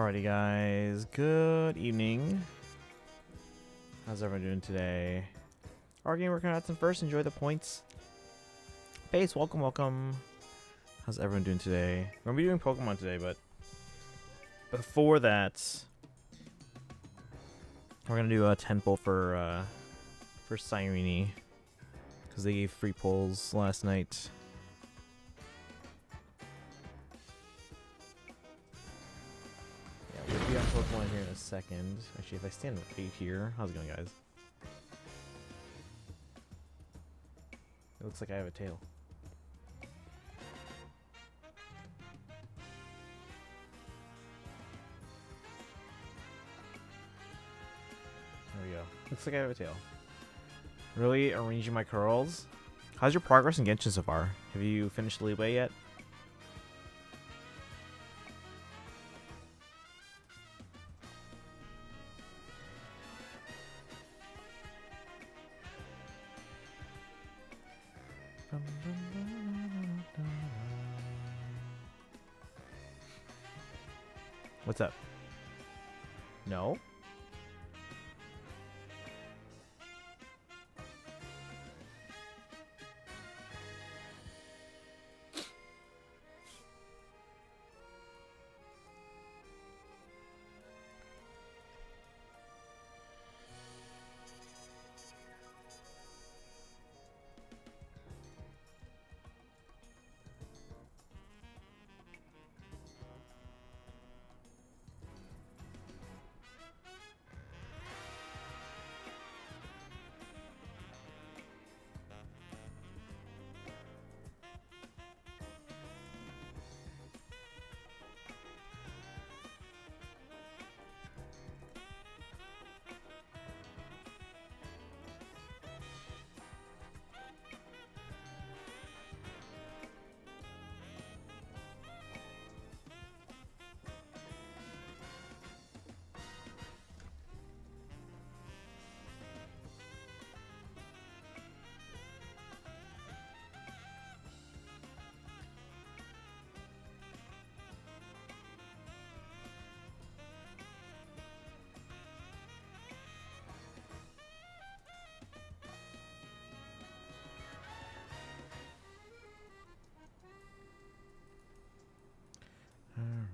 Alrighty, guys. Good evening. How's everyone doing today? Our game, we're gonna add some first. Enjoy the points. Base, welcome, welcome. How's everyone doing today? We're gonna be doing Pokemon today, but before that, we're gonna do a 10 pull for Sirene because they gave free pulls last night. We'll be on Pokemon here in a second. Actually, if I stand right here, how's it going, guys? It looks like I have a tail. There we go. Looks like I have a tail. Really arranging my curls. How's your progress in Genshin so far? Have you finished Leeway yet? What's up? No?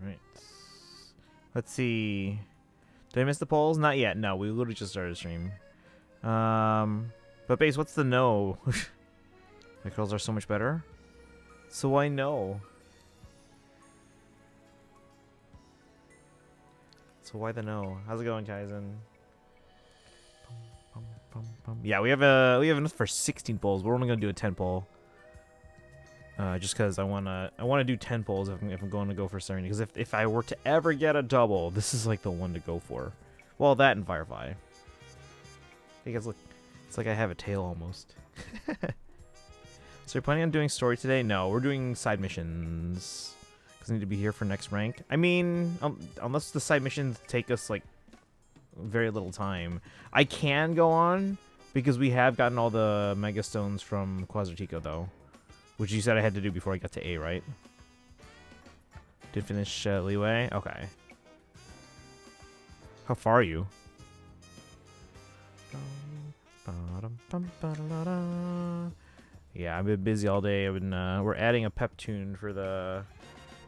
Alright. Let's see. Did I miss the polls? Not yet. No, we literally just started a stream. But Base, what's the no? My curls are so much better. So I know. So why the no? How's it going, Kaizen? Yeah, we have enough for 16 polls. We're only gonna do a 10 poll. Just because I wanna do 10 polls if I'm going to go for Serenity. Because if I were to ever get a double, this is like the one to go for. Well, that and Firefly. Hey guys, look, it's like I have a tail almost. So you're planning on doing story today? No, we're doing side missions. Because I need to be here for next rank. I mean, unless the side missions take us like very little time, I can go on because we have gotten all the Mega Stones from Quasartico though. Which you said I had to do before I got to A, right? Did finish Leeway? Okay. How far are you? Yeah, I've been busy all day. I've been, we're adding a pep tune for the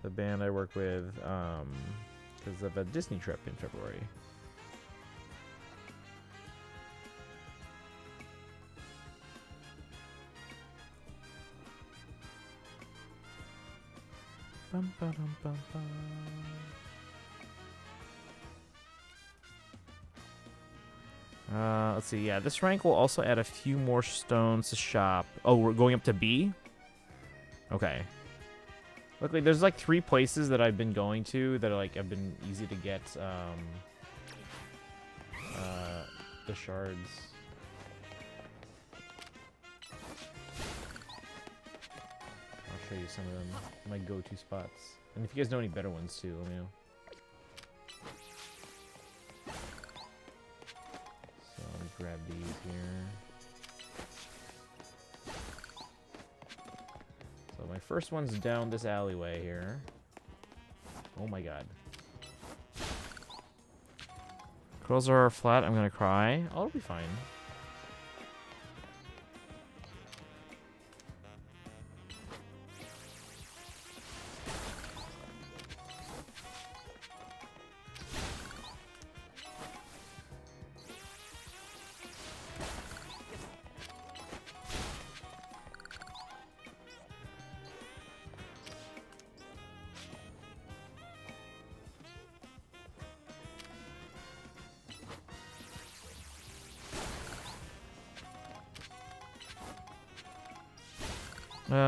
band I work with because of a Disney trip in February. Let's see. Yeah, this rank will also add a few more stones to shop. Oh, we're going up to B? Okay. Luckily, there's like 3 places that I've been going to that are like have been easy to get the shards. I'll show you some of them, my go-to spots. And if you guys know any better ones too, let me know. So let me grab these here. So my first one's down this alleyway here. Oh my god. Curls are flat. I'm gonna cry. Oh, it'll be fine.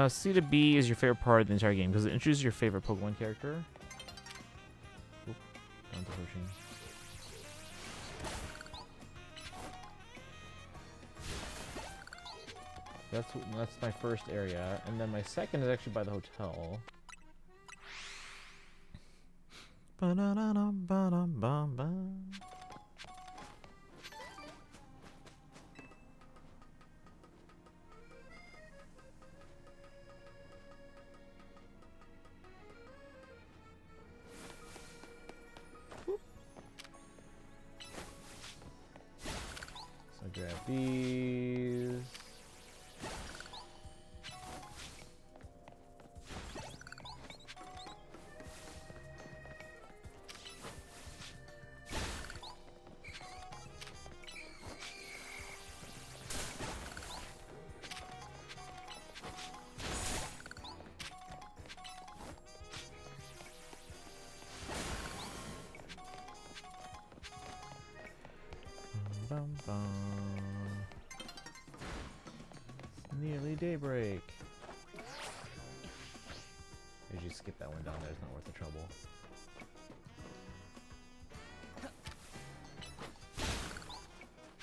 C to B is your favorite part of the entire game because it introduces your favorite Pokemon character. Oop, down to Hershey. That's my first area, and then my second is actually by the hotel. Grab these. It's nearly daybreak. I just skip that one down there. It's not worth the trouble.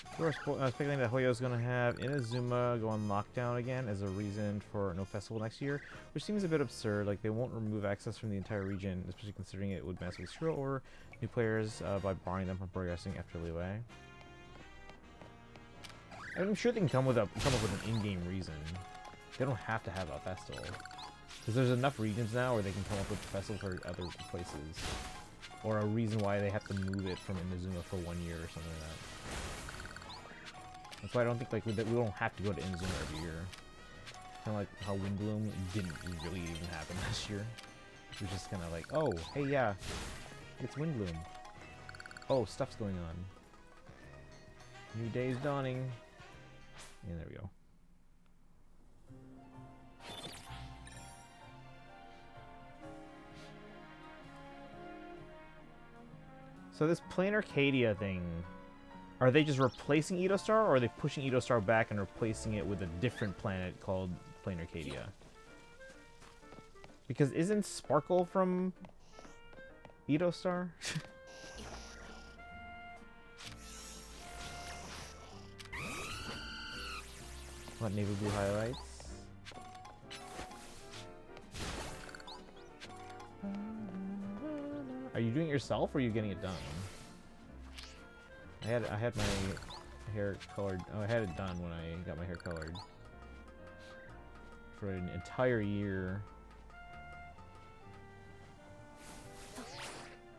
Of course, speculating that Hoyo's going to have Inazuma go on lockdown again as a reason for no festival next year, which seems a bit absurd. Like, they won't remove access from the entire region, especially considering it would massively screw over new players by barring them from progressing after leeway. I'm sure they can come up with an in-game reason. They don't have to have a festival, because there's enough regions now where they can come up with a festival for other places, or a reason why they have to move it from Inazuma for 1 year or something like that. That's why I don't think like we don't have to go to Inazuma every year. Kind of like how Windbloom didn't really even happen this year. It was just kind of like, oh, hey, yeah, it's Windbloom. Oh, stuff's going on. New day's dawning. And there we go. So this Plain Arcadia thing, are they just replacing Etostar, or are they pushing Etostar back and replacing it with a different planet called Plain Arcadia? Because isn't Sparkle from Etostar? What, Navy Blue highlights? Are you doing it yourself, or are you getting it done? I had my hair colored. Oh, I had it done when I got my hair colored for an entire year.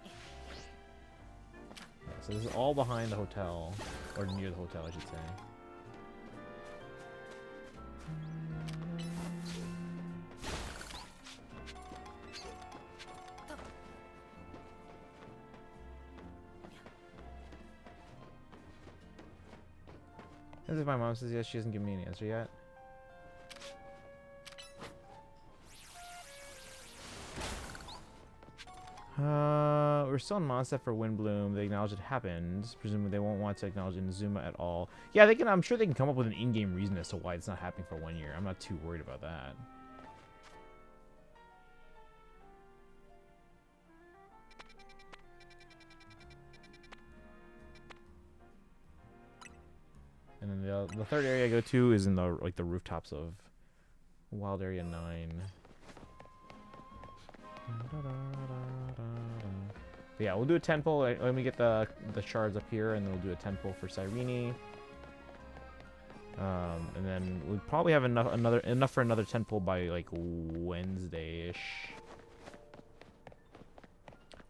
Yeah, so this is all behind the hotel, or near the hotel, I should say. As if my mom says yes, she hasn't given me an answer yet. We're still in Mondstadt for Windbloom. They acknowledge it happened. Presumably they won't want to acknowledge Inazuma at all. Yeah, they can. I'm sure they can come up with an in-game reason as to why it's not happening for 1 year. I'm not too worried about that. And then the third area I go to is in the the rooftops of Wild Area 9. But yeah, we'll do a 10 pull. Let me get the shards up here, and then we'll do a 10 pull for Cyrene. And then we'll probably have enough for another 10 pull by like Wednesday-ish.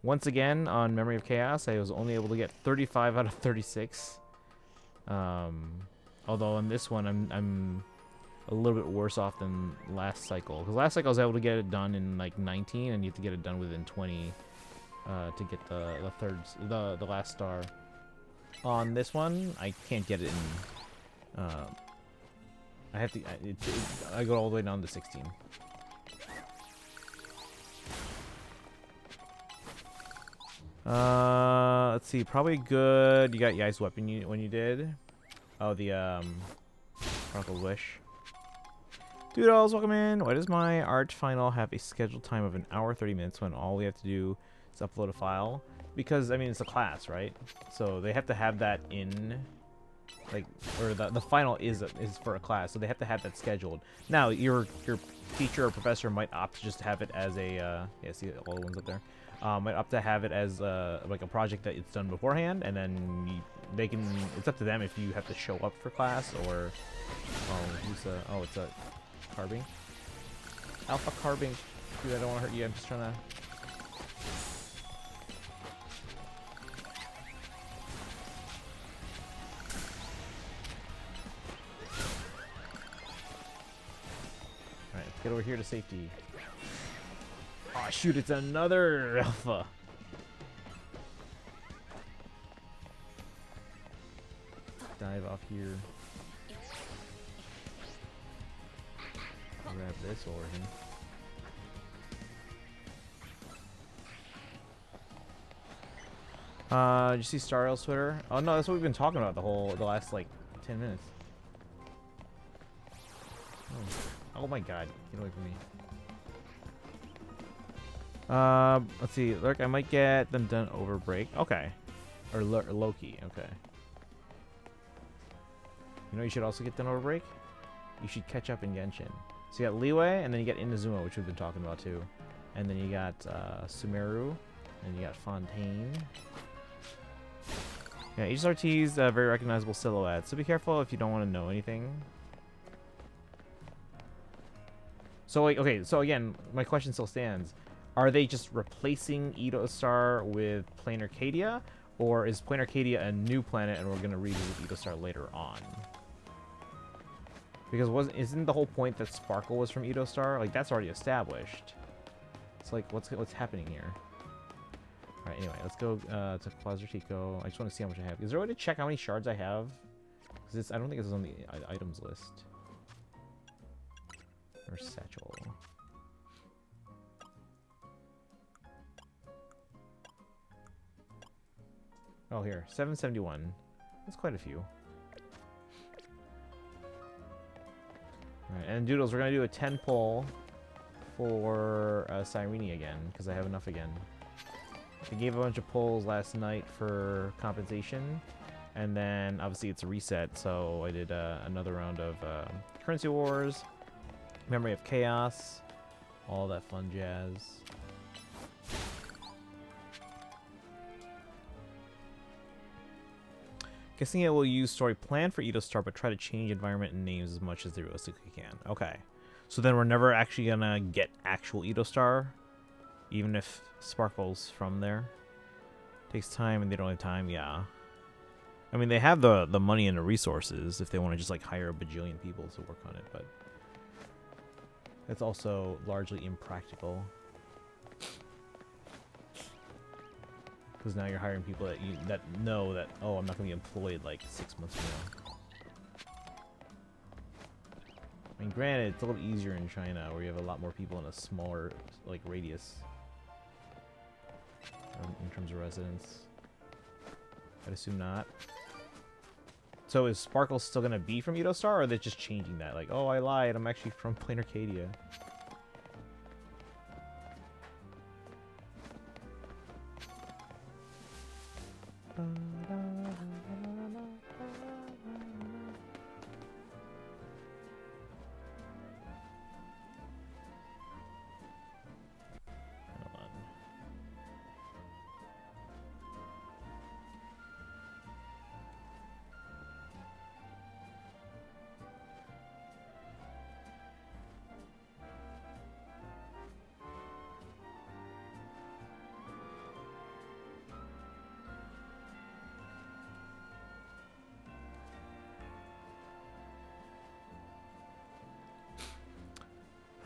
Once again, on Memory of Chaos, I was only able to get 35 out of 36. Although on this one, I'm a little bit worse off than last cycle. Because last cycle I was able to get it done in like 19, and you have to get it done within 20 to get the last star. On this one, I can't get it in. I have to. I go all the way down to 16. Let's see. Probably good. You got your ice weapon when you did. Oh, the Chronicled Wish. Doodles, welcome in. Why does my art final have a scheduled time of an hour 30 minutes when all we have to do is upload a file? Because I mean it's a class, right? So they have to have that in, like, or the final is for a class, so they have to have that scheduled. Now your teacher or professor might opt to just have it as a yeah, see all the ones up there. Might opt to have it as like a project that it's done beforehand, and then they can. It's up to them if you have to show up for class or it's a carbing. Alpha carbing. Dude, I don't want to hurt you. I'm just trying to. Alright, let's get over here to safety. Oh shoot, it's another alpha. Dive off here. Grab this organ. Did you see Stariel's Twitter? Oh no, that's what we've been talking about the last like 10 minutes. Oh my god, get away from me. Let's see. Look, I might get them done over break. Okay. Or Loki. Okay. You know you should also get done over break? You should catch up in Genshin. So you got Leeway, and then you got Inazuma, which we've been talking about too. And then you got Sumeru, and you got Fontaine. Yeah, each RT's very recognizable silhouette, so be careful if you don't want to know anything. So like, okay, so again, my question still stands. Are they just replacing Edo-Star with Plain Arcadia? Or is Plain Arcadia a new planet and we're going to revisit Edo-Star later on? Because isn't the whole point that Sparkle was from Edo-Star? Like, that's already established. It's like, what's happening here? Alright, anyway, let's go to Quasartico. I just want to see how much I have. Is there a way to check how many shards I have? Because I don't think this is on the items list. Or satchel. Oh, here. 771. That's quite a few. Alright, and Doodles, we're going to do a 10 pull for Cyrene again, because I have enough again. I gave a bunch of pulls last night for compensation, and then obviously it's a reset, so I did another round of Currency Wars, Memory of Chaos, all that fun jazz. Guessing it will use story plan for Edo-Star, but try to change environment and names as much as they realistically can. Okay. So then we're never actually gonna get actual Edo-Star, even if Sparkle's from there. Takes time and they don't have time, yeah. I mean, they have the money and the resources if they want to just like hire a bajillion people to work on it, but it's also largely impractical. Because now you're hiring people that know that, oh, I'm not going to be employed like 6 months from now. I mean, granted, it's a little easier in China where you have a lot more people in a smaller like radius in terms of residents. I'd assume not. So is Sparkle still going to be from Edo-Star, or are they just changing that? Like, oh, I lied, I'm actually from Plain Arcadia.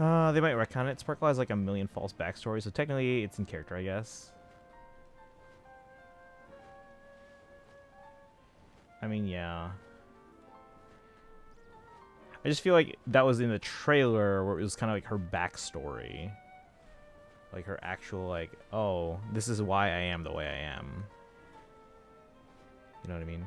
They might retcon it. Sparkle has like a million false backstories, so technically it's in character, I guess. I mean, yeah. I just feel like that was in the trailer where it was kind of like her backstory. Like her actual, like, oh, this is why I am the way I am. You know what I mean?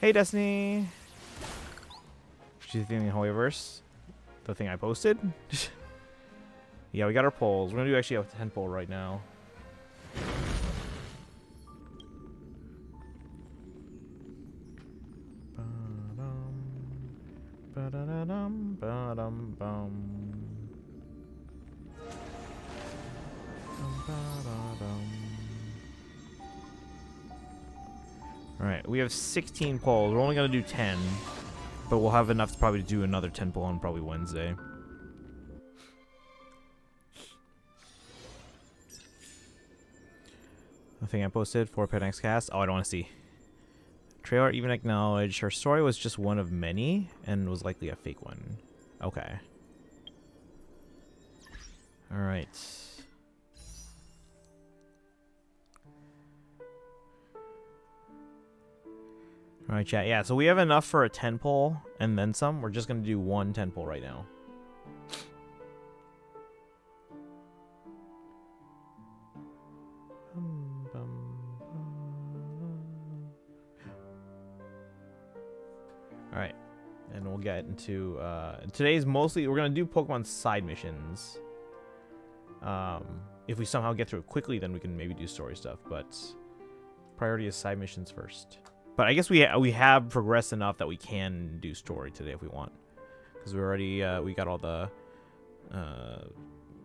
Hey, Destiny! She's the Holyverse. The thing I posted. Yeah, we got our polls. We're gonna do actually a 10 poll right now. Alright, we have 16 polls. We're only going to do 10. But we'll have enough to probably do another 10 poll on probably Wednesday. The thing I posted for Pet Next Cast. Oh, I don't want to see. Trailer even acknowledged her story was just one of many and was likely a fake one. Okay. Alright. Alright, chat. Yeah, so we have enough for a 10 poll and then some. We're just going to do one 10 poll right now. Alright. And we'll get into... today's mostly... We're going to do Pokemon side missions. If we somehow get through it quickly, then we can maybe do story stuff. But priority is side missions first. But I guess we have progressed enough that we can do story today if we want, because we already we got all the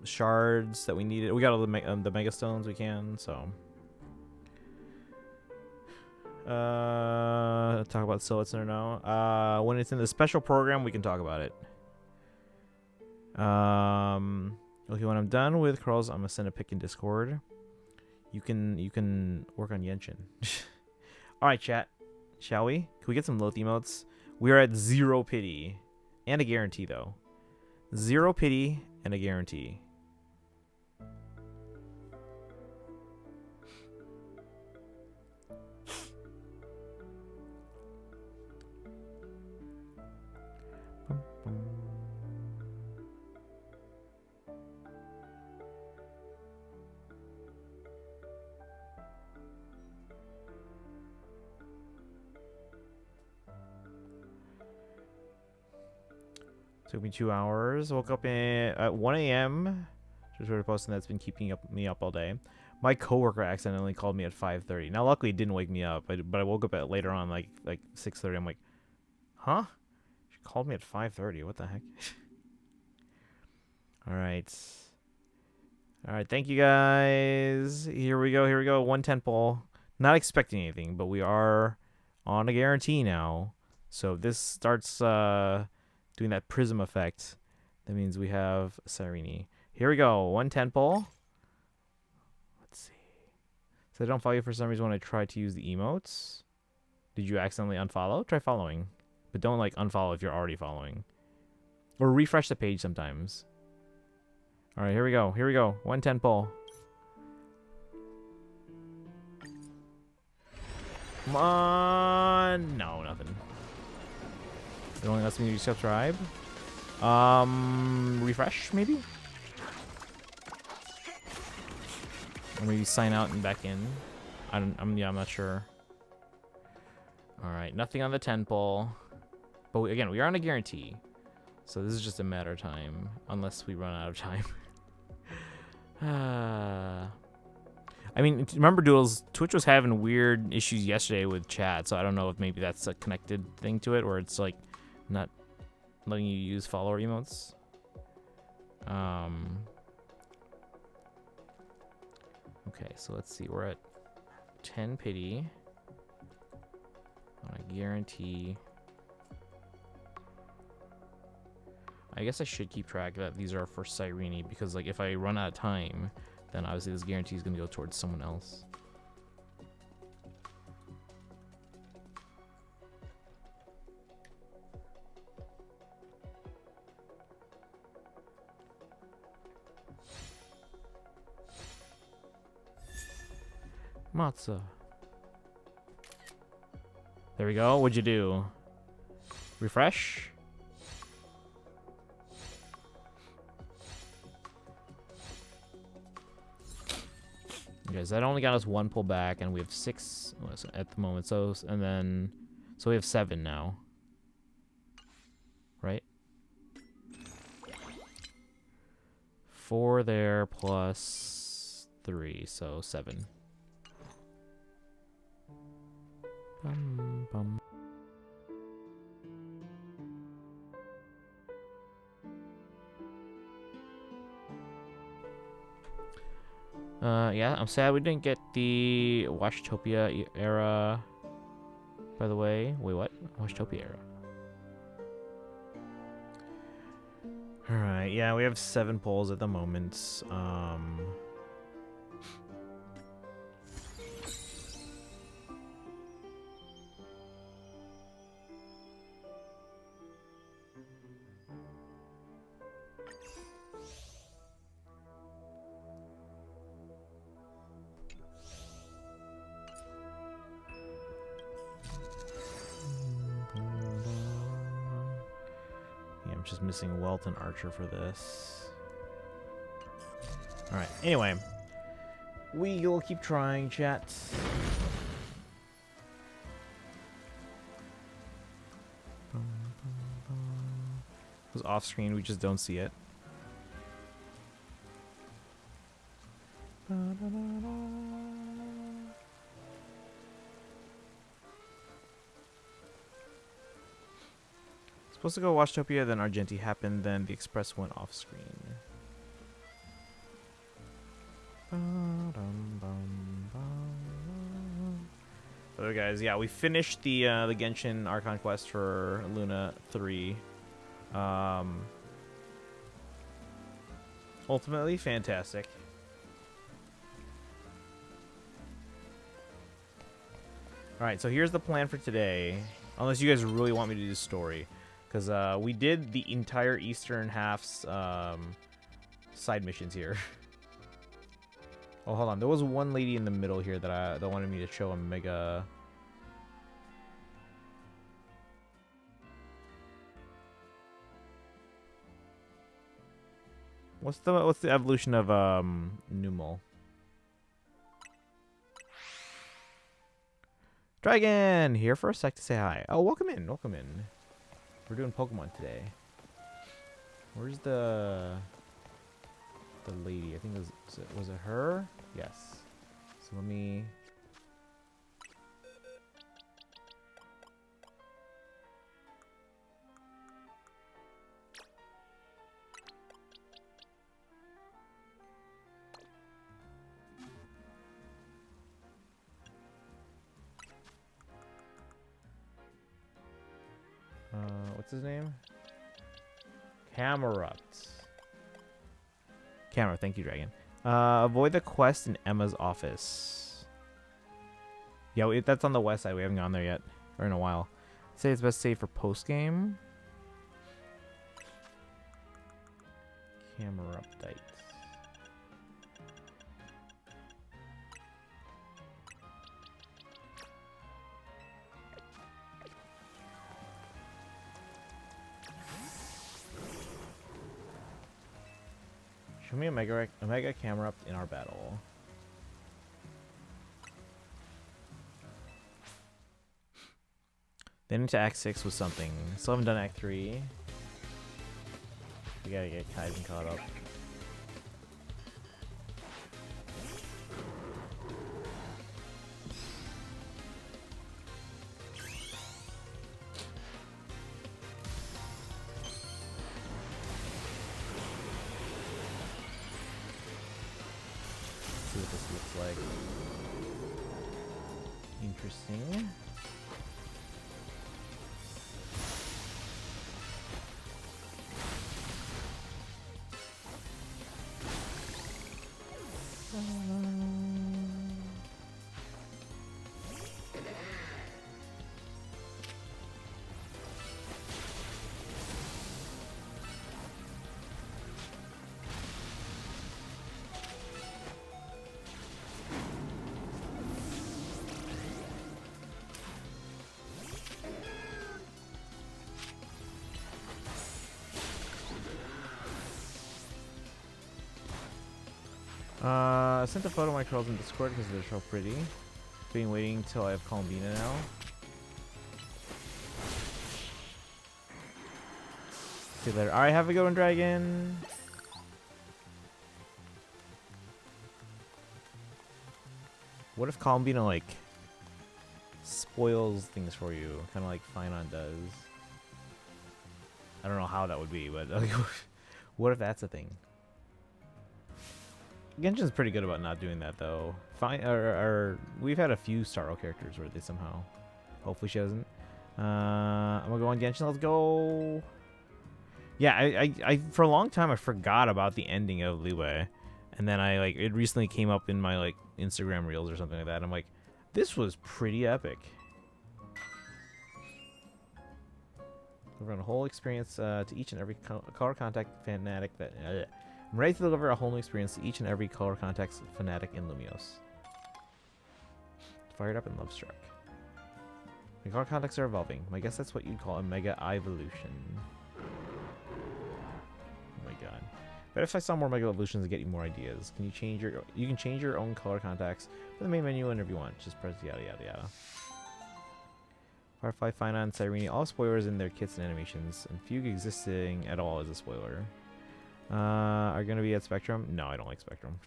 shards that we needed. We got all the Mega Stones we can. So talk about Silhouettes or no? When it's in the special program, we can talk about it. Okay, when I'm done with curls, I'm gonna send a pic in Discord. You can work on Yenshin. All right, chat. Shall we? Can we get some Loth emotes? We are at 0 pity. And a guarantee, though. 0 pity and a guarantee. Took me 2 hours. Woke up at 1 a.m. Just started posting that's been keeping me up all day. My coworker accidentally called me at 5:30. Now, luckily, it didn't wake me up, but I woke up at later on, like 6:30. I'm like, huh? She called me at 5:30. What the heck? All right. All right. Thank you, guys. Here we go. Here we go. 110 poll. Not expecting anything, but we are on a guarantee now. So if this starts doing that prism effect, that means we have Sirini. Here we go. 110 poll. Let's see. So I don't follow you for some reason when I try to use the emotes. Did you accidentally unfollow? Try following. But don't like unfollow if you're already following. Or refresh the page sometimes. Alright, here we go. Here we go. 110 poll. Come on. No, nothing. It only lets me subscribe. Refresh maybe? Or maybe sign out and back in. I'm not sure. All right, nothing on the 10 poll. But again, we are on a guarantee. So this is just a matter of time unless we run out of time. I mean, remember Doodles, Twitch was having weird issues yesterday with chat, so I don't know if maybe that's a connected thing to it, or it's like not letting you use follower emotes. Okay, so let's see. We're at 10 pity on a guarantee. I guess I should keep track that these are for Sirini, because like if I run out of time, then obviously this guarantee is going to go towards someone else. Matza. There we go. What'd you do? Refresh? Okay, so that only got us 1 pull back, and we have 6 at the moment. So we have 7 now. Right? 4 there plus 3, so 7. Bum, bum. Yeah, I'm sad we didn't get the Washtopia era. By the way, wait, what? Washtopia era. All right, yeah, we have 7 polls at the moment. I'm just missing Welt and Archer for this. Alright, anyway. We will keep trying, chat. It was off screen, we just don't see it. Supposed to go Washtopia, then Argenti happened, then the Express went off screen. Other guys, yeah, we finished the Genshin Archon quest for Luna 3. Ultimately, fantastic. Alright, so here's the plan for today. Unless you guys really want me to do the story. Because we did the entire eastern half's side missions here. Oh, hold on. There was one lady in the middle here that wanted me to show a mega... What's the evolution of Numel? Dragon! Here for a sec to say hi. Oh, welcome in. Welcome in. We're doing Pokemon today. Where's the lady? I think was it her? Yes. So let me... what's his name? Camerupt. Camera, thank you, Dragon. Avoid the quest in Emma's office. Yeah, that's on the west side. We haven't gone there yet, or in a while. I'd say it's best to save for post game. Cameruptite. Show me a Mega Camerupt in our battle. Then into Act 6 with something. Still haven't done Act 3. We gotta get Kaizen caught up. See what this looks like. Interesting. I sent a photo of my curls in Discord because they're so pretty. Been waiting till I have Columbina now. See you later. Alright, have a good one, Dragon. What if Columbina, like, spoils things for you? Kind of like Finon does. I don't know how that would be, but like, what if that's a thing? Genshin's pretty good about not doing that, though. We've had a few Starro characters where they somehow... Hopefully she doesn't. I'm gonna go on Genshin. Let's go. Yeah, I for a long time I forgot about the ending of Liyue, and then it recently came up in my Instagram reels or something like that. I'm like, this was pretty epic. Run a whole experience to each and every color contact fanatic that. I'm ready to deliver a whole new experience to each and every color contact fanatic in Lumios. Fired up and love struck. The color contacts are evolving. I guess that's what you'd call a mega evolution. Oh my god! But if I saw more mega evolutions and get you more ideas, can you change your? You can change your own color contacts from the main menu whenever you want. Just press yada yada yada. Firefly, Finon, Cyrene, all spoilers in their kits and animations, and Fugue existing at all is a spoiler. Are gonna be at Spectrum? No, I don't like Spectrum.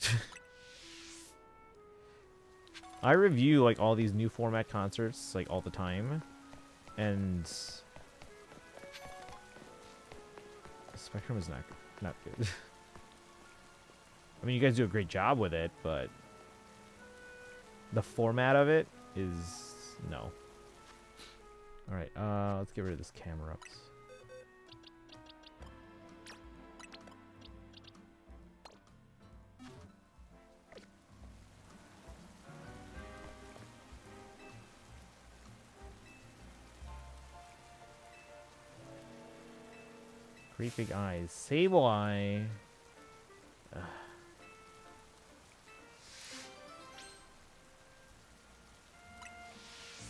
I review all these new format concerts all the time, and Spectrum is not good. I mean, you guys do a great job with it, but the format of it is no. All right, let's get rid of this camera ups. Great big eyes. Sable eye. Ugh.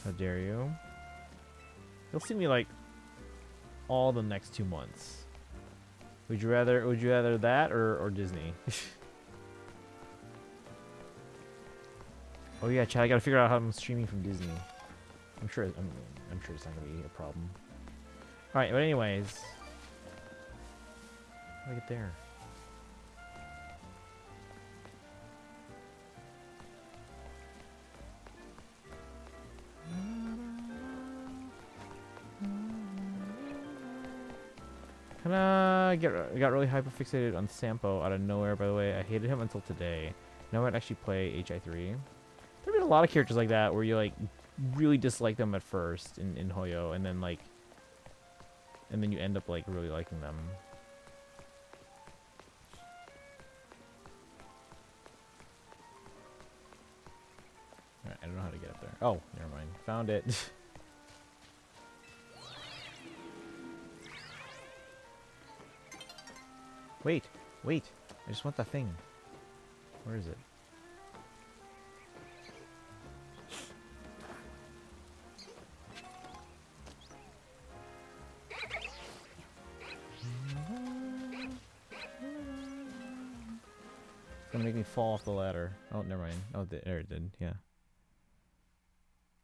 How dare you? You'll see me all the next 2 months. Would you rather that or Disney? Oh yeah, Chad, I gotta figure out how I'm streaming from Disney. I'm sure it's not gonna be a problem. Alright, but anyways. How do I get there? Got really hyperfixated on Sampo out of nowhere, by the way. I hated him until today. Now I'd actually play HI3. There've been a lot of characters like that where you really dislike them at first in Hoyo, and then you end up really liking them. Alright, I don't know how to get up there. Oh, never mind. Found it. Wait. I just want that thing. Where is it? It's gonna make me fall off the ladder. Oh, never mind. Oh, there it did. Yeah.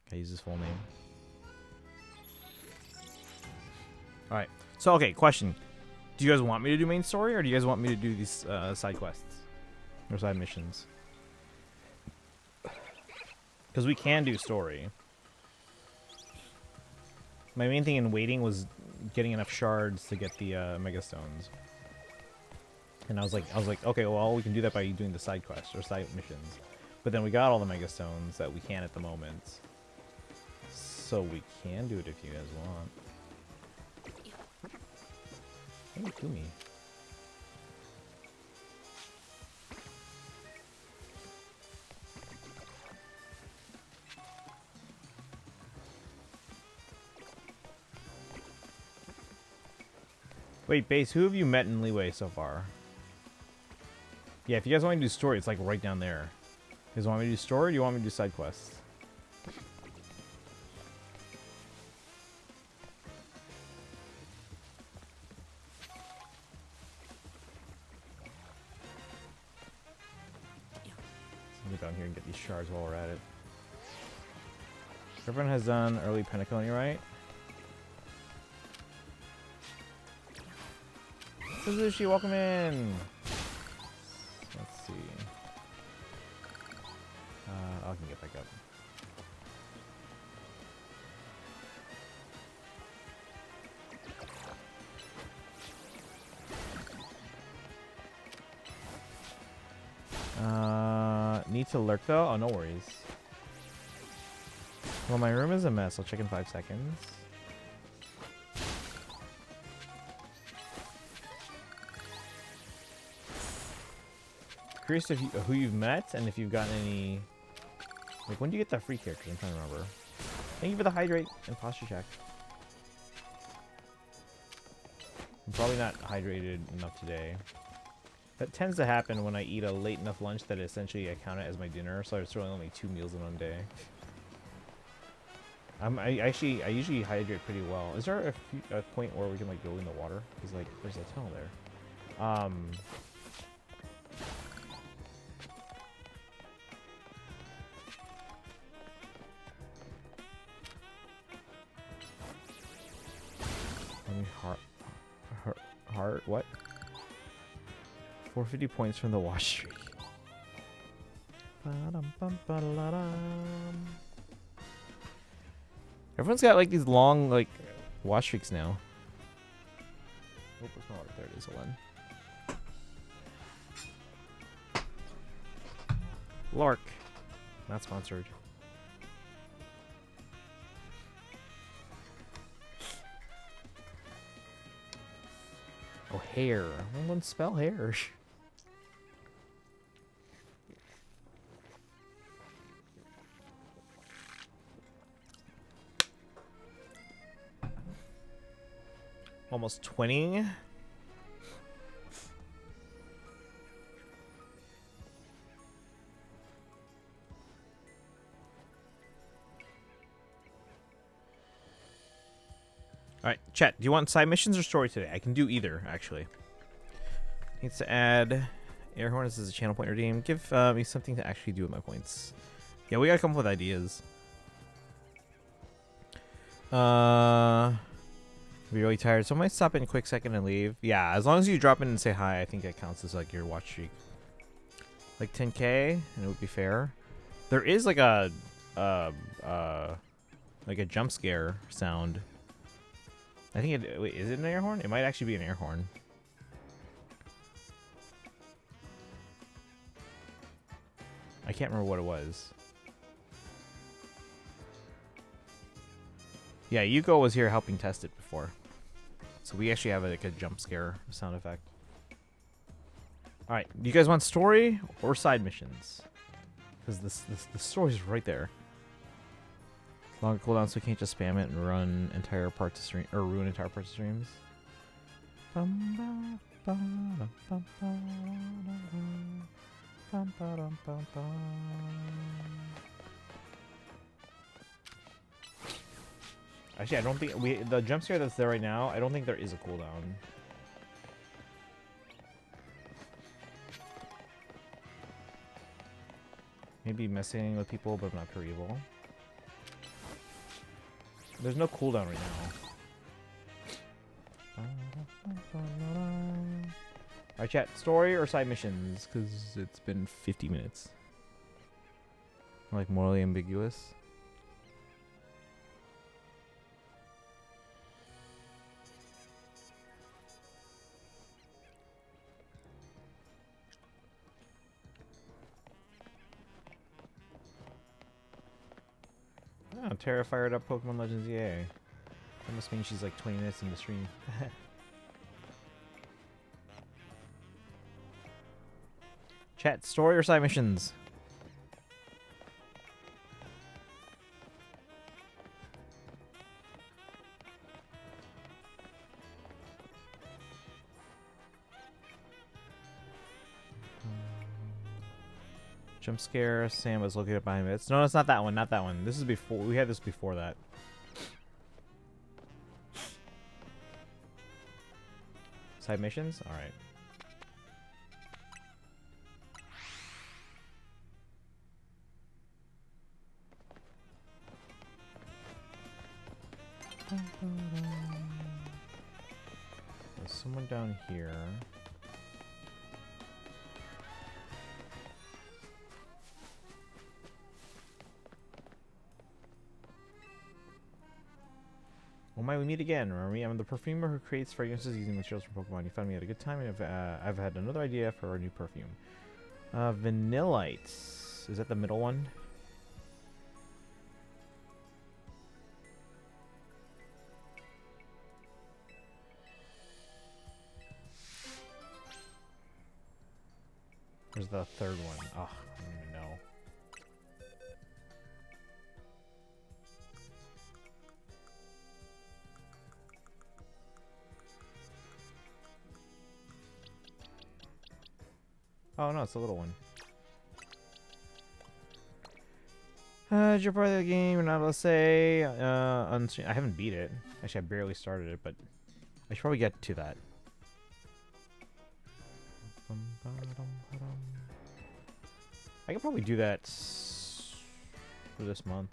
Can I use his full name? Alright. So, okay, question. Do you guys want me to do main story, or do you guys want me to do these side quests? Or side missions? Because we can do story. My main thing in waiting was getting enough shards to get the Mega Stones. And I was like, okay, well, we can do that by doing the side quests or side missions. But then we got all the Mega Stones that we can at the moment. So we can do it if you guys want. What do me? Wait, Base, who have you met in Liyue so far? Yeah, if you guys want me to do story, it's right down there. You guys want me to do story, or do you want me to do side quests? go down here and get these shards while we're at it. Everyone has done early Pentaconi, right? Suzushi, welcome in! Let's see. I can get back up. Need to lurk though? Oh, no worries. Well, my room is a mess. I'll check in 5 seconds. Curious if who you've met and if you've gotten any. Like, when do you get that free character? I'm trying to remember. Thank you for the hydrate and posture check. I'm probably not hydrated enough today. That tends to happen when I eat a late enough lunch that essentially I count it as my dinner, so it's really only 2 meals in one day. I usually hydrate pretty well. Is there a point where we can like go in the water? Because like there's a tunnel there. Let me heart what? 450 points from the wash streak. Everyone's got like these long like wash streaks now. Oh, it's not right there. It is a one. Lark, not sponsored. Oh, hair. I wouldn't spell hair. Almost 20. Alright, chat, do you want side missions or story today? I can do either, actually. Needs to add air hornets as a channel point redeem. Give me something to actually do with my points. Yeah, we gotta come up with ideas. Be really tired, so I might stop in a quick second and leave. Yeah, as long as you drop in and say hi, I think that counts as like your watch streak. Like 10k, and it would be fair. There is like a jump scare sound. I think it. Wait, is it an air horn? It might actually be an air horn. I can't remember what it was. Yeah, Yuko was here helping test it before. So we actually have like a jump scare sound effect. Alright, do you guys want story or side missions? Because the story's right there. Longer cooldown so you can't just spam it and run entire parts of stream or ruin entire parts of streams. Actually, I don't think the jump scare that's there right now, I don't think there is a cooldown. Maybe messing with people, but not pure evil. There's no cooldown right now. Alright, chat. Story or side missions? Because it's been 50 minutes. Like, morally ambiguous. Oh, Tara fired up Pokemon Legends, yay. That must mean she's like 20 minutes in the stream. Chat, story or side missions? Jump scare, Sam was located behind it. No, it's not that one, not that one. This is before, we had this before that. Side missions? Alright. there's someone down here. Well, might we meet again? Remember me? I'm the perfumer who creates fragrances using materials from Pokemon. You found me at a good time, and I've had another idea for a new perfume. Vanillites. Is that the middle one? Where's the third one? Oh, I don't even know. Oh no, it's a little one. Did you play the game? You're not allowed to say. I haven't beat it. Actually, I barely started it, but I should probably get to that. I could probably do that for this month.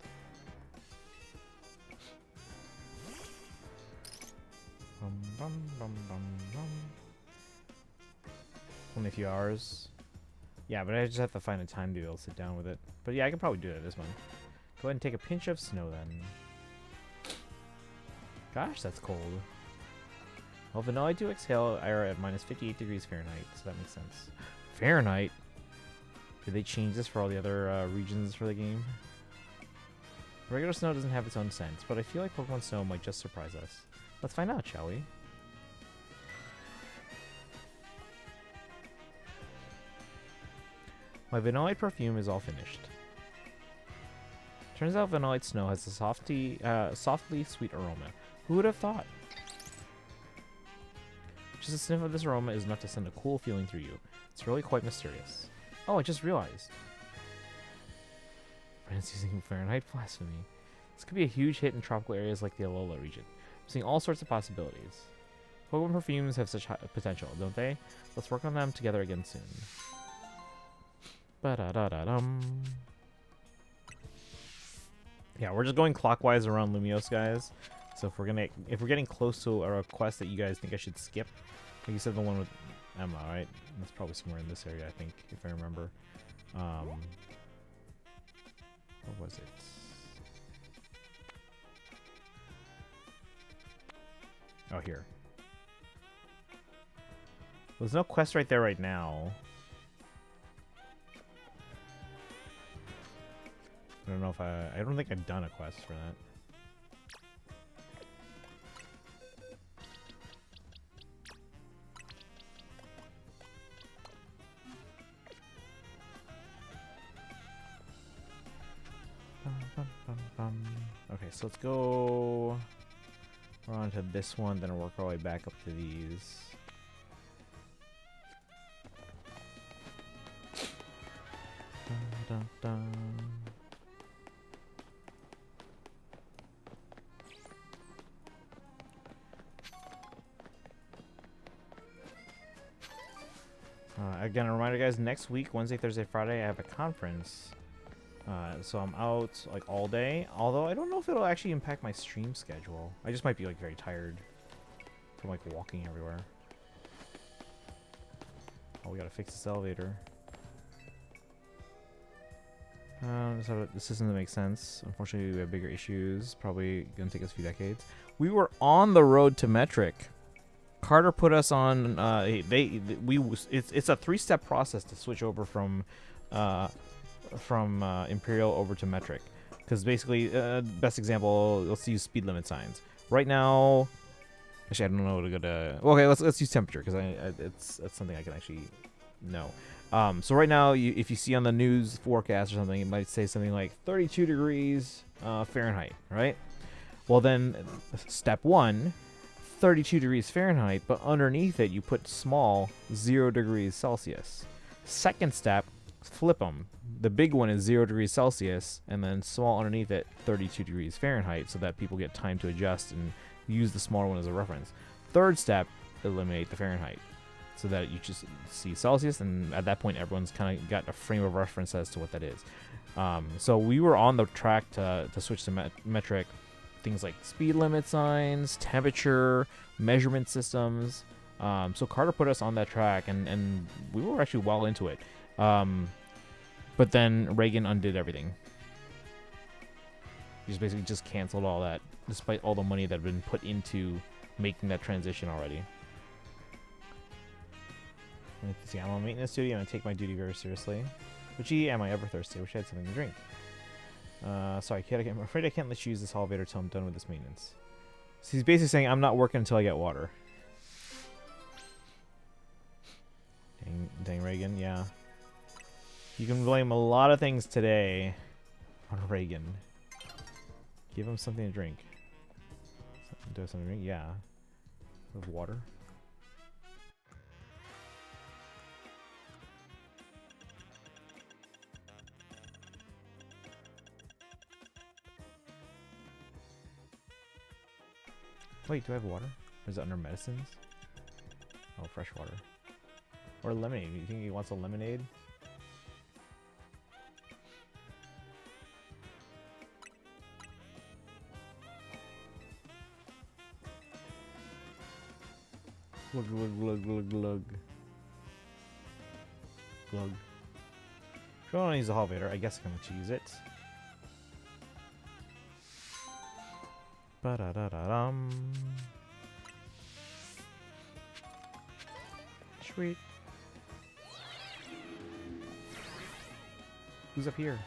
Only a few hours. Yeah, but I just have to find a time to be able to sit down with it. But yeah, I can probably do that this month. Go ahead and take a pinch of snow then. Gosh, that's cold. Well, vanilla to exhale are at minus 58 degrees Fahrenheit, so that makes sense. Fahrenheit? Did they change this for all the other regions for the game? Regular snow doesn't have its own scent, but I feel like Pokemon Snow might just surprise us. Let's find out, shall we? My Vanillite perfume is all finished. Turns out Vanillite Snow has a softly sweet aroma. Who would have thought? Just a sniff of this aroma is enough to send a cool feeling through you. It's really quite mysterious. Oh, I just realized. Friends using Fahrenheit blasphemy. This could be a huge hit in tropical areas like the Alola region. I'm seeing all sorts of possibilities. Pokemon perfumes have such potential, don't they? Let's work on them together again soon. Ba-da-da-da-dum. Yeah, we're just going clockwise around Lumiose, guys. So if we're getting close to a quest that you guys think I should skip, like you said, the one with Emma, right? That's probably somewhere in this area, I think, if I remember. What was it? Oh, here. There's no quest right there right now. I don't know if I don't think I've done a quest for that. Okay, so let's go on to this one, then work our way back up to these. Dun, dun, dun. Again, a reminder, guys, next week, Wednesday, Thursday, Friday, I have a conference. So I'm out like all day, although I don't know if it'll actually impact my stream schedule. I just might be like very tired from like walking everywhere. Oh, we gotta fix this elevator. This doesn't make sense. Unfortunately, we have bigger issues. Probably gonna take us a few decades. We were on the road to metric. Carter put us on. It's a 3-step process to switch over from Imperial over to metric, because basically, best example, let's use speed limit signs. Right now, actually, I don't know what to go to. Okay, let's use temperature, because that's something I can actually know. So right now, if you see on the news forecast or something, it might say something like 32 degrees Fahrenheit, right? Well, then step 1, 32 degrees Fahrenheit, but underneath it you put small 0 degrees Celsius. Second step, flip them. The big one is 0 degrees Celsius, and then small underneath it 32 degrees Fahrenheit, so that people get time to adjust and use the smaller one as a reference. Third step, eliminate the Fahrenheit, so that you just see Celsius, and at that point everyone's kind of got a frame of reference as to what that is. So we were on the track to switch to metric. Things like speed limit signs, temperature, measurement systems. So Carter put us on that track, and we were actually well into it. But then Reagan undid everything. He just basically just canceled all that, despite all the money that had been put into making that transition already. See, I'm on maintenance duty, and I take my duty very seriously. But gee, am I ever thirsty? I wish I had something to drink. Sorry, kid, I'm afraid I can't let you use this elevator till I'm done with this maintenance. So he's basically saying, I'm not working until I get water. Dang Reagan, yeah. You can blame a lot of things today on Reagan. Give him something to drink. Do I have something to drink? Yeah. With water. Wait, do I have water? Or is it under medicines? Oh, fresh water. Or lemonade. You think he wants a lemonade? Glug, glug, glug, glug, glug. Glug. If you want to use the elevator, I guess I can let you use it. Ba-da-da-da-dum. Sweet. Who's up here?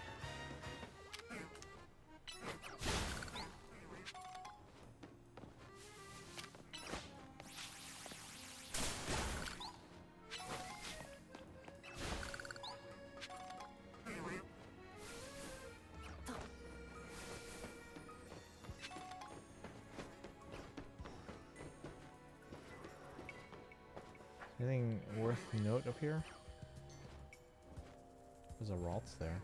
Anything worth note up here? There's a Ralts there.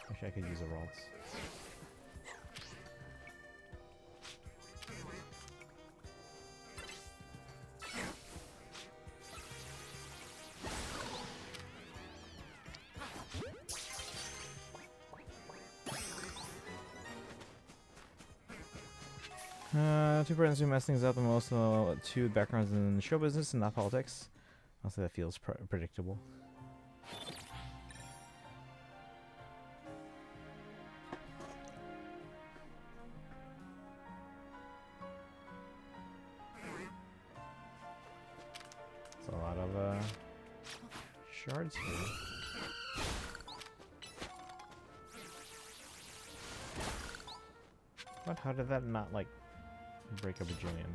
Actually, I could use a Ralts. Two friends who mess things up the most, two backgrounds in show business and not politics. Honestly, that feels predictable. It's a lot of shards here. What? How did that not like break a bajillion?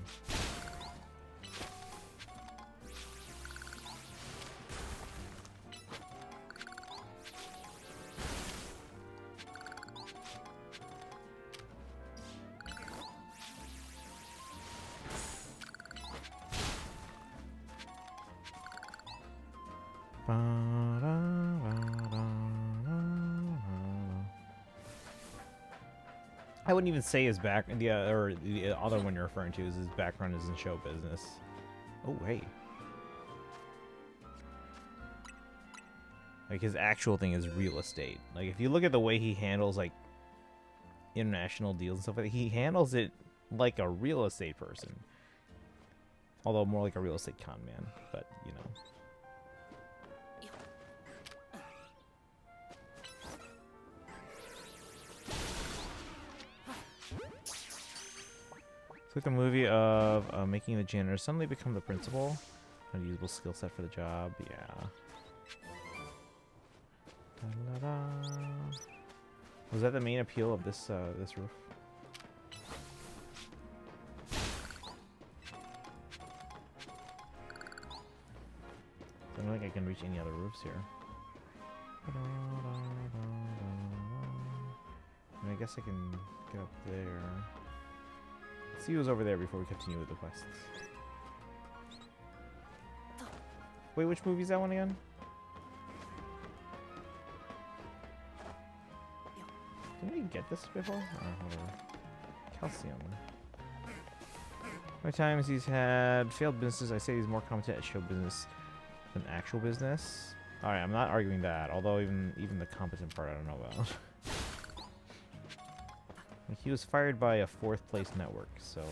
I wouldn't even say his back the other one you're referring to is his background is in show business. Oh wait. Like his actual thing is real estate. Like if you look at the way he handles like international deals and stuff like that, he handles it like a real estate person. Although more like a real estate con man, but you know. It's like the movie of making the janitor suddenly become the principal. Unusable skill set for the job, yeah. Da-da-da. Was that the main appeal of this this roof? I don't think I can reach any other roofs here. I mean, I guess I can get up there. Let's see who's over there before we continue with the quests. Wait, which movie is that one again? Didn't we get this before? Oh, whatever. Calcium. How many times he's had failed businesses? I say he's more competent at show business than actual business. Alright, I'm not arguing that, although even the competent part I don't know about. He was fired by a 4th place network, so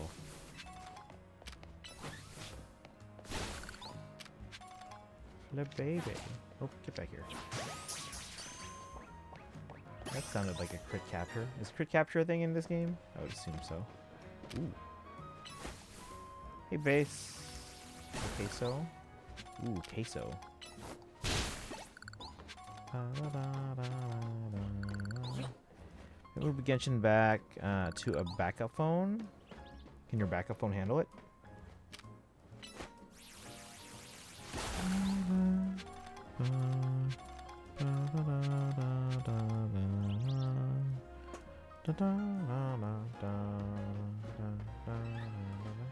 Little baby. Oh, get back here. That sounded like a crit capture. Is crit capture a thing in this game? I would assume so. Ooh. Hey, base. Queso. Ooh, queso. Move Genshin back to a backup phone. Can your backup phone handle it?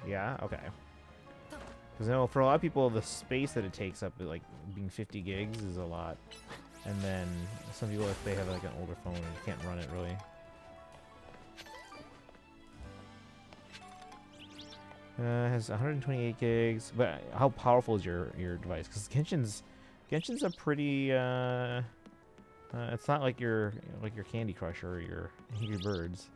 Yeah, okay. Because I know for a lot of people, the space that it takes up, like being 50 gigs, is a lot. And then some people, if they have like an older phone, you can't run it really. Has 128 gigs, but how powerful is your device? Because Genshin's a pretty it's not like your Candy Crush or your Angry Birds.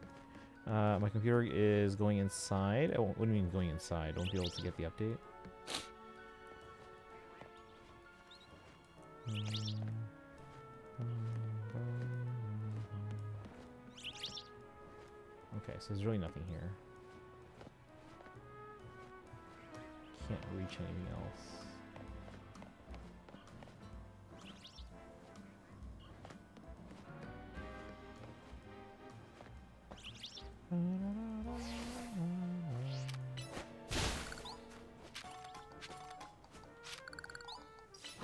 My computer is going inside. What do you mean going inside? I won't be able to get the update. Okay, so there's really nothing here. Can't reach anything else.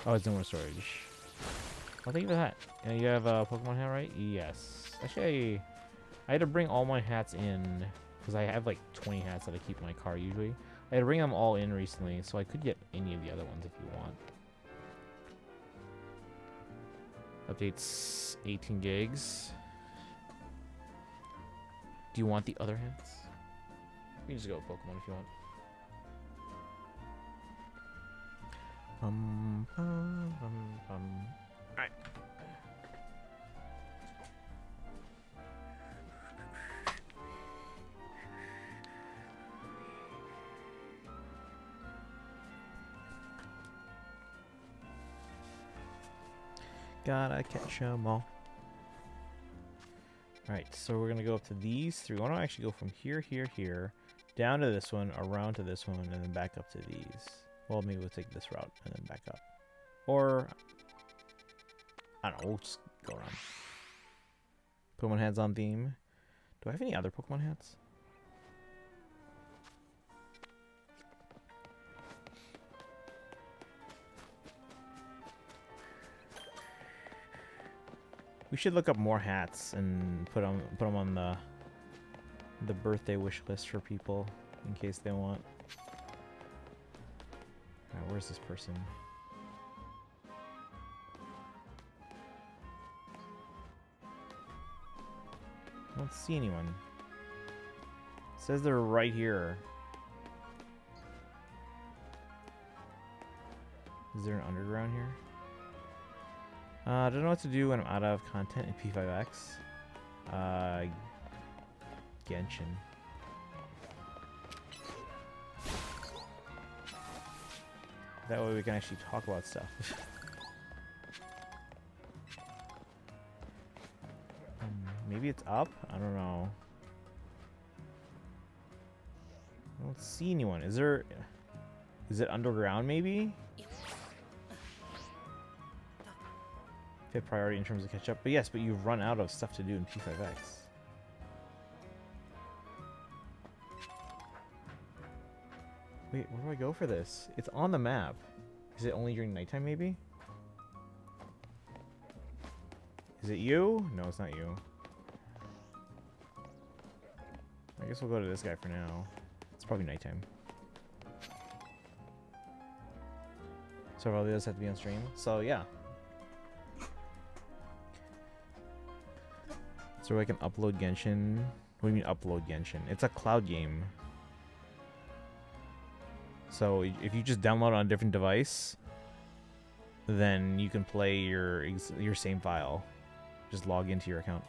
Oh, it's no more storage. Well, thank you for that. You have a Pokemon hat, right? Yes. Actually, I had to bring all my hats in because I have like 20 hats that I keep in my car usually. I had to bring them all in recently, so I could get any of the other ones if you want. Updates 18 gigs. Do you want the other hats? You can just go with Pokemon if you want. Alright. Gotta catch 'em all. Alright, so we're gonna go up to these three. Why don't I actually go from here, down to this one, around to this one, and then back up to these. Well, maybe we'll take this route and then back up. Or, I don't know, we'll just go around. Pokemon hats on theme. Do I have any other Pokemon hats? We should look up more hats and put them on the birthday wish list for people in case they want. Alright, where's this person? I don't see anyone. It says they're right here. Is there an underground here? I don't know what to do when I'm out of content in P5X. Genshin. That way we can actually talk about stuff. Maybe it's up? I don't know. I don't see anyone. Is it underground maybe? Fit priority in terms of catch up. But yes, but you've run out of stuff to do in P5X. Wait, where do I go for this? It's on the map. Is it only during nighttime maybe? Is it you? No, it's not you. I guess we'll go to this guy for now. It's probably nighttime. So all the others have to be on stream. So yeah. So I can upload Genshin. What do you mean upload Genshin? It's a cloud game. So if you just download on a different device, then you can play your same file. Just log into your account.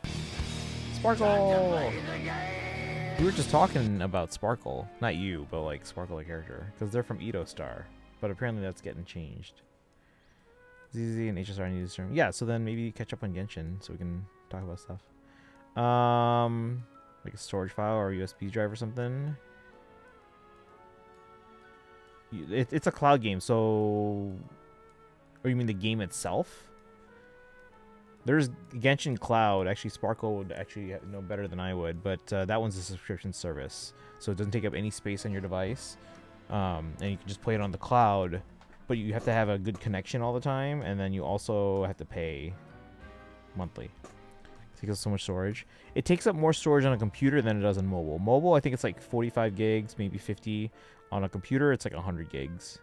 Sparkle! We were just talking about Sparkle. Not you, but like Sparkle, the character. Because they're from Edo Star. But apparently that's getting changed. ZZ and HSR need this term. Yeah, so then maybe catch up on Genshin so we can talk about stuff. Like a storage file or a USB drive or something. It's a cloud game, so... Or you mean the game itself? There's Genshin Cloud. Actually, Sparkle would actually know better than I would, but that one's a subscription service, so it doesn't take up any space on your device, and you can just play it on the cloud, but you have to have a good connection all the time, and then you also have to pay monthly. It takes up so much storage. It takes up more storage on a computer than it does on mobile. Mobile, I think it's like 45 gigs, maybe 50. On a computer, it's like 100 gigs.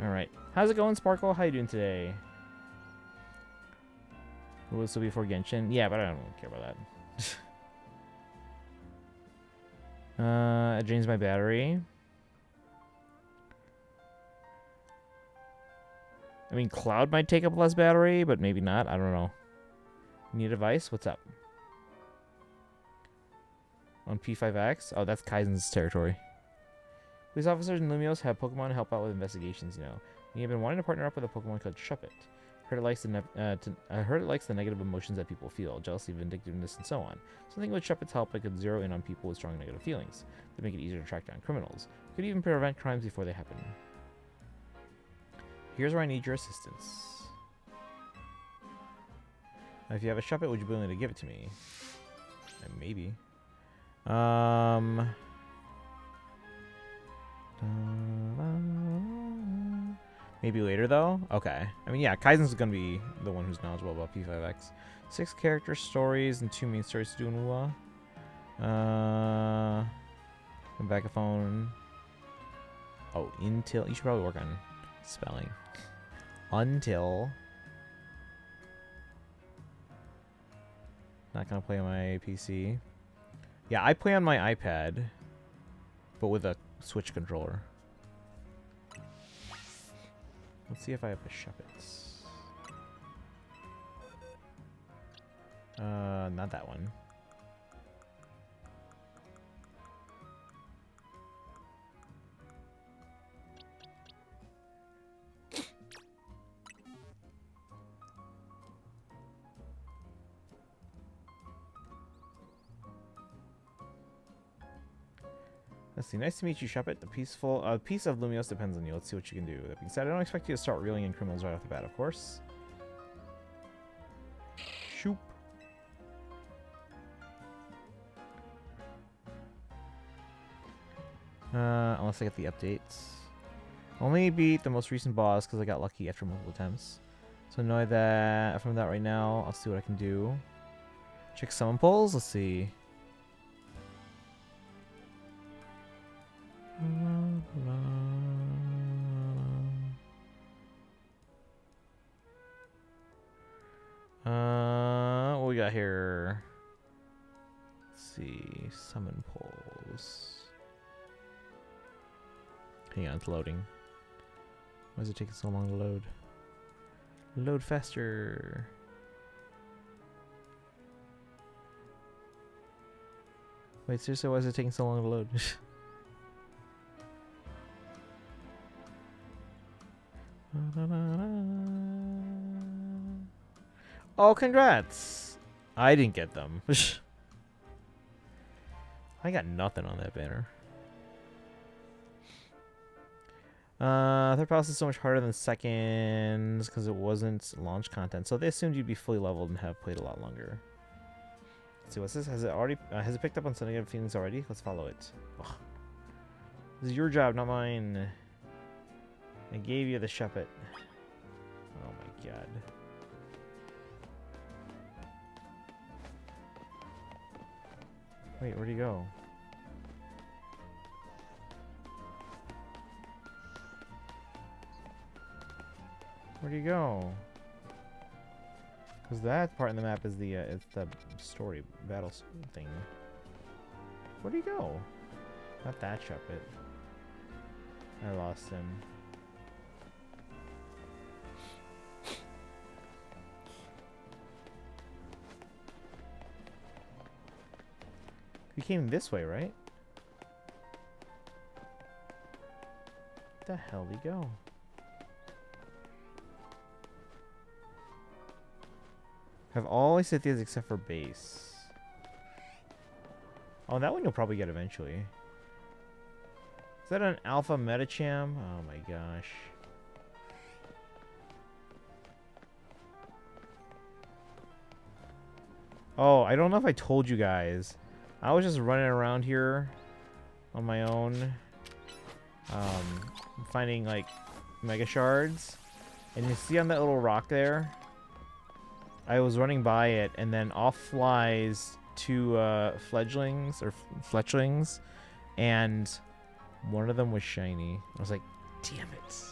Alright. How's it going, Sparkle? How you doing today? Will this still be before Genshin? Yeah, but I don't care about that. It drains my battery. I mean, Cloud might take up less battery, but maybe not. I don't know. Need a device? What's up? On P5X? Oh, that's Kaizen's territory. Police officers in Lumios have Pokemon help out with investigations, you know. We have been wanting to partner up with a Pokemon called Shuppet. Heard it likes the negative emotions that people feel, jealousy, vindictiveness, and so on. Something with Shuppet's help that could zero in on people with strong negative feelings, to make it easier to track down criminals. Could even prevent crimes before they happen. Here's where I need your assistance. Now, if you have a Shuppet, would you be willing to give it to me? Maybe. Maybe later, though? Okay. I mean, yeah, Kaizen's going to be the one who's knowledgeable about P5X. 6 character stories and 2 main stories to do in Lua. Backaphone. Oh, until... You should probably work on spelling. Until... Not going to play on my PC. Yeah, I play on my iPad, but with a Switch controller. Let's see if I have the Shuppets. Not that one. Let's see. Nice to meet you, Shuppet. The piece of Lumios depends on you. Let's see what you can do. That being said, I don't expect you to start reeling in criminals right off the bat, of course. Shoop. Unless I get the updates. Only beat the most recent boss because I got lucky after multiple attempts. So annoyed that from that right now. I'll see what I can do. Check summon pulls. Let's see. What we got here? Let's see. Summon pulls. Hang on, it's loading. Why is it taking so long to load? Load faster. Wait, seriously, why is it taking so long to load? Oh, congrats! I didn't get them. I got nothing on that banner. Third process is so much harder than seconds because it wasn't launch content. So they assumed you'd be fully leveled and have played a lot longer. Let's see, what's this? Has it picked up on some negative feelings already? Let's follow it. Ugh. This is your job, not mine. I gave you the Shuppet. Oh my god. Wait, where'd he go? Where'd he go? Because that part in the map is the it's the story battle thing. Where'd he go? Not that Shuppet. I lost him. He came this way, right? Where the hell did he go? Have all Isithias except for base. Oh, that one you'll probably get eventually. Is that an alpha Metacham? Oh my gosh. Oh, I don't know if I told you guys. I was just running around here on my own, finding like mega shards. And you see on that little rock there, I was running by it, and then off flies two fledglings or fletchlings, and one of them was shiny. I was like, damn it.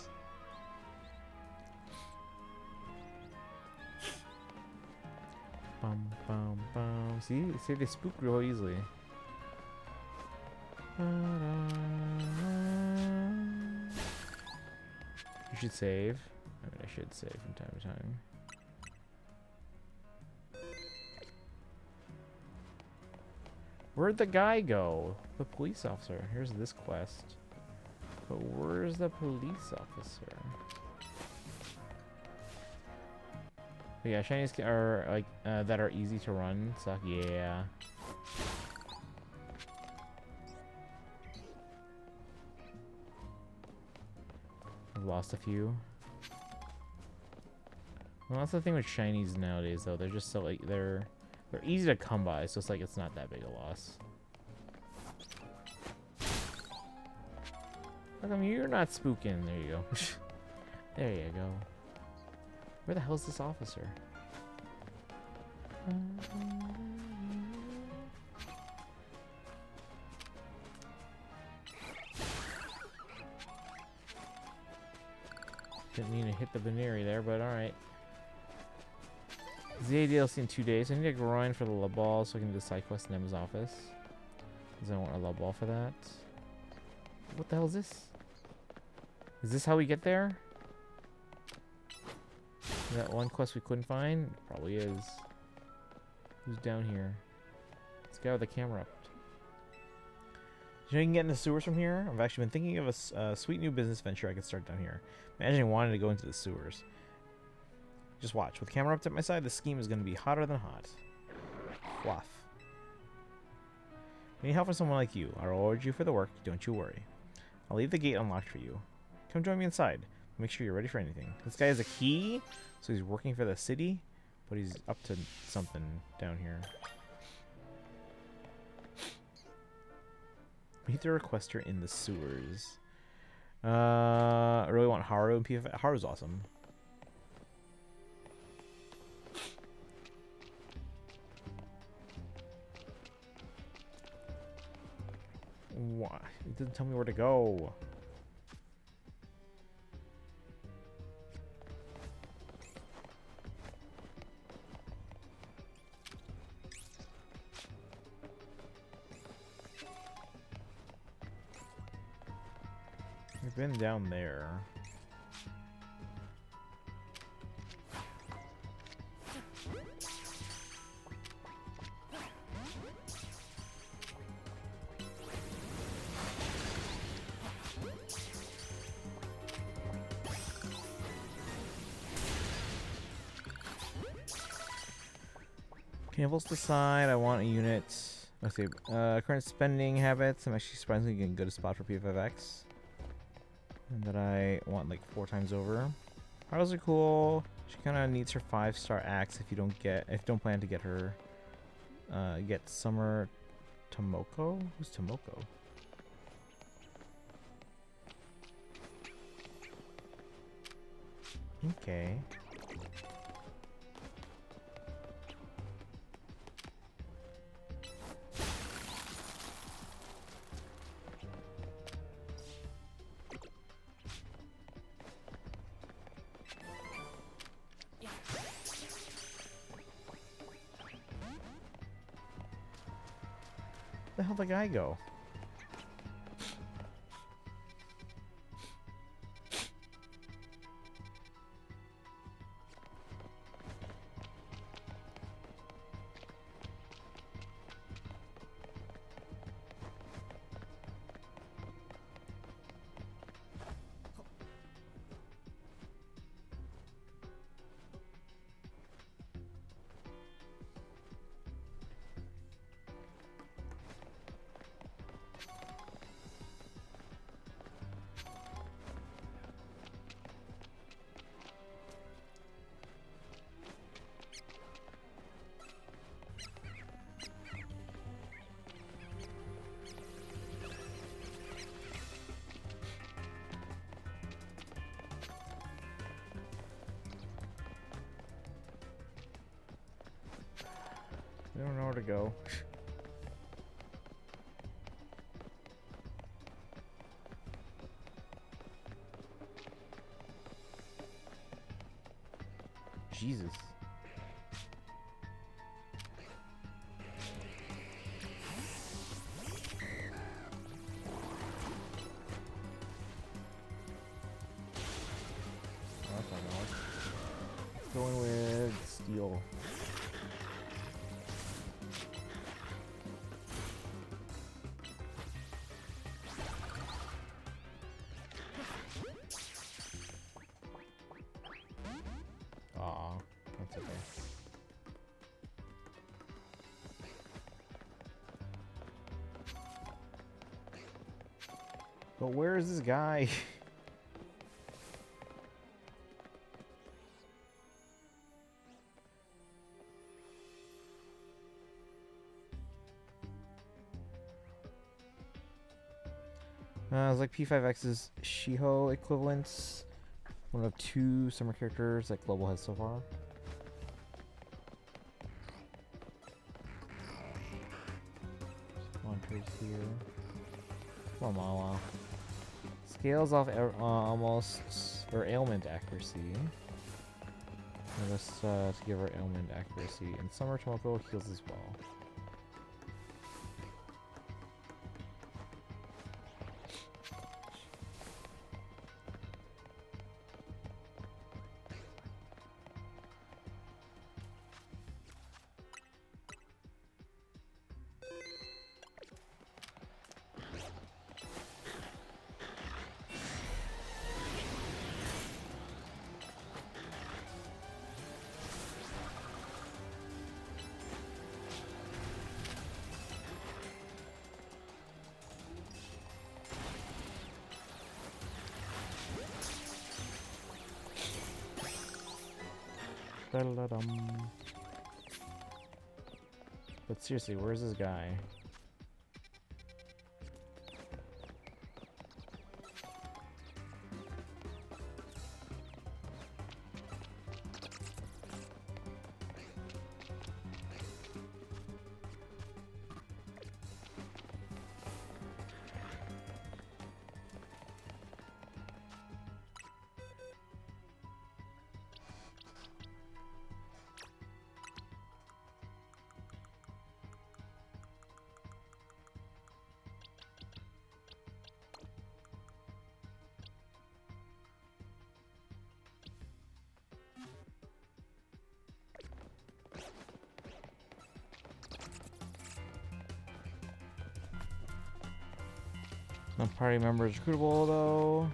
Bum, bum, bum. See, they spook real easily. You should save. I mean, I should save from time to time. Where'd the guy go? The police officer. Here's this quest. But where's the police officer? But yeah, shinies are like that are easy to run. So yeah. I've lost a few. Well, that's the thing with shinies nowadays, though. They're just so like they're easy to come by, so it's like it's not that big a loss. How come you're not spooking? There you go. There you go. Where the hell's this officer? Didn't mean to hit the Veneri there, but alright. ZA DLC in 2 days. I need to grind for the love ball so I can do the side quest in Emma's office. Because I want a love ball for that. What the hell is this? Is this how we get there? Is that one quest we couldn't find? It probably is. Who's down here? This guy with the camera up. You know you can get in the sewers from here? I've actually been thinking of a sweet new business venture I could start down here. Imagining wanting to go into the sewers. Just watch. With the camera up to my side, the scheme is going to be hotter than hot. Fluff. I need help from someone like you. I'll reward you for the work. Don't you worry. I'll leave the gate unlocked for you. Come join me inside. Make sure you're ready for anything. This guy has a key, so he's working for the city, but he's up to something down here. Meet the requester in the sewers. I really want Haru and PF. Haru's awesome. Why? It doesn't tell me where to go. We've been down there. Campbell's decide. I want a unit. Let's see. Current spending habits. I'm actually surprisingly getting good spot for P5X. And that I want like 4 times over. Harlow's are cool. She kind of needs her 5-star axe if you don't plan to get her. Get Summer Tomoko. Who's Tomoko? Okay. hell did the guy go? I don't know where to go. Jesus. That's not nice. Going with steel. Aw, that's okay. But where is this guy? It's like P5X's Shiho equivalents. One of 2 summer characters that Global has so far. Monsters here. Come on, Mala. Scales off almost or ailment accuracy. Let's to give her ailment accuracy. And Summer Tomoko heals as well. But seriously, where's this guy? Non-party member is recruitable though.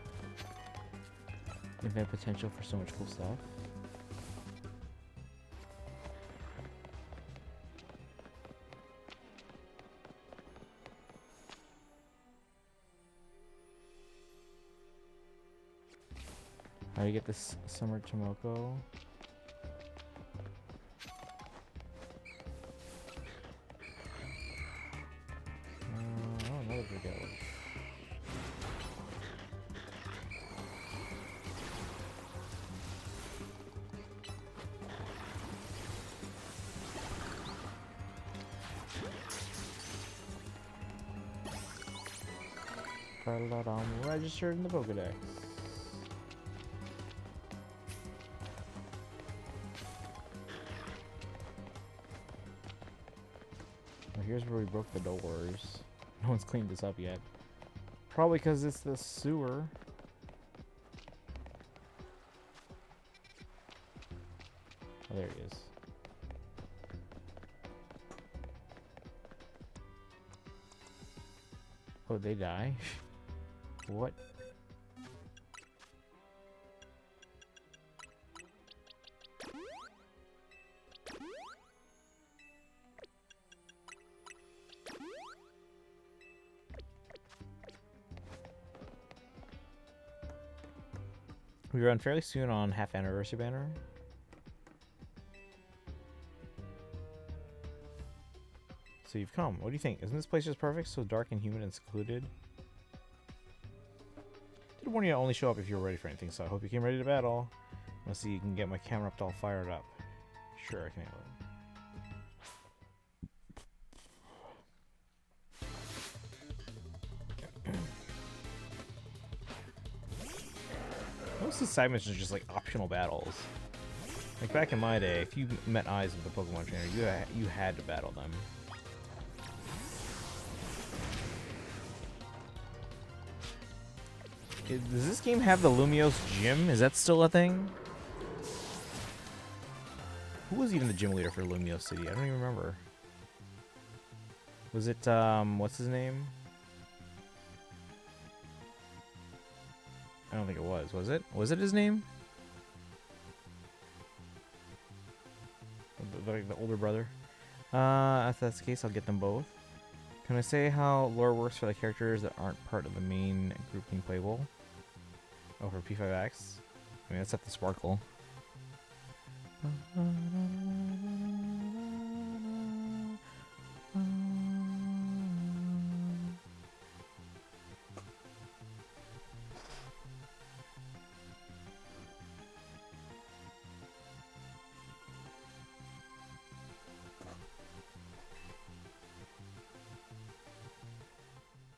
Event potential for so much cool stuff. How do you get this Summer Tomoko? I don't know if we go. Registered in the Pokédex. Well, here's where we broke the doors. No one's cleaned this up yet. Probably because it's the sewer. Oh, there he is. Oh, they die? What? We run fairly soon on half anniversary banner. So you've come. What do you think? Isn't this place just perfect? So dark and humid and secluded. Did warn you to only show up if you were ready for anything, so I hope you came ready to battle. Let's see, you can get my camera up all fired up. Sure, I can handle it. Most of the side missions are just like optional battles. Like back in my day, if you met eyes with the Pokemon trainer, you had to battle them. Does this game have the Lumiose gym? Is that still a thing? Who was even the gym leader for Lumiose City? I don't even remember. Was it, what's his name? I don't think it was. Was it? Was it his name? The older brother? If that's the case, I'll get them both. Can I say how lore works for the characters that aren't part of the main grouping playable? Oh, for P5X? I mean, that's at the Sparkle.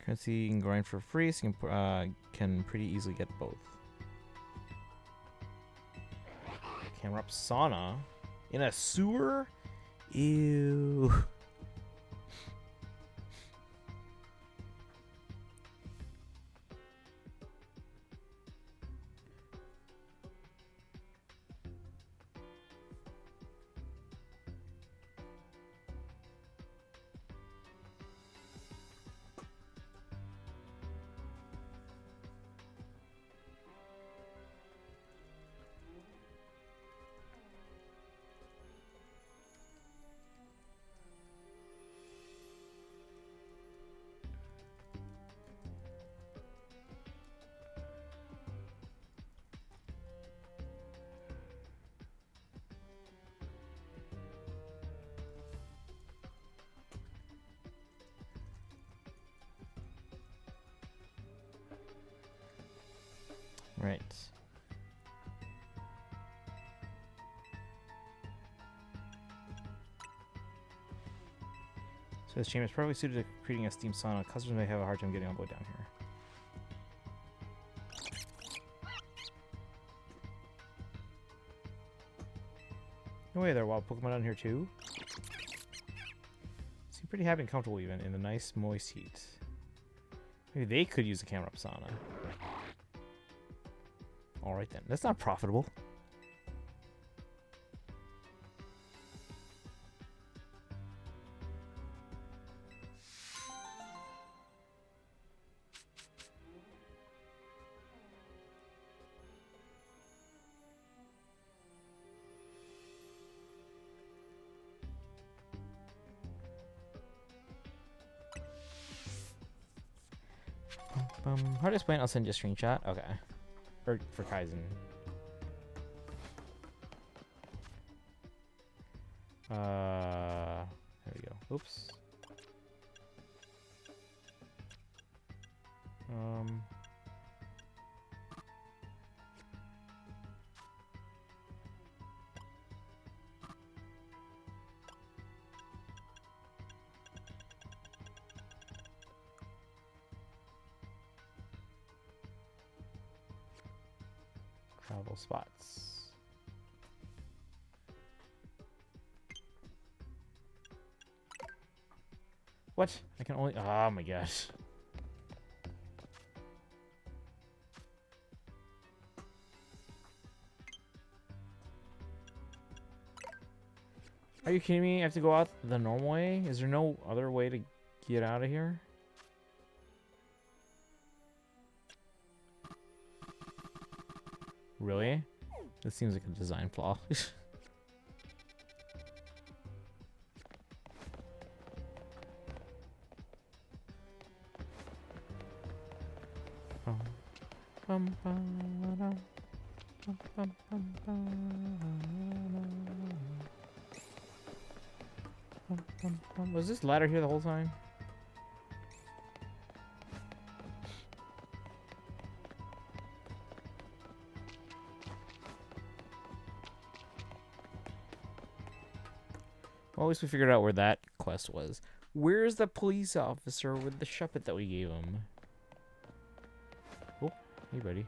Currency you can grind for free, so you can pretty easily get both. Camera up sauna in a sewer? Ew. Right. So this chamber is perfectly suited to creating a steam sauna. Customers may have a hard time getting all the way down here. No way, there are wild Pokemon down here too. Seem pretty happy and comfortable even in the nice moist heat. Maybe they could use a camera up sauna. Alright then, that's not profitable. How to explain? I'll send you a screenshot. Okay. Or for Kaizen. There we go. Oops. Travel spots. What? I can only... Oh my gosh. Are you kidding me? I have to go out the normal way? Is there no other way to get out of here? Really? This seems like a design flaw. Was this ladder here the whole time? Well, at least we figured out where that quest was. Where's the police officer with the shuppet that we gave him? Oh, hey, buddy.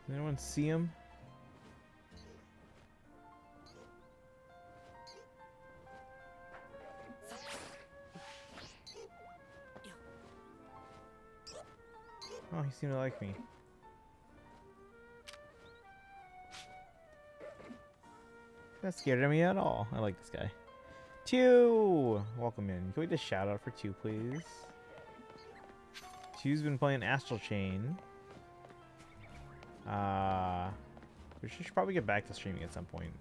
Does anyone see him? Oh, he seemed to like me. That scared me at all. I like this guy. Two! Welcome in. Can we just shout out for Two, please? Two's been playing Astral Chain. We should probably get back to streaming at some point.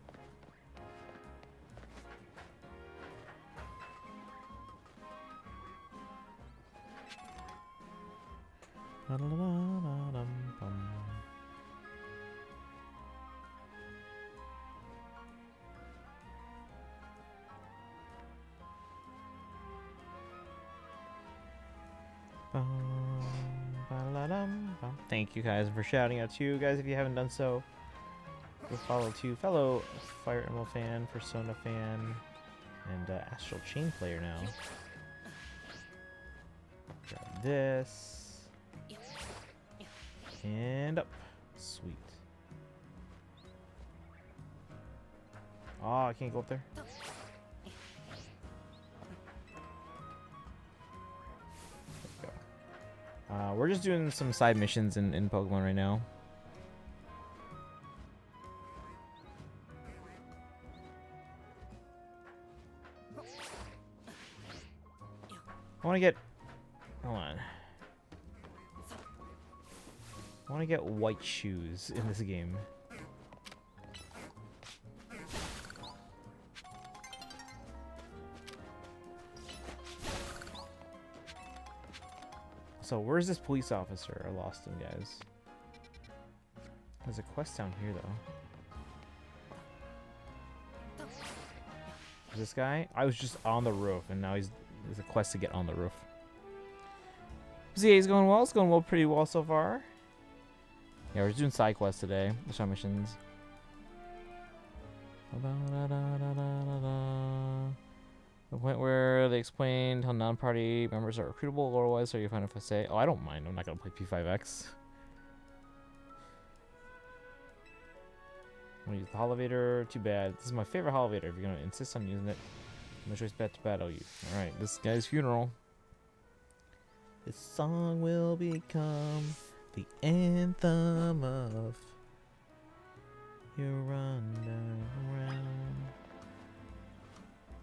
Thank you guys for shouting out to guys. If you haven't done so, go follow to fellow Fire Emblem fan, Persona fan, and Astral Chain player now. Grab this and up. Sweet. Oh, I can't go up there. We're just doing some side missions in Pokemon right now. I want to get... Hold on. I want to get white shoes in this game. So where's this police officer? I lost him, guys. There's a quest down here, though. Is this guy? I was just on the roof, and now there's a quest to get on the roof. ZA's going well. It's going well, pretty well so far. Yeah, we're just doing side quests today. Side missions. The point where they explained how non-party members are recruitable lore-wise, so you find if I say, oh, I don't mind. I'm not going to play P5X. I'm going to use the Holovator. Too bad. This is my favorite Holovator. If you're going to insist on using it, no choice but to battle you. Alright, this guy's funeral. This song will become the anthem of your rundown around.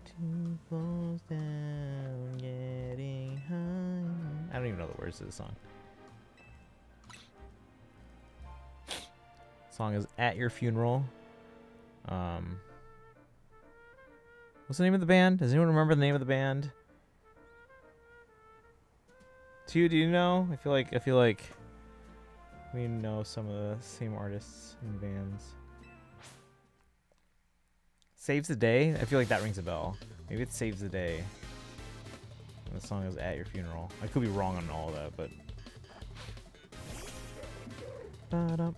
Two falls down, getting high. I don't even know the words to the song. Song is At Your Funeral. What's the name of the band? Does anyone remember the name of the band? too. Do you know? I feel like we know some of the same artists and bands. Saves the Day? I feel like that rings a bell. Maybe it Saves the Day. And the song is At Your Funeral. I could be wrong on all of that, but... Ba-dum.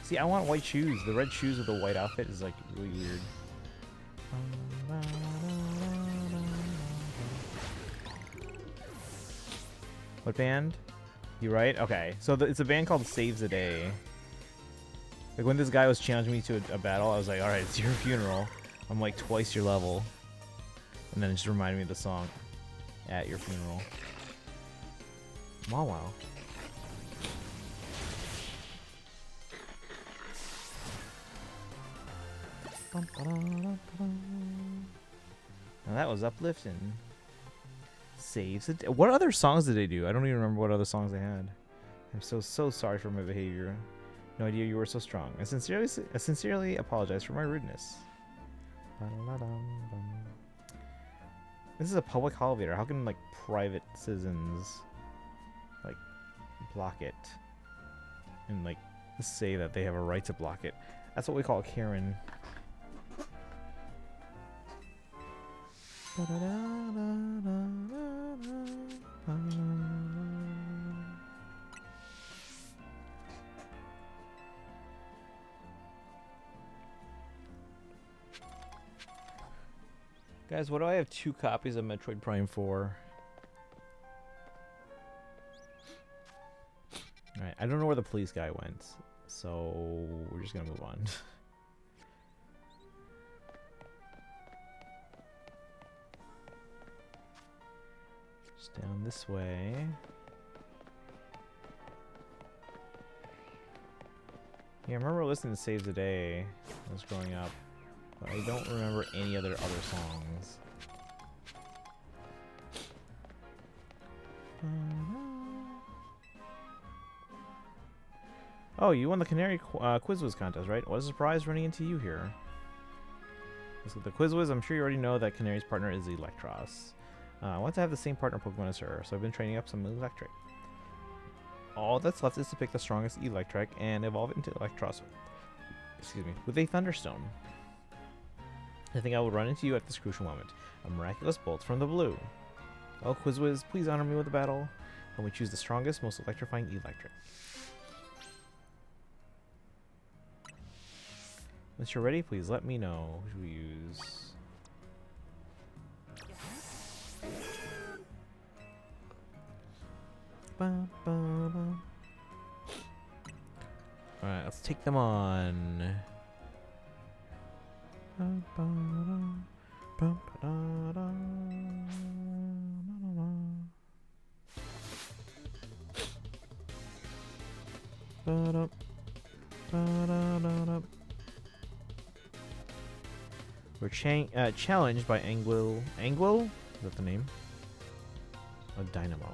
See, I want white shoes. The red shoes with the white outfit is like really weird. What band? You right? Okay. So it's a band called Saves the Day. Like when this guy was challenging me to a battle, I was like, alright, it's your funeral. I'm like twice your level. And then it just reminded me of the song At Your Funeral. Wow, wow. Now that was uplifting. Saves the Day. What other songs did they do? I don't even remember what other songs they had. I'm so sorry for my behavior. No idea you were so strong. I sincerely apologize for my rudeness. This is a public elevator. How can like private citizens like block it and like say that they have a right to block it? That's what we call a Karen. Guys, what do I have? 2 copies of Metroid Prime 4. Alright, I don't know where the police guy went, so we're just gonna move on. Just down this way. Yeah, I remember listening to Saves the Day when I was growing up. But I don't remember any other songs. Oh, you won the Canary Quiz Whiz contest, right? What a surprise running into you here. So the Quiz Whiz, I'm sure you already know that Canary's partner is Electros. I want to have the same partner Pokemon as her, so I've been training up some Electric. All that's left is to pick the strongest Electric and evolve it into Electros. Excuse me, with a Thunderstone. I think I will run into you at this crucial moment. A miraculous bolt from the blue. Oh, Quizwiz, please honor me with a battle. And we choose the strongest, most electrifying Electric. Once you're ready, please let me know. Who should we use? Alright, let's take them on. We're challenged by Anglo. Anglo? Is that the name? A Dynamo.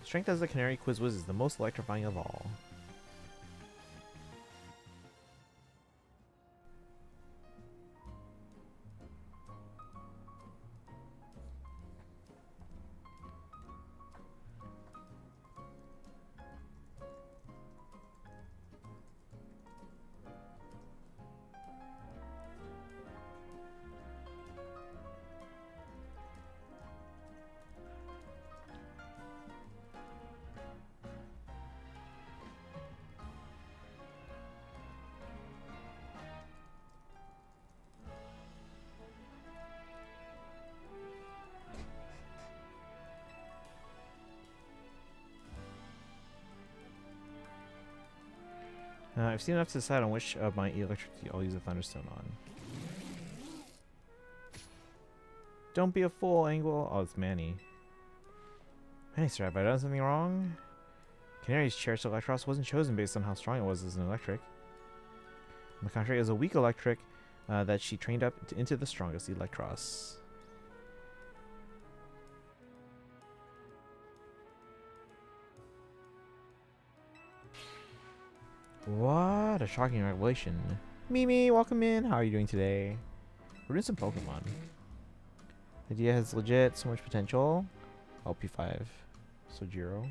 Strength as the Canary Quizwiz is the most electrifying of all. I've seen enough to decide on which of my electric I'll use a Thunderstone on. Don't be a fool, Angle. Oh, it's Manny. Manny, sir, have I done something wrong? Canary's cherished Electros wasn't chosen based on how strong it was as an electric. On the contrary, it was a weak electric that she trained up into the strongest Electros. What a shocking revelation. Mimi, welcome in. How are you doing today? We're doing some Pokemon. The idea has legit so much potential. LP5. Sojiro.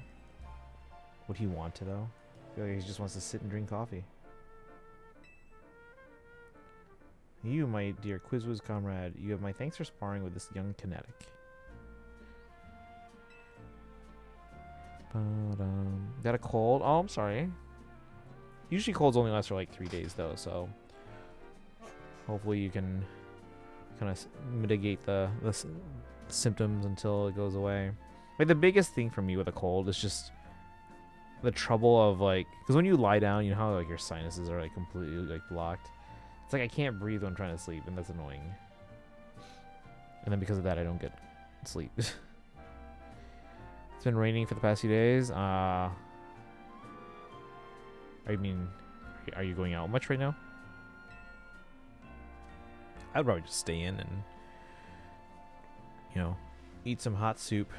Would he want to, though? I feel like he just wants to sit and drink coffee. You, my dear Quizwiz comrade, you have my thanks for sparring with this young kinetic. Got a cold? Oh, I'm sorry. Usually colds only last for like 3 days, though, so hopefully you can kind of mitigate the symptoms until it goes away. Like, the biggest thing for me with a cold is just the trouble of, like, because when you lie down, you know how like your sinuses are like completely like blocked. It's like I can't breathe when I'm trying to sleep, and that's annoying. And then because of that, I don't get sleep. It's been raining for the past few days. I mean, are you going out much right now? I'd probably just stay in and, you know, eat some hot soup,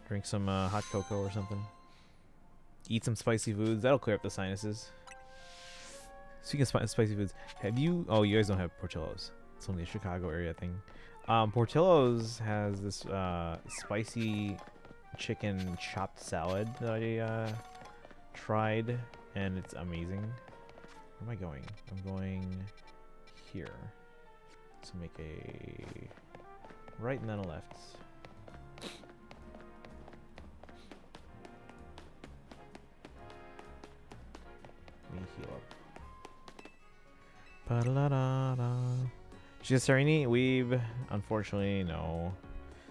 drink some hot cocoa or something. Eat some spicy foods. That'll clear up the sinuses. Speaking of spicy foods, have you... Oh, you guys don't have Portillo's. It's only a Chicago area thing. Portillo's has this spicy chicken chopped salad that I tried, and it's amazing. Where am I going? I'm going here. So make a right and then a left. Let me heal up. Ba-da-da-da-da. She's a Serini Weeb. Unfortunately, no.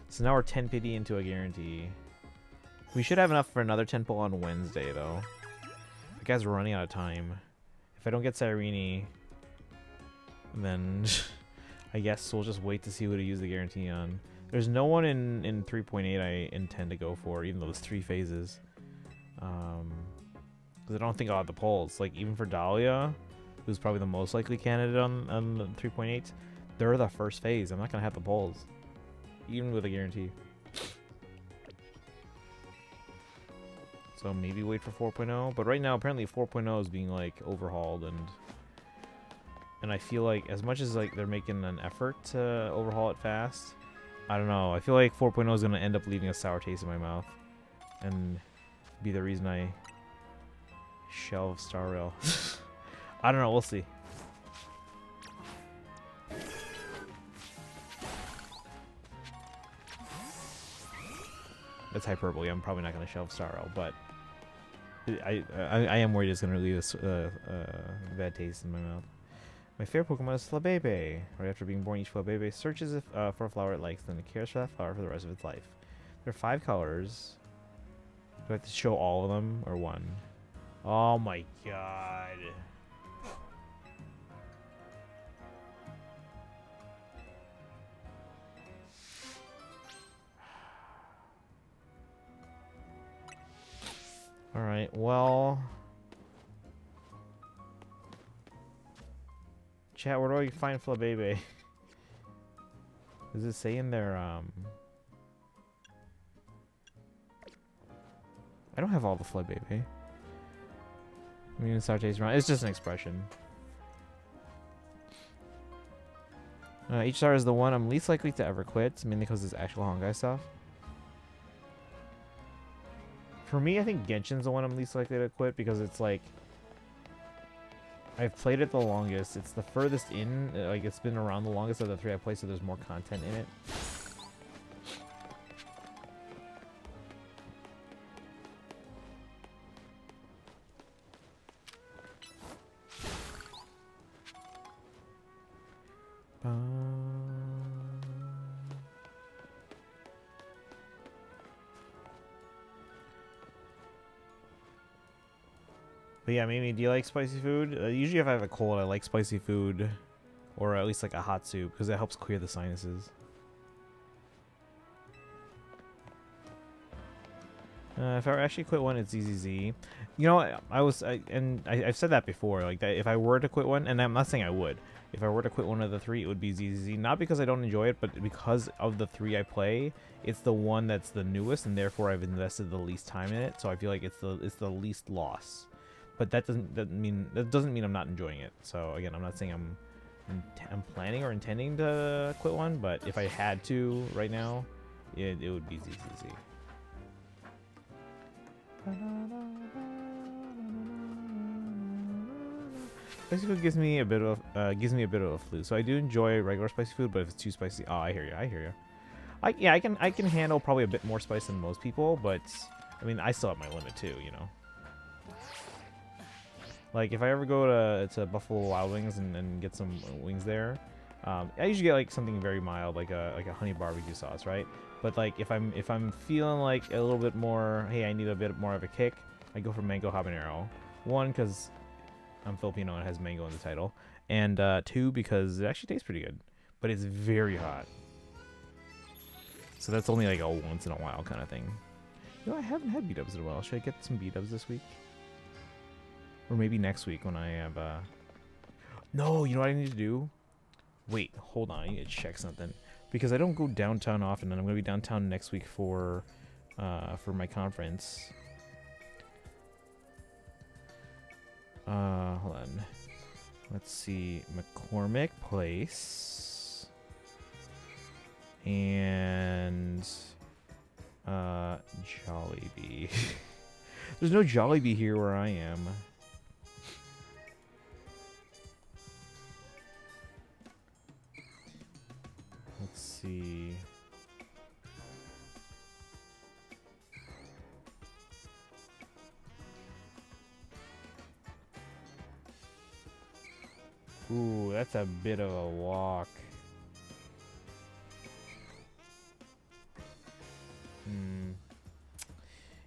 So now we're 10 pity into a guarantee. We should have enough for another 10 pull on Wednesday, though. The guys are running out of time. If I don't get Sirini, then I guess we'll just wait to see who to use the guarantee on. There's no one in 3.8 I intend to go for, even though there's 3 phases. Because I don't think I'll have the polls. Like, even for Dahlia, who's probably the most likely candidate on the 3.8, they're the first phase. I'm not going to have the polls, even with a guarantee. So maybe wait for 4.0. But right now, apparently 4.0 is being, like, overhauled. And I feel like, as much as, like, they're making an effort to overhaul it fast, I don't know. I feel like 4.0 is going to end up leaving a sour taste in my mouth. And be the reason I shelve Star Rail. I don't know. We'll see. That's hyperbole. I'm probably not going to shelve Star Rail, but I am worried it's going to leave a bad taste in my mouth. My favorite Pokemon is Flabebe. Right after being born, each Flabebe searches for a flower it likes, then it cares for that flower for the rest of its life. There are 5 colors. Do I have to show all of them or one? Oh my god. Alright, well... Chat, where do I find Flabebe? Does it say in there, I don't have all the Flabebe. I mean, Sarte's wrong. It's just an expression. Each star is the one I'm least likely to ever quit, mainly because it's actual Honkai stuff. For me, I think Genshin's the one I'm least likely to quit because it's like... I've played it the longest. It's the furthest in. Like, it's been around the longest of the 3 I've played, so there's more content in it. But yeah, maybe, do you like spicy food? Usually if I have a cold, I like spicy food. Or at least like a hot soup, because it helps clear the sinuses. If I actually quit one, it's ZZZ. You know, I've said that before. Like that, if I were to quit one, and I'm not saying I would, if I were to quit one of the three, it would be ZZZ. Not because I don't enjoy it, but because of the three I play, it's the one that's the newest, and therefore I've invested the least time in it. So I feel like it's the least loss. But that doesn't mean I'm not enjoying it. So again, I'm not saying I'm planning or intending to quit one, but if I had to right now, it would be ZZZ. Spicy food gives me a bit of a flu, so I do enjoy regular spicy food. But if it's too spicy, oh, I hear you. I can handle probably a bit more spice than most people, but I mean I still have my limit too, you know. Like if I ever go to Buffalo Wild Wings and get some wings there, I usually get like something very mild, like a honey barbecue sauce, right? But like if I'm feeling like a little bit more, hey, I need a bit more of a kick, I go for mango habanero. One, because I'm Filipino and it has mango in the title, and two, because it actually tastes pretty good, but it's very hot. So that's only like a once in a while kind of thing. You know, I haven't had B-dubs in a while. Should I get some B-dubs this week? Or maybe next week when I have No, you know what I need to do? Wait, hold on, I need to check something. Because I don't go downtown often, and I'm gonna be downtown next week for my conference. Hold on. Let's see, McCormick Place. And Jollibee. There's no Jollibee here where I am. Let's see. Ooh, that's a bit of a walk.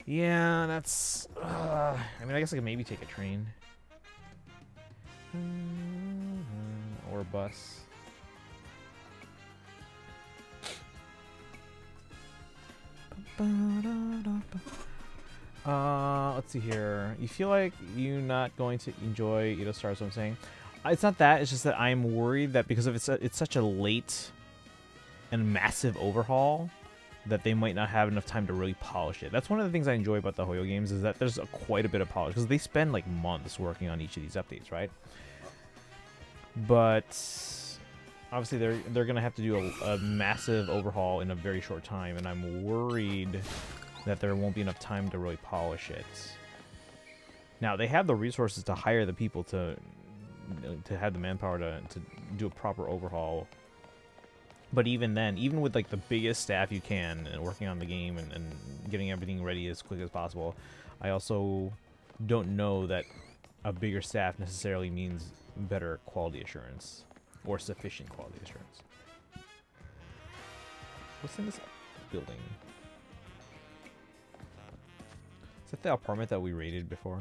Yeah, that's... I mean, I guess I could maybe take a train. Or a bus. Let's see here. You feel like you're not going to enjoy Edo Star, is what I'm saying. It's not that. It's just that I'm worried that because of it's such a late and massive overhaul that they might not have enough time to really polish it. That's one of the things I enjoy about the Hoyo games is that there's quite a bit of polish because they spend like months working on each of these updates, right? But obviously they're gonna have to do a massive overhaul in a very short time, and I'm worried that there won't be enough time to really polish it. Now they have the resources to hire the people to have the manpower to do a proper overhaul. But even then, even with like the biggest staff you can and working on the game and getting everything ready as quick as possible, I also don't know that a bigger staff necessarily means better quality assurance or sufficient quality assurance. What's in this building? Is that the apartment that we raided before?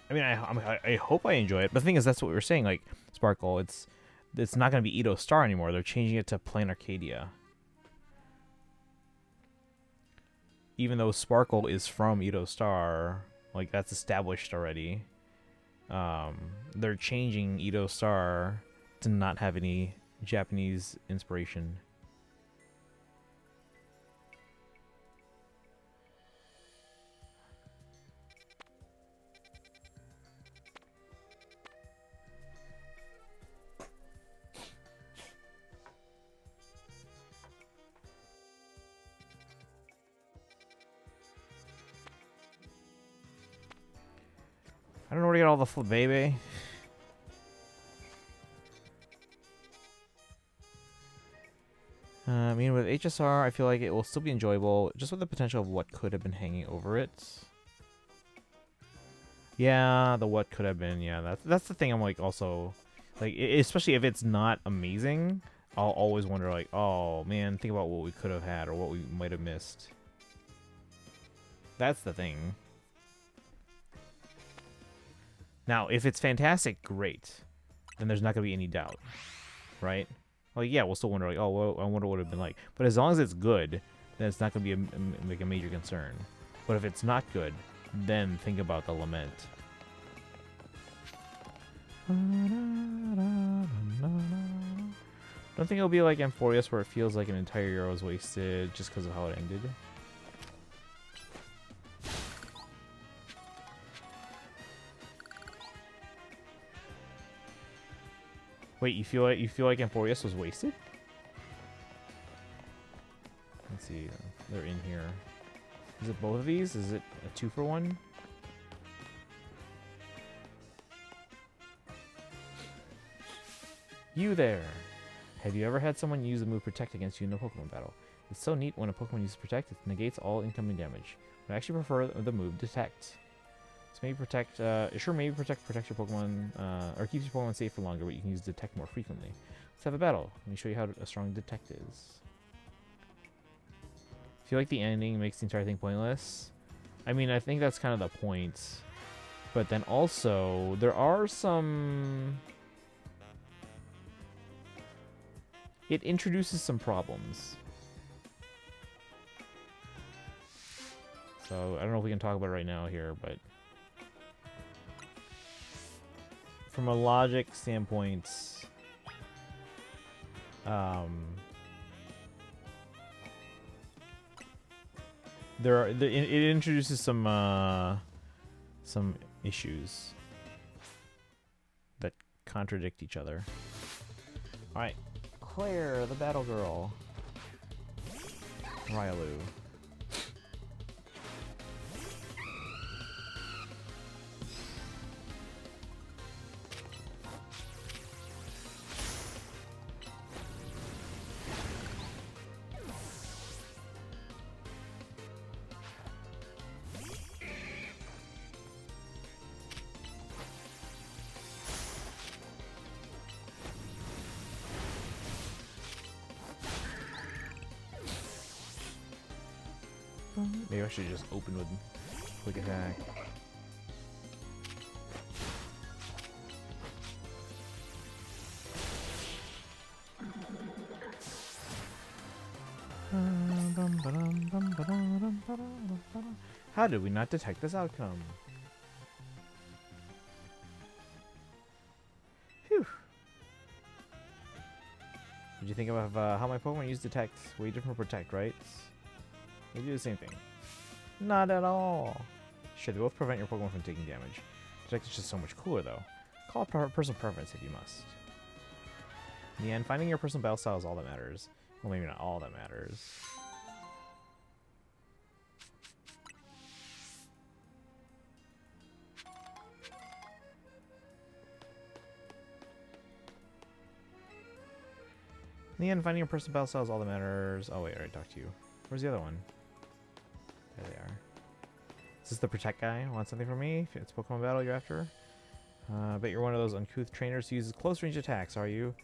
I mean, I hope I enjoy it. But the thing is, that's what we were saying. Like Sparkle, it's not going to be Edo Star anymore. They're changing it to Plain Arcadia. Even though Sparkle is from Edo Star, like that's established already. They're changing Edo Star to not have any Japanese inspiration. I don't know where to get all the baby. I mean, with HSR, I feel like it will still be enjoyable, just with the potential of what could have been hanging over it. Yeah, the what could have been. Yeah, that's the thing. I'm like also, like, especially if it's not amazing, I'll always wonder like, oh man, think about what we could have had or what we might have missed. That's the thing. Now, if it's fantastic, great. Then there's not gonna be any doubt, right? Like, yeah, we'll still wonder like, oh, well, I wonder what it would have been like. But as long as it's good, then it's not gonna be like a major concern. But if it's not good, then think about the lament. Don't think it'll be like Amphorius where it feels like an entire year was wasted just because of how it ended. Wait, you feel like Amphorius was wasted? Let's see, they're in here. Is it both of these? Is it a 2-for-1? You there! Have you ever had someone use the move Protect against you in a Pokemon battle? It's so neat when a Pokemon uses Protect, it negates all incoming damage. I actually prefer the move Detect. So maybe Protect, protects your Pokemon, or keeps your Pokemon safe for longer, but you can use Detect more frequently. Let's have a battle. Let me show you how strong Detect is. I feel like the ending makes the entire thing pointless. I mean, I think that's kind of the point. But then also, there are some... It introduces some problems. So, I don't know if we can talk about it right now here, but... From a logic standpoint... it introduces some issues that contradict each other. All right, Claire, the battle girl. Ryalu. Maybe I should just open with quick attack. How did we not detect this outcome? Phew. Did you think of how my Pokemon use Detect? Way different from Protect, right? They do the same thing. Not at all. Sure, they both prevent your Pokemon from taking damage. Protect is just so much cooler, though. Call it personal preference if you must. In the end, finding your personal battle style is all that matters. Well, maybe not all that matters. In the end, finding your personal battle style is all that matters. Oh, wait, I already talked to you. Where's the other one? There they are. Is this the Protect guy? Want something from me? If it's Pokemon battle you're after? I bet you're one of those uncouth trainers who uses close range attacks, are you?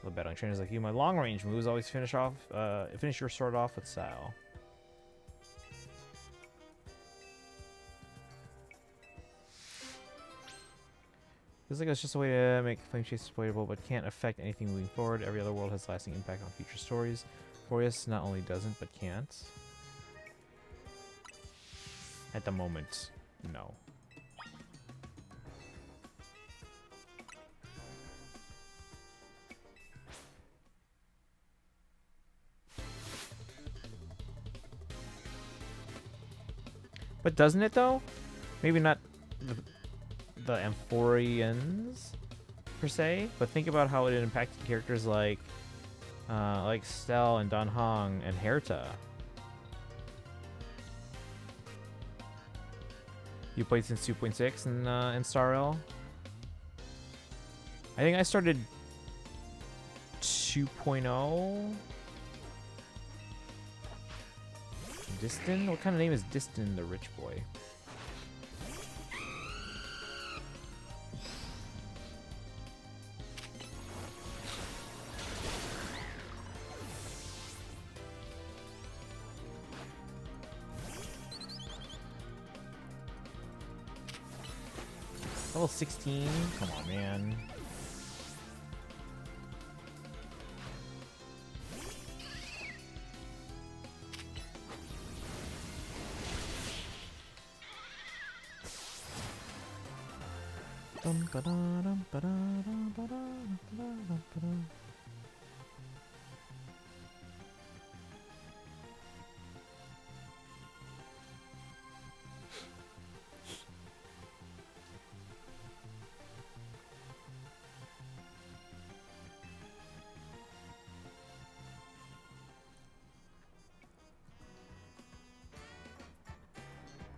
Well, battling trainers like you, my long range moves always finish your sword off with style. Feels like it's just a way to make Flame Chase playable, but can't affect anything moving forward. Every other world has lasting impact on future stories. Amphorius not only doesn't, but can't. At the moment, no. But doesn't it though? Maybe not the Amphorians per se, but think about how it impacted characters like Stell and Don Hong and Herta. You played since 2.6 in Star Rail? I think I started 2.0. Distin? What kind of name is Distin the Rich Boy? Level 16? Come on, man.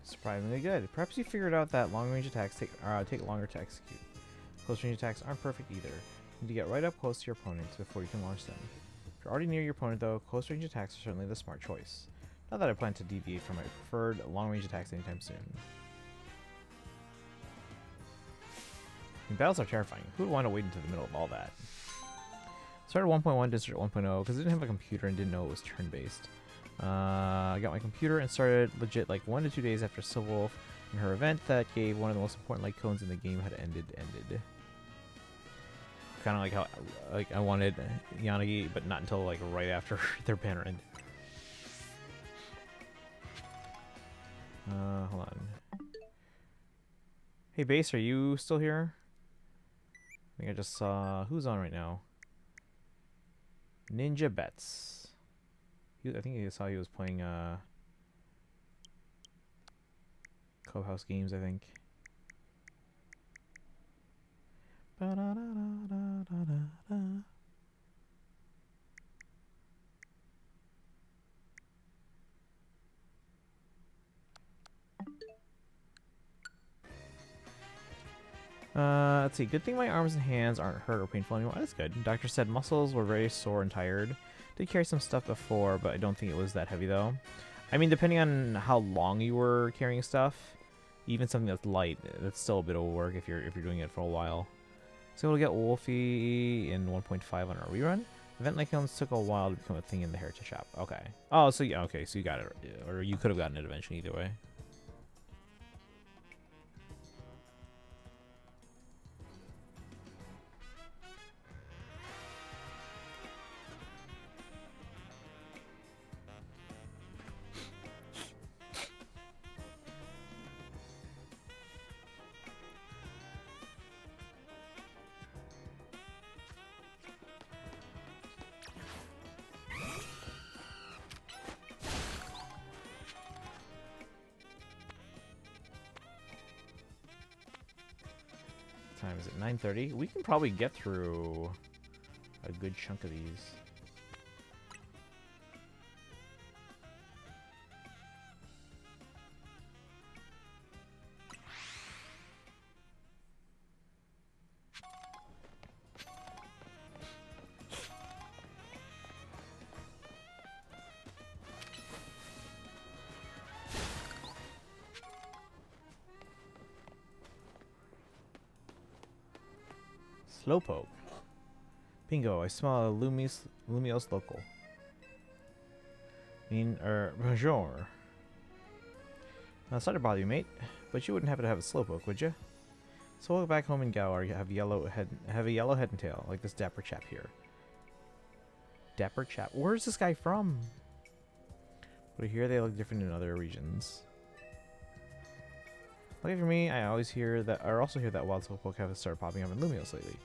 Surprisingly good. Perhaps you figured out that long-range attacks take longer to execute. Close-range attacks aren't perfect either. You need to get right up close to your opponents before you can launch them. If you're already near your opponent, though, close-range attacks are certainly the smart choice. Not that I plan to deviate from my preferred long-range attacks anytime soon. Battles are terrifying. Who would want to wait until the middle of all that? Started 1.1, did start 1.0 because I didn't have a computer and didn't know it was turn-based. I got my computer and started legit like 1 to 2 days after Silverwolf and her event that gave one of the most important light cones in the game had ended. Kind of like how I wanted Yanagi, but not until like right after their banner ended. Hold on. Hey, Base, are you still here? I think I just saw who's on right now. Ninja Bets. I think you saw he was playing Clubhouse Games, I think. Let's see. Good thing my arms and hands aren't hurt or painful anymore. That's good. Doctor said muscles were very sore and tired. Did carry some stuff before, but I don't think it was that heavy though. I mean, depending on how long you were carrying stuff, even something that's light, that's still a bit of work if you're doing it for a while. So we'll get Wolfie in 1.5 on our rerun. Event icons took a while to become a thing in the heritage shop. Okay. Oh, so yeah, okay, so you got it, or you could have gotten it eventually. Either way. Time is it 9:30? We can probably get through a good chunk of these. Slowpoke. Bingo, I smell a Lumios local. Bonjour. Sorry to bother you, mate, but you wouldn't happen to have a Slowpoke, would you? So we'll go back home in Galar, you have a yellow head and tail, like this dapper chap here. Dapper chap? Where's this guy from? But here they look different in other regions. Lucky for me, I also hear that wild Slowpoke have started popping up in Lumios lately.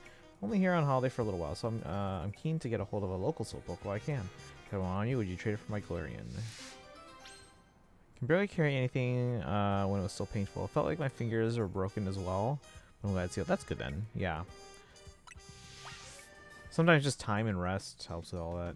Only here on holiday for a little while, so I'm keen to get a hold of a local Slowpoke while I can. Come on you, would you trade it for my Galarian? Can barely carry anything when it was still painful. It felt like my fingers were broken as well. I'm glad to see it. That's good then. Yeah. Sometimes just time and rest helps with all that.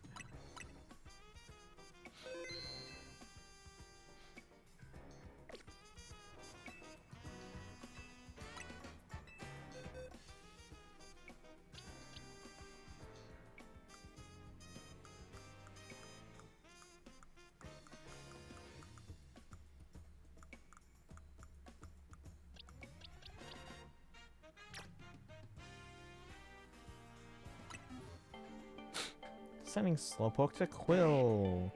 Sending Slowpoke to Quile.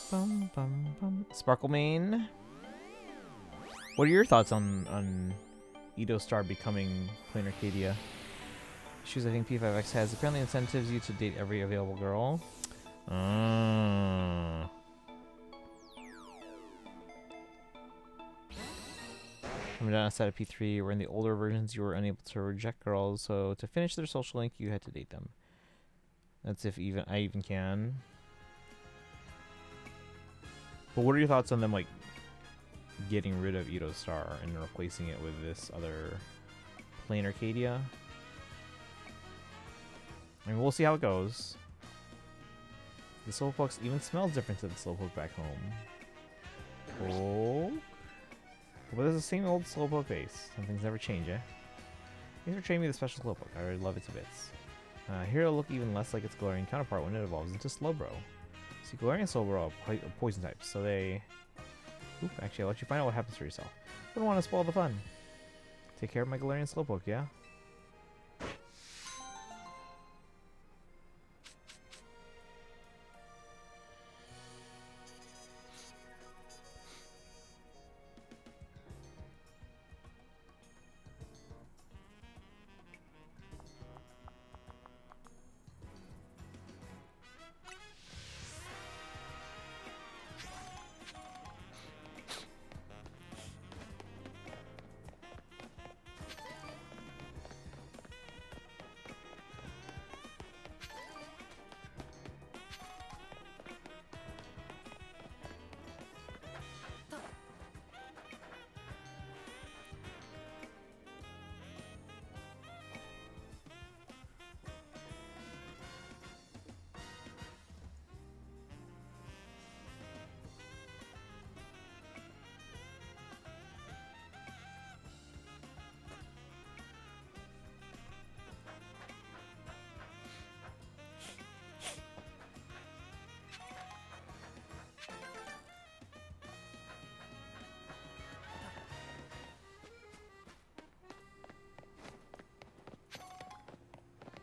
Bum, bum, bum. Sparklemane. What are your thoughts on Edo Star becoming Plain Arcadia? Shoes I think P5X has apparently incentives you to date every available girl. I'm done outside of P3, where in the older versions you were unable to reject girls, so to finish their social link you had to date them. That's if I even can. But what are your thoughts on them like getting rid of Edo Star and replacing it with this other Plain Arcadia? I mean, we'll see how it goes. The Slowpoke even smells different to the Slowpoke back home. Oh. But it's the same old Slowpoke base. Some things never change, eh? Thanks for trading me the special Slowpoke. I already love it to bits. Here it'll look even less like its Galarian counterpart when it evolves into Slowbro. See, Galarian and Slowbro are poison types, so they... Oop, actually, I'll let you find out what happens for yourself. Wouldn't want to spoil the fun. Take care of my Galarian Slowpoke, yeah?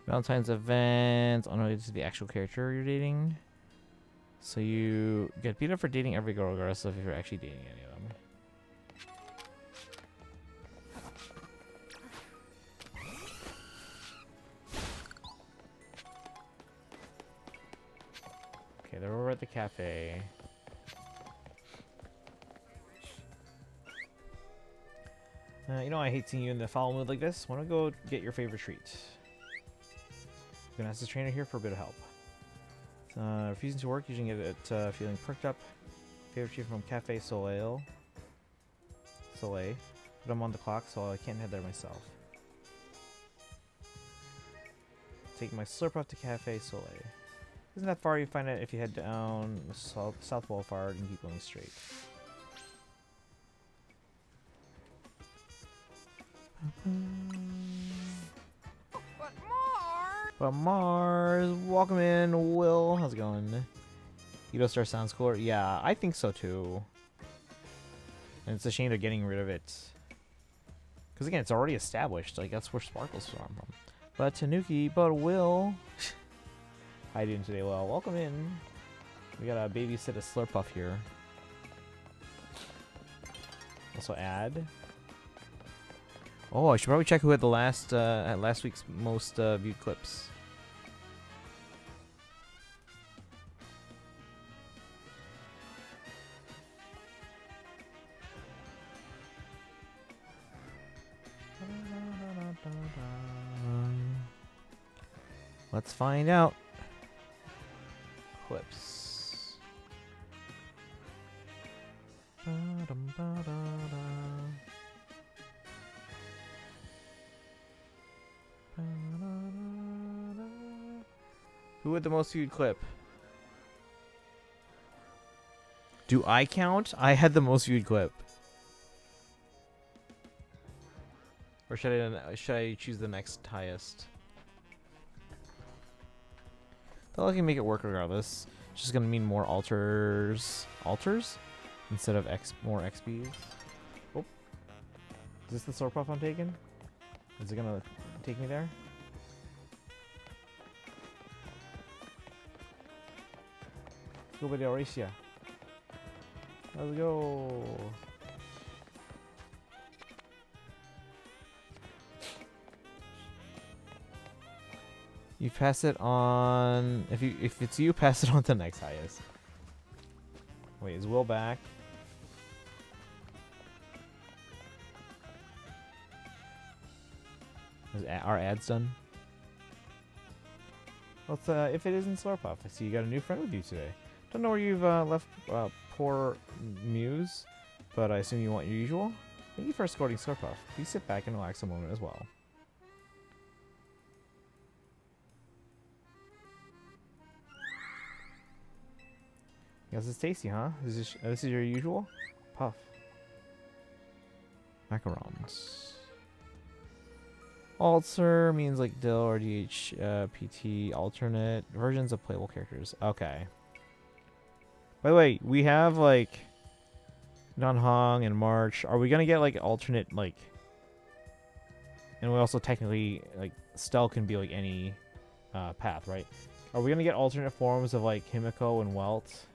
Valentine's event unrelated to the actual character you're dating. So you get beat up for dating every girl regardless of if you're actually dating any of them. Okay, they're over at the cafe. You know I hate seeing you in the foul mood like this. Why don't we go get your favorite treat? I'm gonna ask this trainer here for a bit of help. Refusing to work, you can get it feeling perked up. Favorite treat from Cafe Soleil. But I'm on the clock, so I can't head there myself. Take my Slurpuff to Cafe Soleil. Isn't that far? You find it if you head down South Boulevard and keep going straight. But Mars, welcome in, Will. How's it going? Edo Star sounds cooler. Yeah, I think so too. And it's a shame they're getting rid of it. Because again, it's already established. Like, that's where Sparkle's from. But Tanuki, but Will. How you doing today, Will? Welcome in. We gotta babysit a Slurpuff here. Also add. Oh, I should probably check who had the last week's most viewed clips. Let's find out. Clips. Who had the most viewed clip? Do I count? I had the most viewed clip. Or should I choose the next highest? Thought I can make it work regardless. It's just gonna mean more alters instead of more XPs. Oh, is this the Slurpuff I'm taking? Is it gonna take me there? go, buddy. Horacia. Let's go. You pass it on. If it's you, pass it on to the next highest. Wait, is Will back? Is our ads done? Well, if it isn't Slurpuff, I see you got a new friend with you today. Don't know where you've left poor Muse, but I assume you want your usual. Thank you for escorting Slurpuff. Please sit back and relax a moment as well. Guess it's tasty, huh? This is your usual? Puff. Macarons. Alter means like dill or DHPT alternate versions of playable characters. Okay. By the way, we have like Don Hong and March. Are we gonna get like alternate like? And we also technically like Stell can be like any path, right? Are we gonna get alternate forms of like Himiko and Welt?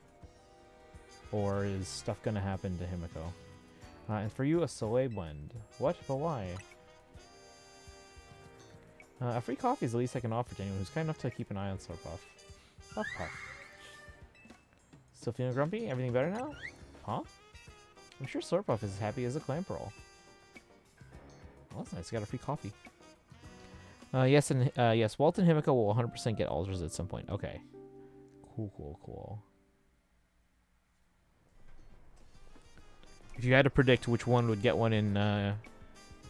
Or is stuff gonna happen to Himiko? And for you, a Soleil blend. What? But why? A free coffee is the least I can offer to anyone who's kind enough to keep an eye on Slurpuff. Puff puff. Still feeling grumpy? Everything better now? Huh? I'm sure Slurpuff is as happy as a clam pearl. Well, that's nice. Got a free coffee. Yes, Walt and Himiko will 100% get alters at some point. Okay. Cool. If you had to predict which one would get one in, I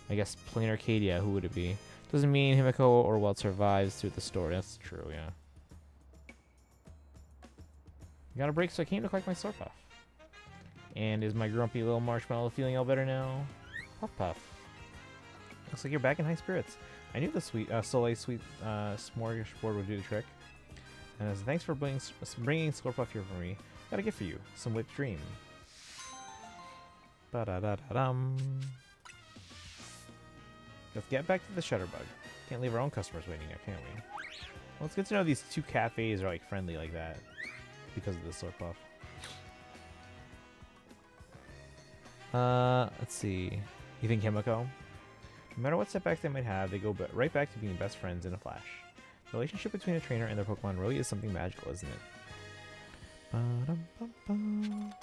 guess, Plain Arcadia, who would it be? Doesn't mean Himiko or Welt survives through the story. That's true, yeah. Got a break, so I came to collect my Slurpuff. And is my grumpy little marshmallow feeling all better now? Puff puff. Looks like you're back in high spirits. I knew the Soleil sweet smorgasbord would do the trick. And as thanks for bringing Slurpuff here for me, got a gift for you. Some whipped cream. Ba-da-da-da-dum. Let's get back to the Shutterbug. Can't leave our own customers waiting yet, can we? Well, it's good to know these two cafes are like friendly like that because of the Slurpuff. Let's see. You think Himiko? No matter what setbacks they might have, they go right back to being best friends in a flash. The relationship between a trainer and their Pokemon really is something magical, isn't it? Ba-dum-bum-bum.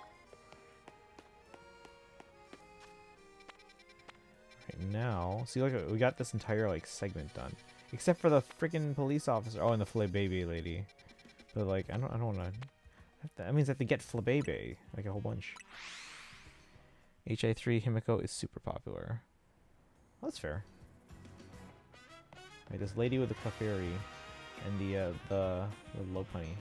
Now, see, look, we got this entire like segment done, except for the freaking police officer. Oh, and the Flabebe lady. But like, I don't want to. That means I have to get Flabebe, like a whole bunch. HI3 Himiko is super popular. Well, that's fair. Right, this lady with the Clefairy and the Lopunny.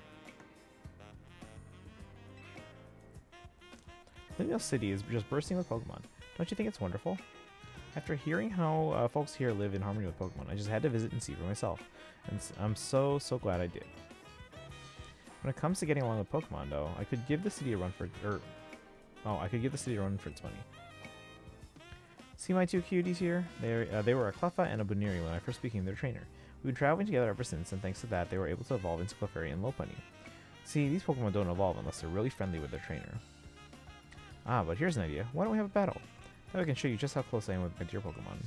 Lineal City is just bursting with Pokemon. Don't you think it's wonderful? After hearing how folks here live in harmony with Pokemon, I just had to visit and see for myself. And I'm so glad I did. When it comes to getting along with Pokemon, though, I could give the city a run for its money. See my two cuties here? They were a Cleffa and a Buniri when I first became their trainer. We've been traveling together ever since, and thanks to that, they were able to evolve into Clefairy and Lopunny. See, these Pokemon don't evolve unless they're really friendly with their trainer. Ah, but here's an idea. Why don't we have a battle? Now I can show you just how close I am with my dear Pokemon.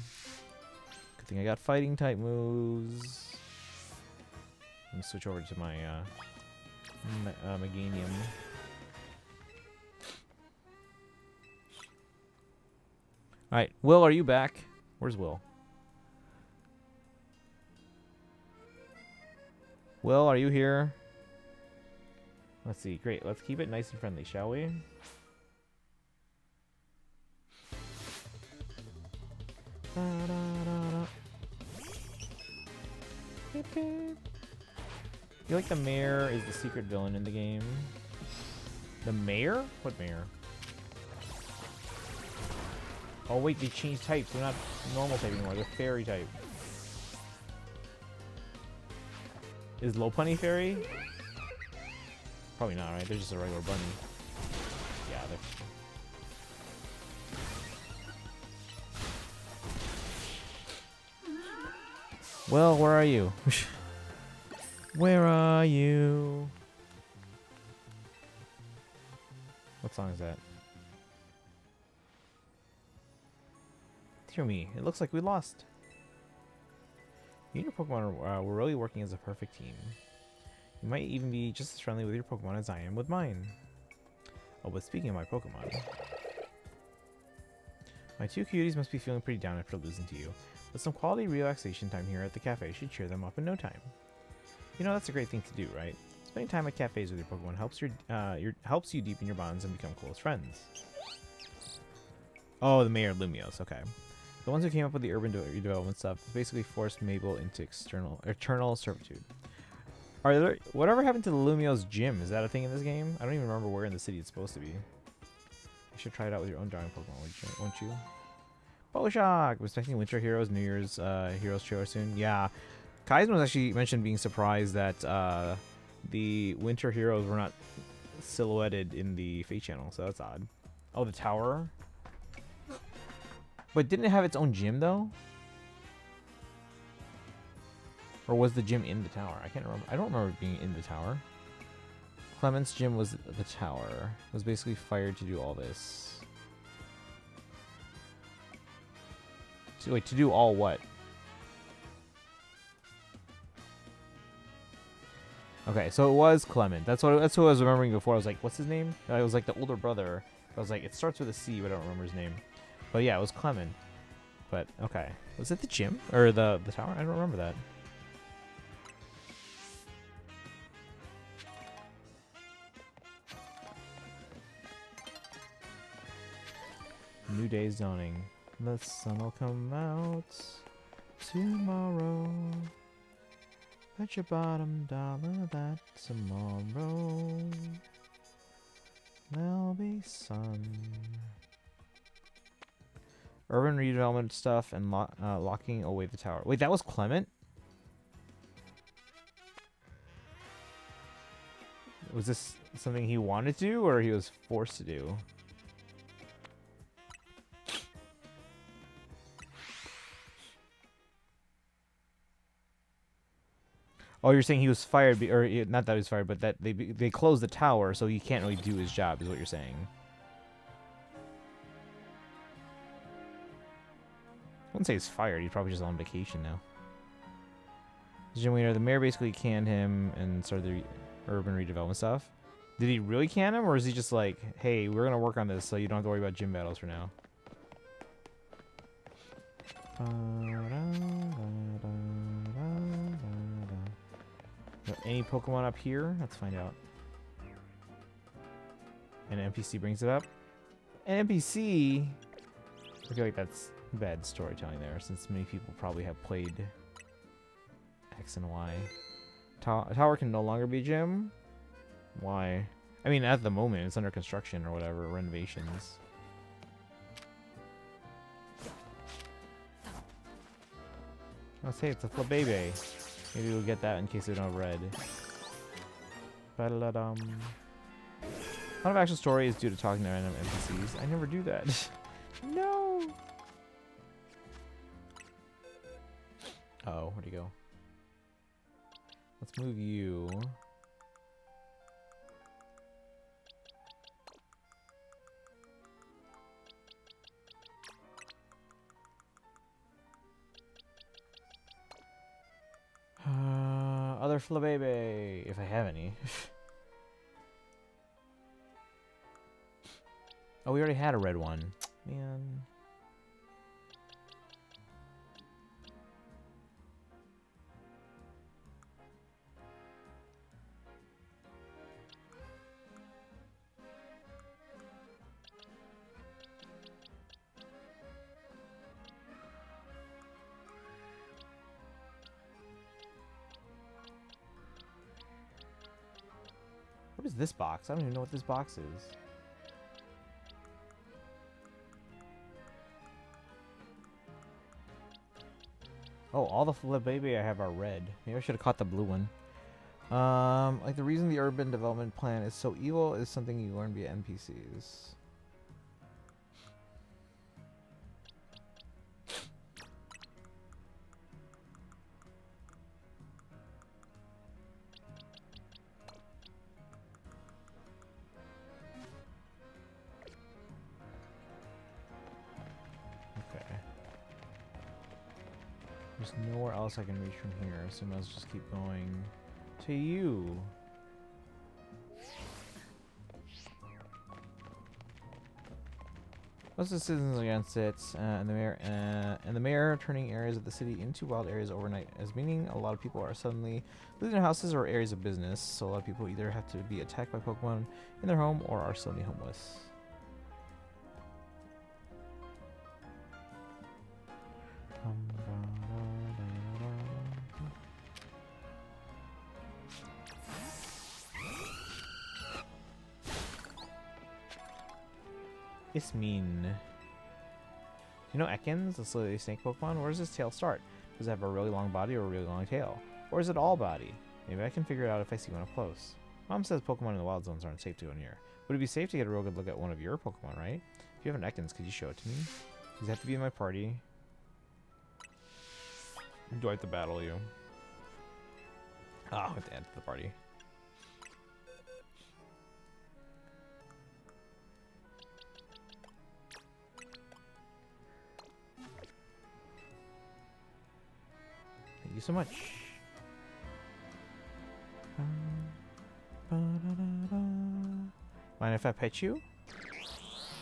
Good thing I got fighting type moves. Let me switch over to my Meganium. Alright, Will, are you back? Where's Will? Will, are you here? Let's see. Great. Let's keep it nice and friendly, shall we? I feel like the mayor is the secret villain in the game. The mayor? What mayor? Oh wait, they changed types. They're not normal type anymore. They're fairy type. Is Lopunny fairy? Probably not, right? They're just a regular bunny. Yeah, they're... Well, where are you? Where are you? song is that? Dear me, it looks like we lost. You and your Pokemon were really working as a perfect team. You might even be just as friendly with your Pokemon as I am with mine. Oh, but speaking of my Pokemon, my two cuties must be feeling pretty down after losing to you. But some quality relaxation time here at the cafe should cheer them up in no time. You know, that's a great thing to do, right? Spending time at cafes with your Pokemon helps you deepen your bonds and become close friends. Oh, the mayor of Lumios, okay. The ones who came up with the urban redevelopment stuff basically forced Mabel into eternal servitude. Whatever happened to the Lumios gym? Is that a thing in this game? I don't even remember where in the city it's supposed to be. You should try it out with your own drawing Pokemon, won't you? Boshak! We're expecting Winter Heroes, New Year's Heroes trailer soon. Yeah. Kaizen was actually mentioned being surprised that the Winter Heroes were not silhouetted in the Fate channel, so that's odd. Oh, the tower? But didn't it have its own gym, though? Or was the gym in the tower? I can't remember. I don't remember it being in the tower. Clement's gym was the tower. It was basically fired to do all this. So, wait, to do all what? Okay, so it was Clement. That's what I was remembering before. I was like, what's his name? It was like the older brother. I was like, it starts with a C, but I don't remember his name. But yeah, it was Clement. But okay, was it the gym or the tower? I don't remember that. New day's dawning. The sun will come out tomorrow. Bet your bottom dollar that tomorrow there'll be sun. Urban redevelopment stuff and locking away the tower. Wait, that was Clement? Was this something he wanted to do or he was forced to do? Oh, you're saying he was fired, or not that he was fired, but that they closed the tower, so he can't really do his job, is what you're saying. I wouldn't say he's fired. He's probably just on vacation now. Gym leader, the mayor basically canned him and started the urban redevelopment stuff. Did he really can him, or is he just like, hey, we're going to work on this so you don't have to worry about gym battles for now? Any Pokemon up here? Let's find out. An NPC brings it up. An NPC? I feel like that's bad storytelling there, since many people probably have played X and Y. A tower can no longer be a gym? Why? I mean, at the moment, it's under construction or whatever, renovations. I'll say it's a Flabébé. Maybe we'll get that in case we don't have red. Ba-da-da-dum. A lot of actual story is due to talking to random NPCs. I never do that. No! Uh-oh, where'd he go? Let's move you. Other Flabébé, if I have any. Oh, we already had a red one. Man. What is this box? I don't even know what this box is. Oh, all the Flabébé I have are red. Maybe I should have caught the blue one. Like the reason the urban development plan is so evil is something you learn via NPCs. There's nowhere else I can reach from here, so I must just keep going to you. Most of the citizens are against it, and the mayor turning areas of the city into wild areas overnight, as meaning a lot of people are suddenly losing their houses or areas of business. So a lot of people either have to be attacked by Pokemon in their home or are suddenly homeless. It's mean. You know Ekans, the slowly snake Pokemon? Where does his tail start? Does it have a really long body or a really long tail? Or is it all body? Maybe I can figure it out if I see one up close. Mom says Pokemon in the wild zones aren't safe to go near. Would it be safe to get a real good look at one of your Pokemon, right? If you have an Ekans, could you show it to me? Does it have to be in my party? Do I have to battle you? Oh, I have to add to the party. Thank you so much. Mind if I pet you?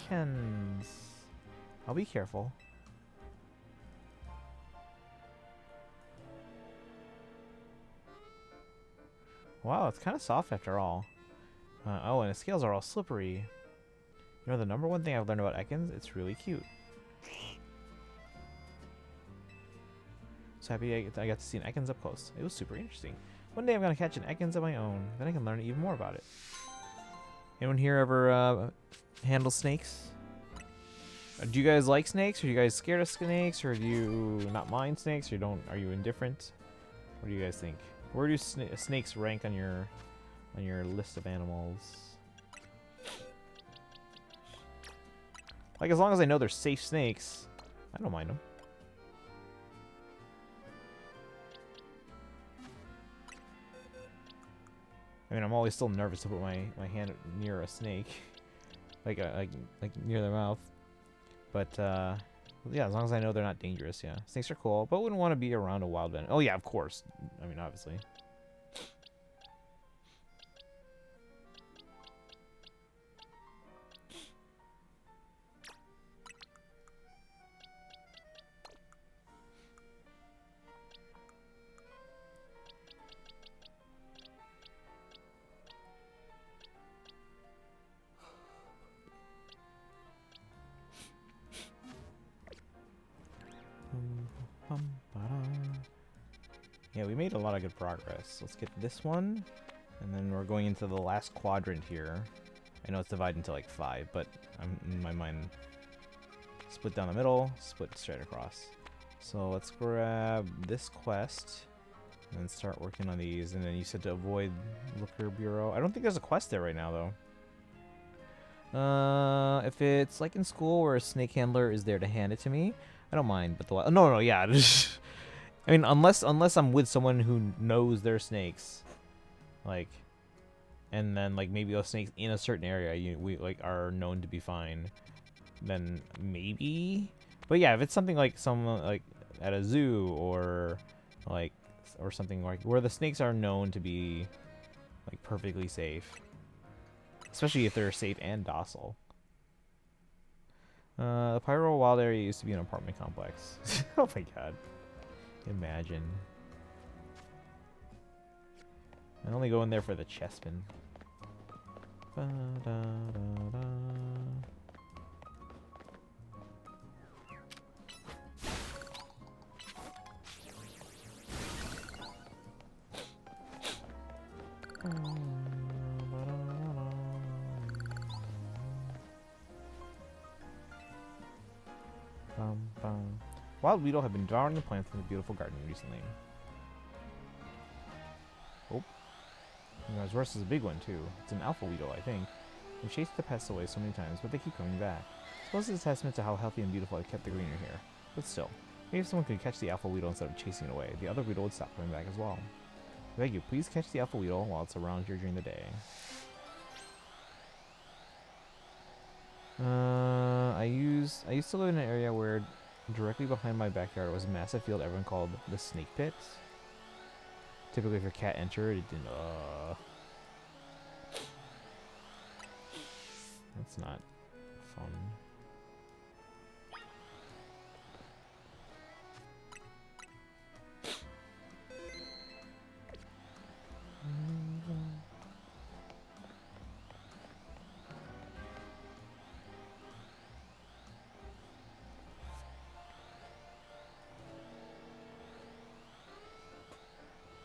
Kens. I'll be careful. Wow, it's kind of soft after all. Oh, and the scales are all slippery. You know the number one thing I've learned about Ekans? It's really cute. So happy I got to see an Ekans up close. It was super interesting. One day I'm going to catch an Ekans of my own. Then I can learn even more about it. Anyone here ever handle snakes? Do you guys like snakes? Are you guys scared of snakes? Or do you not mind snakes? Or are you indifferent? What do you guys think? Where do snakes rank on your list of animals? Like, as long as I know they're safe snakes, I don't mind them. I mean, I'm always still nervous to put my hand near a snake, like near their mouth. But yeah, as long as I know they're not dangerous, yeah. Snakes are cool, but wouldn't want to be around a wild venom. Oh yeah, of course. I mean, obviously. Yeah, we made a lot of good progress. Let's get this one, and then we're going into the last quadrant here. I know it's divided into like 5, but I'm in my mind split down the middle, split straight across. So let's grab this quest and then start working on these. And then you said to avoid Liquor Bureau. I don't think there's a quest there right now though. If it's like in school where a snake handler is there to hand it to me, I don't mind. But no, yeah. I mean, unless I'm with someone who knows their snakes, like, and then like maybe those snakes in a certain area we like are known to be fine, then maybe. But yeah, if it's something like someone like at a zoo or something like where the snakes are known to be like perfectly safe, especially if they're safe and docile. The Pyro Wild area used to be an apartment complex. Oh my god. Imagine. I only go in there for the chessmen. Wild Weedle have been devouring the plants in the beautiful garden recently. Oh. Yours is a big one, too. It's an alpha Weedle, I think. We've chased the pests away so many times, but they keep coming back. Suppose it's a testament to how healthy and beautiful I kept the greenery here. But still, maybe if someone could catch the alpha Weedle instead of chasing it away, the other Weedle would stop coming back as well. I beg you, please catch the alpha Weedle while it's around here during the day. I used to live in an area where Directly behind my backyard was a massive field everyone called the Snake Pit. Typically, if your cat entered, it didn't. That's not fun.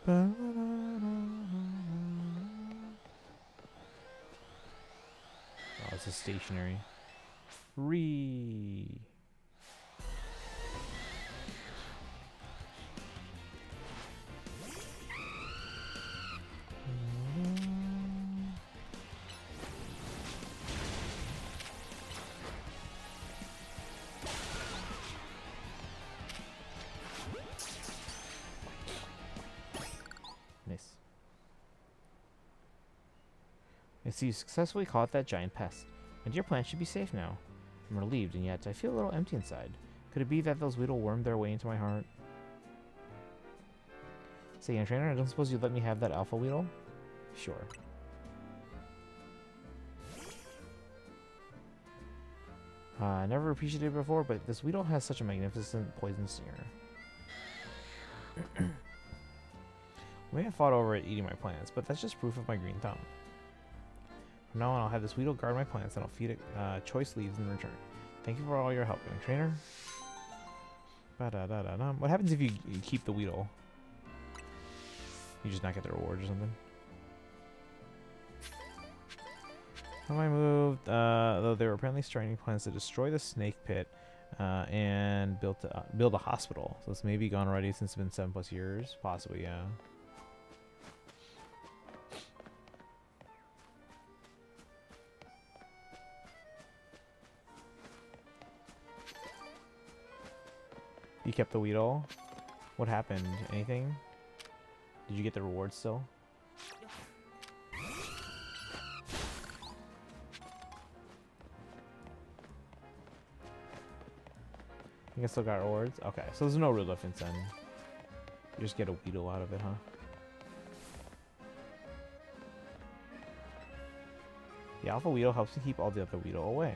Oh, it's a stationary. Free. Nice. I see you successfully caught that giant pest. My dear plant should be safe now. I'm relieved, and yet I feel a little empty inside. Could it be that those Weedle wormed their way into my heart? Say, young trainer, I don't suppose you'd let me have that Alpha Weedle? Sure. I never appreciated it before, but this Weedle has such a magnificent poison stinger. We may have fought over it eating my plants, but that's just proof of my green thumb. From now on, I'll have this Weedle guard my plants, and I'll feed it choice leaves in return. Thank you for all your help, young trainer. What happens if you keep the Weedle? You just not get the reward or something? How am I moved? Though they were apparently starting plans to destroy the snake pit and build a hospital. So it's maybe gone already since it's been 7+ years. Possibly, yeah. You kept the Weedle? What happened? Anything? Did you get the reward still? You guys still got rewards? Okay, so there's no real difference then. You just get a Weedle out of it, huh? The Alpha Weedle helps to keep all the other Weedle away.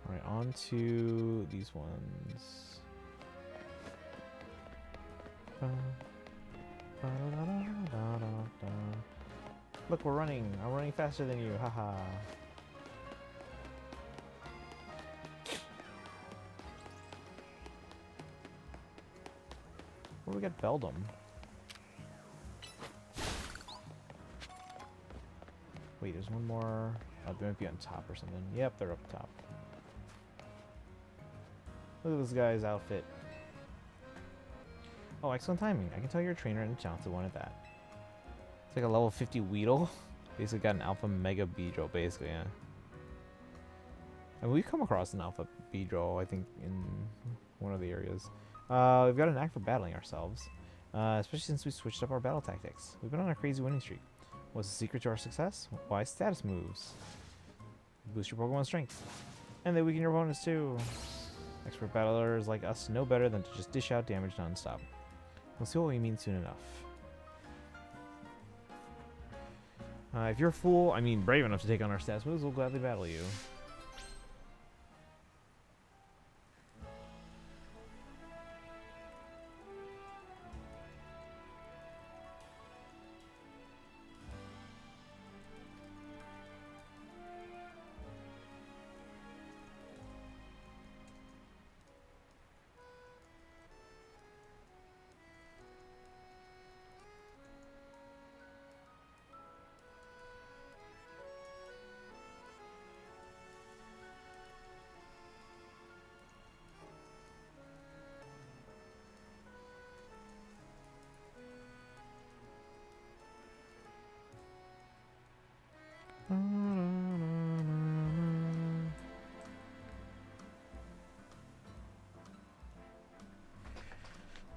Alright, on to these ones. Look, we're running. I'm running faster than you. Haha. Where do we get Beldum? Wait, there's one more. Oh, they might be on top or something. Yep, they're up top. Look at this guy's outfit. Oh, excellent timing. I can tell you're a trainer and a talented one at that. It's like a level 50 Weedle. Basically got an Alpha Mega Beedrill, basically, yeah. And we've come across an Alpha Beedrill, I think, in one of the areas. We've got a knack for battling ourselves. Especially since we switched up our battle tactics. We've been on a crazy winning streak. What's the secret to our success? Why status moves. Boost your Pokemon strength. And they weaken your opponents too. Expert battlers like us know better than to just dish out damage non-stop. We'll see what we mean soon enough. If you're a fool, I mean brave enough to take on our stats moves, we'll gladly battle you.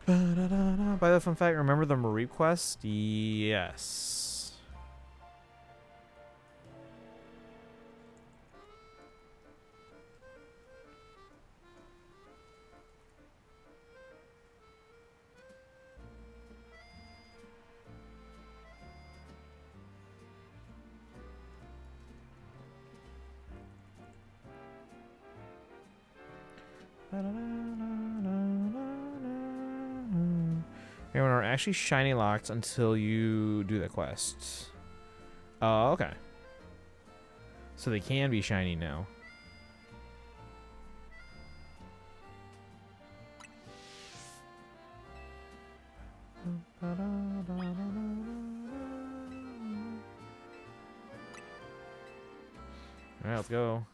By the fun fact, remember the Marie quest? Yes. Everyone are actually shiny locked until you do the quest. Oh, okay. So they can be shiny now. Alright, let's go.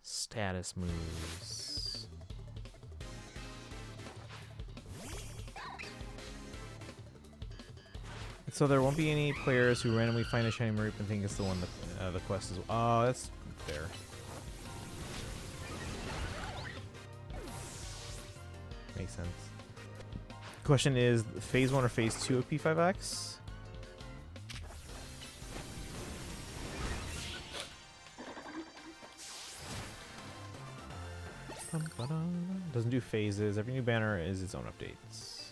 Status moves. So there won't be any players who randomly find a shiny Mareep and think it's the one that the quest is. Oh, that's fair. Makes sense. Question is, phase 1 or phase 2 of P5X? Doesn't do phases. Every new banner is its own updates.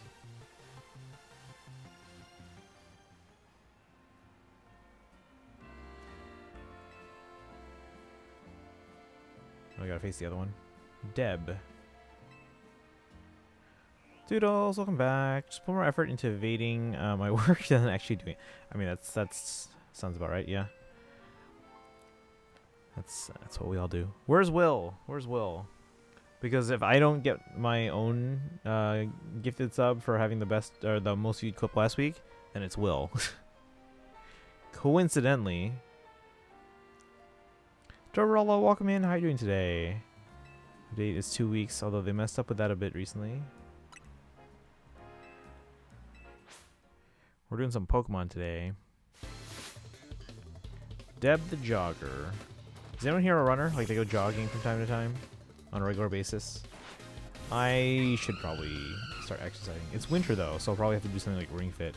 Oh, I gotta face the other one. Deb. Doodles, welcome back. Just put more effort into evading my work than actually doing. I mean, that's sounds about right. Yeah. That's what we all do. Where's Will? Where's Will? Because if I don't get my own gifted sub for having the best or the most viewed clip last week, then it's Will. Coincidentally. Dorella, welcome in. How are you doing today? Date is 2 weeks, although they messed up with that a bit recently. We're doing some Pokemon today. Deb the Jogger. Is anyone here a runner? Like they go jogging from time to time on a regular basis? I should probably start exercising. It's winter though, so I'll probably have to do something like Ring Fit.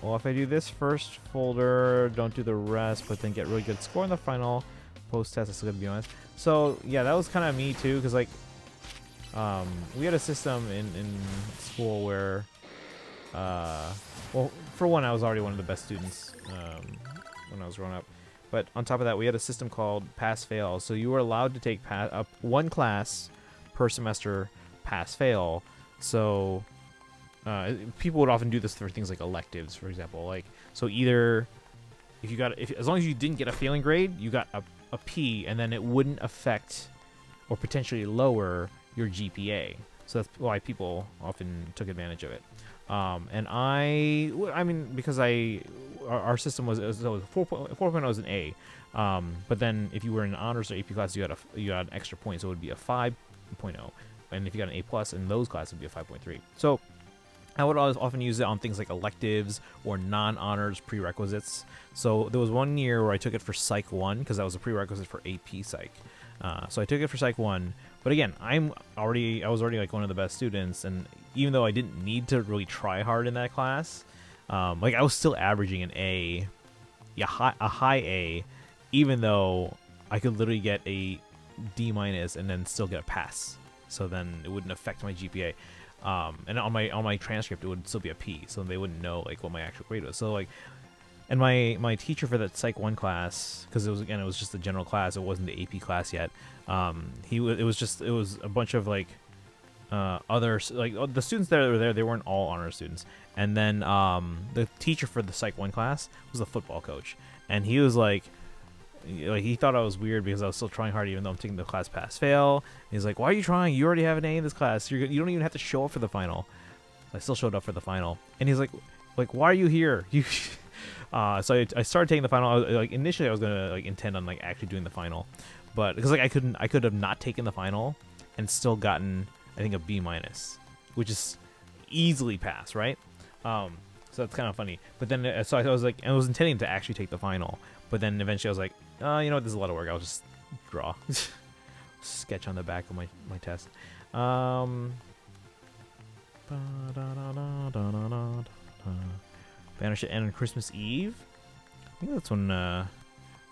Well, if I do this first folder, don't do the rest, but then get really good score in the final post-test, it's gonna be honest. So yeah, that was kind of me too, because like we had a system in school where well, for one, I was already one of the best students when I was growing up, but on top of that, we had a system called pass-fail. So you were allowed to take one class per semester, pass-fail. So people would often do this for things like electives, for example. Like, so either as long as you didn't get a failing grade, you got a P, and then it wouldn't affect or potentially lower your GPA. So that's why people often took advantage of it. And I mean, because our system was 4.0 was an A. But then if you were in an honors or AP class, you got an extra point, so it would be a 5.0. And if you got an A+ in those classes, it would be a 5.3. So I would always often use it on things like electives or non-honors prerequisites. So there was 1 year where I took it for Psych 1 because that was a prerequisite for AP Psych. So I took it for Psych 1. But again, I was already like one of the best students, and even though I didn't need to really try hard in that class, like I was still averaging an A, a high A, even though I could literally get a D- and then still get a pass. So then it wouldn't affect my GPA. And on my transcript it would still be a P, so they wouldn't know like what my actual grade was. So like, and my teacher for that Psych 1 class, because it was just a general class, it wasn't the AP class yet. It was a bunch of like other, like the students that were there, they weren't all honor students. And then the teacher for the Psych 1 class was the football coach, and he was like he thought I was weird because I was still trying hard even though I'm taking the class pass fail. And he's like, why are you trying? You already have an A in this class. You don't even have to show up for the final. I still showed up for the final, and he's like why are you here? You so I started taking the final. Initially I was gonna like intend on like actually doing the final, but because like I could have not taken the final and still gotten I think a B-, which is easily pass, right? So that's kind of funny. But then so I was like, I was intending to actually take the final, but then eventually I was like, you know what, this is a lot of work. I'll just draw, sketch on the back of my test. Banner should end on Christmas Eve. I think that's when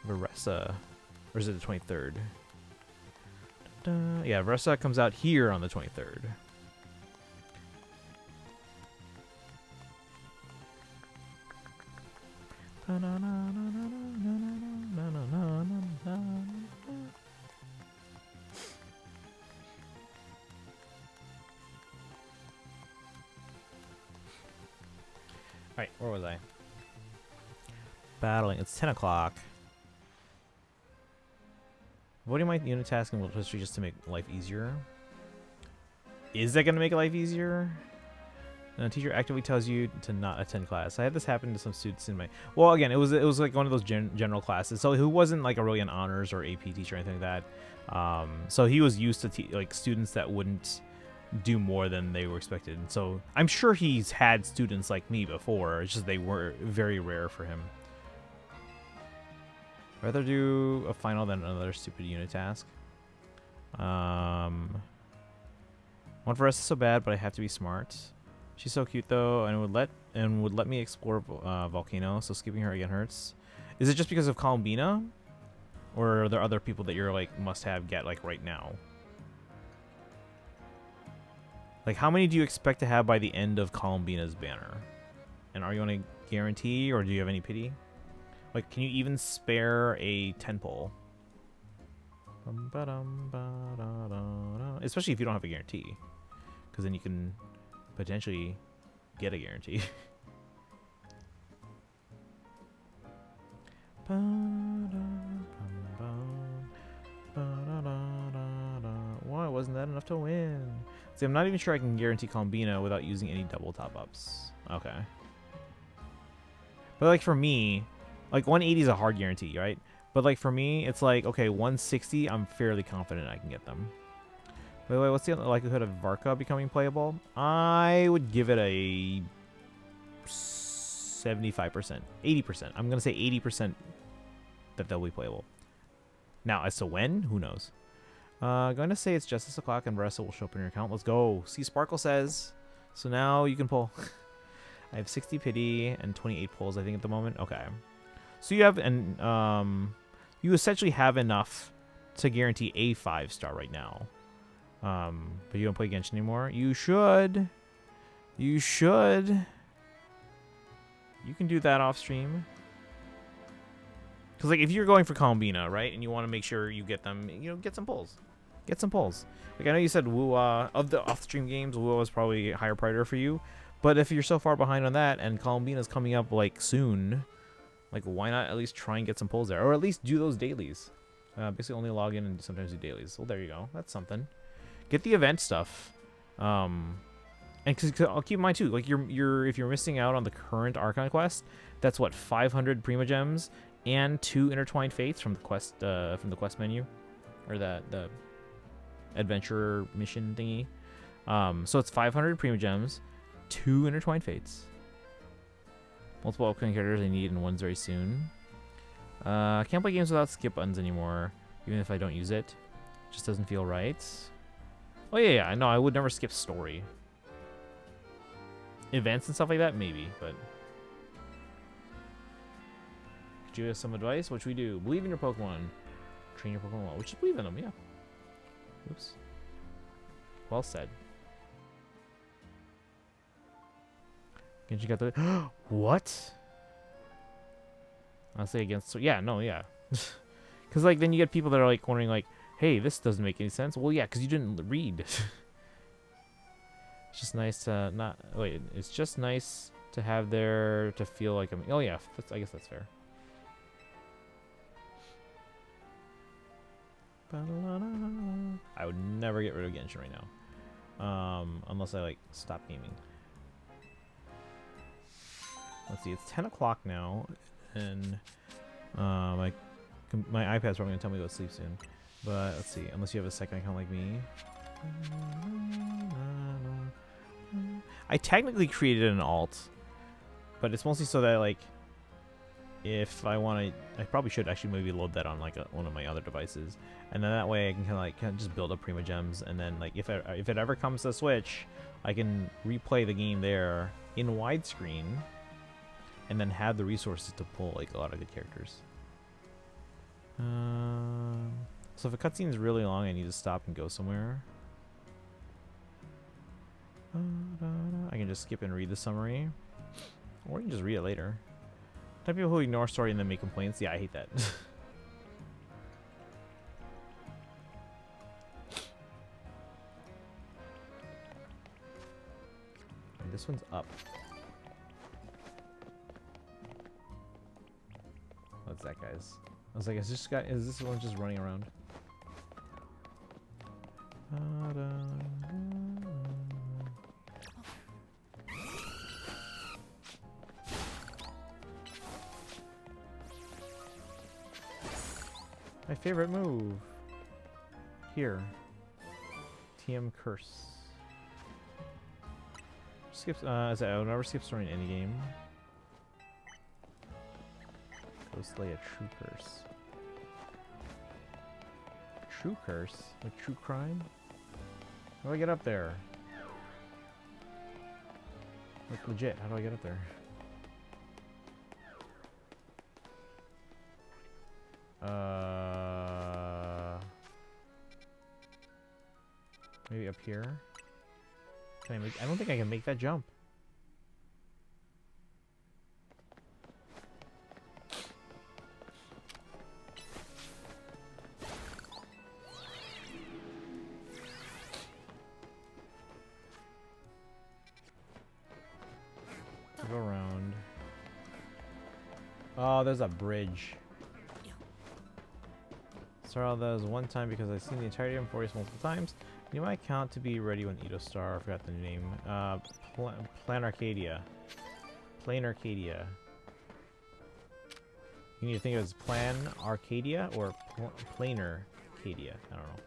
Veresa, or is it the 23rd? Yeah, Veresa comes out here on the 23rd. Alright, where was I? Battling. It's 10 o'clock. Voting my unit task in world history just to make life easier. Is that going to make life easier? And the teacher actively tells you to not attend class. I had this happen to some students in my... Well, again, it was like one of those general classes. So who wasn't like a really an honors or AP teacher or anything like that. So he was used to like students that wouldn't do more than they were expected. So I'm sure he's had students like me before. It's just they were very rare for him. Rather do a final than another stupid unit task. One for us is so bad, but I have to be smart. She's so cute though, and would let me explore Volcano. So skipping her again hurts. Is it just because of Columbina, or are there other people that you're like must have get like right now? Like how many do you expect to have by the end of Columbina's banner? And are you on a guarantee, or do you have any pity? Like, can you even spare a 10 pole? Especially if you don't have a guarantee, because then you can potentially get a guarantee. Why wasn't that enough to win? See, I'm not even sure I can guarantee Columbina without using any double top-ups. Okay. But like for me, like 180 is a hard guarantee, right? But like for me, it's like, okay, 160, I'm fairly confident I can get them. By the way, what's the likelihood of Varka becoming playable? I would give it a 75%, 80%. I'm going to say 80% that they'll be playable. Now, as to when, who knows? Going to say it's just 6 o'clock and Marissa will show up in your account. Let's go. See, Sparkle says. So now you can pull. I have 60 pity and 28 pulls, I think, at the moment. Okay. So you have, you essentially have enough to guarantee a 5-star right now. But you don't play Genshin anymore. You should. You should. You can do that off stream. Because, like, if you're going for Columbina, right, and you want to make sure you get them, you know, get some pulls. Get some pulls. Like, I know you said Wu, of the off-stream games, Wu is probably a higher priority for you. But if you're so far behind on that, and Columbina's coming up, like, soon, like, why not at least try and get some pulls there? Or at least do those dailies. Basically only log in and sometimes do dailies. Well, there you go. That's something. Get the event stuff. And cause I'll keep in mind, too, like, if you're missing out on the current Archon quest, that's, what, 500 Prima Gems and 2 Intertwined Fates from the quest menu, or the adventure mission thingy. So it's 500 Prima Gems, 2 Intertwined Fates, multiple upcoming characters I need, and one's very soon. I can't play games without skip buttons anymore, even if I don't use it. Just doesn't feel right. Oh yeah, no, I would never skip story. Events and stuff like that, maybe, but. Could you give us some advice? What should we do? Believe in your Pokemon. Train your Pokemon well. We should believe in them, yeah. Oops. Well said. Genshin got the... What? I'll say against... So, yeah, no, yeah. Because, like, then you get people that are, like, wondering, like, hey, this doesn't make any sense. Well, yeah, because you didn't read. It's just nice to not... Wait, it's just nice to have there to feel like I'm... Oh, yeah, I guess that's fair. I would never get rid of Genshin right now. Unless I, like, stop gaming. Let's see, it's 10 o'clock now, and my iPad's probably going to tell me to go to sleep soon. But let's see, unless you have a second account like me. I technically created an alt, but it's mostly so that, like, if I want to, I probably should actually maybe load that on, like, one of my other devices. And then that way I can kind of just build up Prima Gems, and then, like, if it ever comes to Switch, I can replay the game there in widescreen, and then have the resources to pull, like, a lot of good characters. So if a cutscene is really long, I need to stop and go somewhere. I can just skip and read the summary, or you can just read it later. Type of people who ignore story and then make complaints. Yeah, I hate that. And this one's up. What's that, guys? I was like, is this one just running around? My favorite move. Here. TM Curse. Skips. I'll never skip story in any game. Go slay a true curse. True curse? Like true crime? How do I get up there? Like legit, how do I get up there? Maybe up here? Can I make? I don't think I can make that jump. Go around. Oh, there's a bridge. Start all those one time because I've seen the entirety of Forest multiple times. You know my account to be ready when Edo Star. I forgot the name. Plan Arcadia. Plane Arcadia. You need to think of it as Plan Arcadia or Planar Arcadia. I don't know.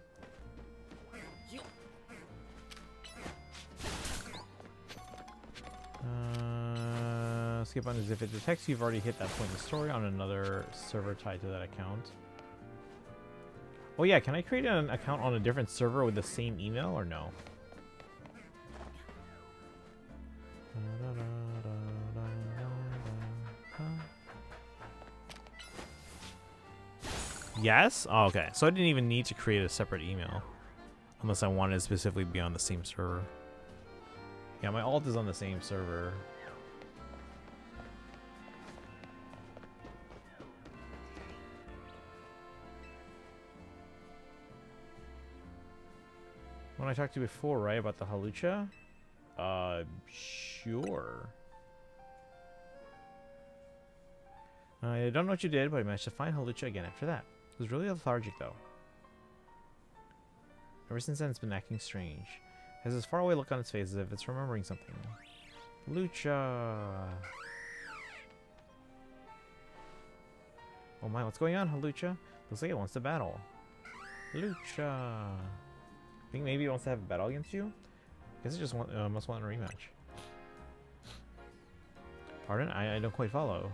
Skip on is if it detects you've already hit that point in the story on another server tied to that account. Oh yeah, can I create an account on a different server with the same email or no? Yes? Oh, okay. So I didn't even need to create a separate email. Unless I wanted to specifically be on the same server. Yeah, my alt is on the same server. When I talked to you before, right, about the Halucha? Sure. I don't know what you did, but I managed to find Halucha again after that. It was really lethargic, though. Ever since then, it's been acting strange. It has this faraway look on its face as if it's remembering something. Halucha! Oh my, what's going on, Halucha? Looks like it wants to battle. Halucha! Think maybe it wants to have a battle against you? Guess it just must want a rematch. Pardon? I don't quite follow.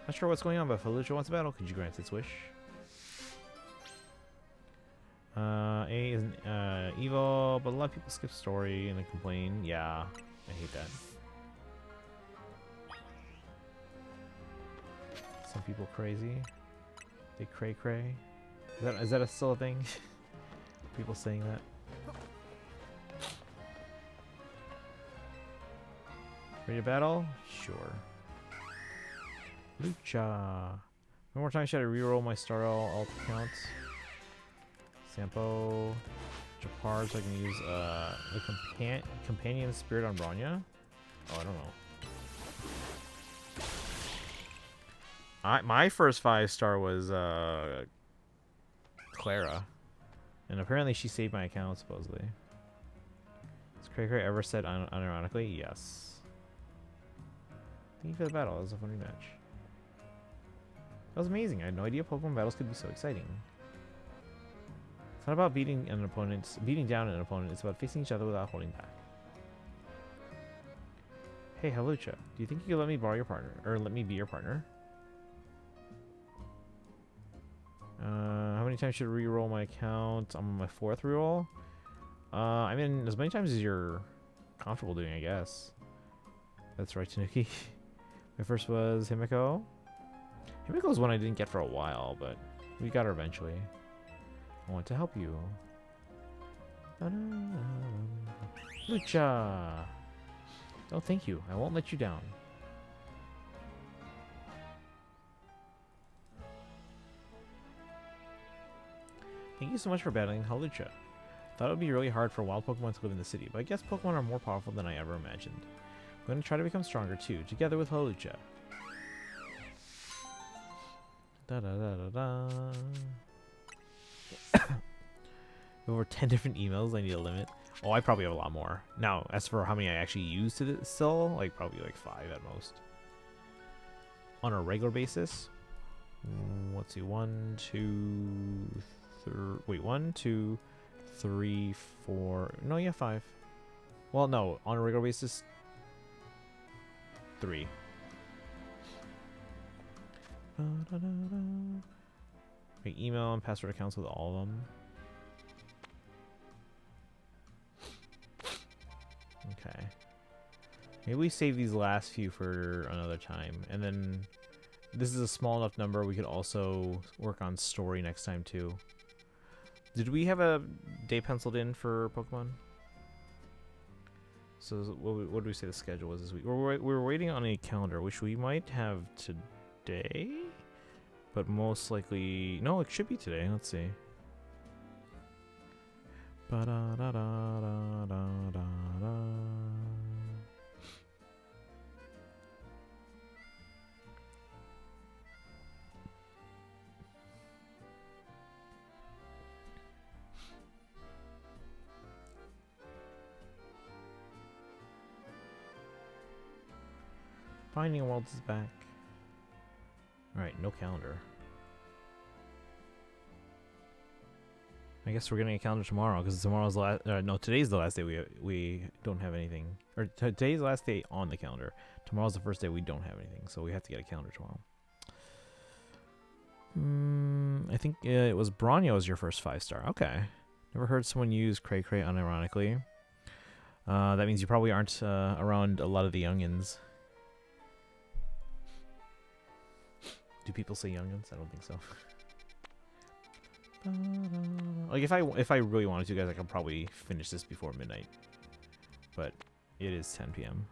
Not sure what's going on, but if Halucha wants a battle, could you grant its wish? A is evil, but a lot of people skip story and then complain. Yeah, I hate that. Some people crazy. They cray cray. Is that still a thing? People saying that. Ready to battle? Sure. Lucha. One more time, should I reroll my star alt accounts? Sampo. Japar, so I can use the companion spirit on Bronya? Oh, I don't know. My first 5-star was Clara. And apparently she saved my account, supposedly. Has Cray Cray ever said unironically? Yes. Thank you for the battle. That was a fun rematch. That was amazing. I had no idea Pokemon battles could be so exciting. It's not about beating down an opponent. It's about facing each other without holding back. Hey, Halucha. Do you think you could let me borrow your partner? Or let me be your partner? How many times should I re-roll my account? I'm on my 4th reroll. I mean, as many times as you're comfortable doing, I guess. That's right, Tanuki. My first was Himiko. Himiko was one I didn't get for a while, but we got her eventually. I want to help you. Lucha! Oh, thank you. I won't let you down. Thank you so much for battling Halucha. Thought it would be really hard for wild Pokemon to live in the city, but I guess Pokemon are more powerful than I ever imagined. I'm going to try to become stronger too, together with Halucha. Da da da da da. Over 10 different emails I need to limit. Oh, I probably have a lot more. Now, as for how many I actually use to still, like probably like 5 at most. On a regular basis. Let's see, 1, 2, 3. Wait, 1, 2, 3, 4. No, yeah, 5. Well, no, on a regular basis, 3. Make email and password accounts with all of them. Okay. Maybe we save these last few for another time. And then this is a small enough number we could also work on story next time too. Did we have a day penciled in for Pokemon? So what did we say the schedule was this week? We're waiting on a calendar, which we might have today, but most likely no, it should be today. Let's see. Finding Worlds is back. Alright, no calendar. I guess we're getting a calendar tomorrow because tomorrow's the last. No, today's the last day we don't have anything. Or today's the last day on the calendar. Tomorrow's the first day we don't have anything, so we have to get a calendar tomorrow. I think it was Bronyo was your first 5-star. Okay. Never heard someone use Cray Cray unironically. That means you probably aren't around a lot of the youngins. Do people say youngins? I don't think so. Like if I really wanted to, guys, I could probably finish this before midnight. But it is 10 p.m.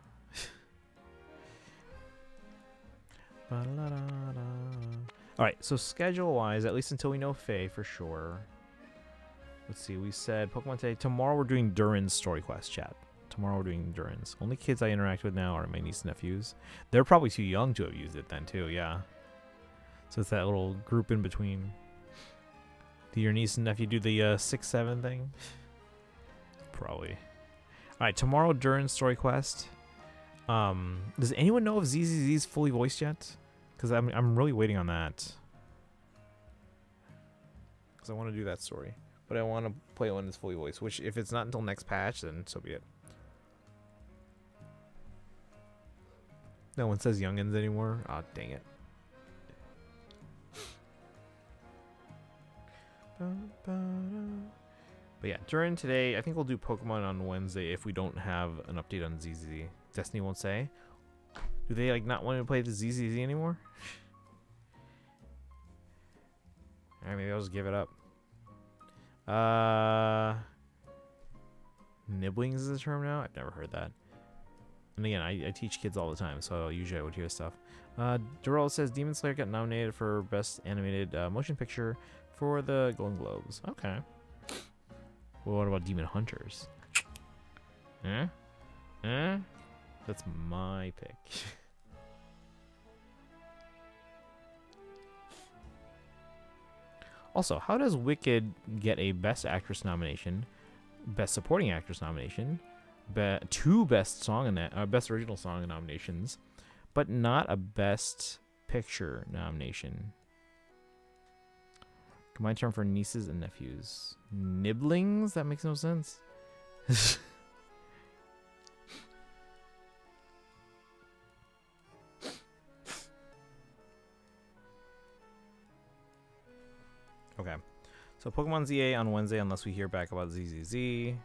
Alright, so schedule-wise, at least until we know Faye for sure. Let's see, we said Pokemon today. Tomorrow we're doing Durin's story quest, chat. Tomorrow we're doing Durin's. Only kids I interact with now are my niece and nephews. They're probably too young to have used it then too, yeah. So it's that little group in between. Do your niece and nephew do the 6-7 thing? Probably. Alright, tomorrow Durin's story quest. Does anyone know if ZZZ's fully voiced yet? Because I'm really waiting on that. Because I want to do that story. But I want to play it when it's fully voiced. Which, if it's not until next patch, then so be it. No one says youngins anymore. Aw, dang it. But yeah, during today, I think we'll do Pokemon on Wednesday if we don't have an update on ZZZ. Destiny won't say. Do they like not want to play the ZZZ anymore? Alright, maybe I'll just give it up. Nibblings is a term now? I've never heard that. And again, I teach kids all the time, so usually I would hear stuff. Durrell says Demon Slayer got nominated for Best Animated Motion Picture for the Golden Globes. Okay. Well, what about Demon Hunters? Eh? Eh? That's my pick. Also, how does Wicked get a Best Actress nomination, Best Supporting Actress nomination, 2 Best Song and Best Original Song nominations, but not a Best Picture nomination? Combined term for nieces and nephews. Nibblings? That makes no sense. Okay. So Pokemon ZA on Wednesday unless we hear back about ZZZ.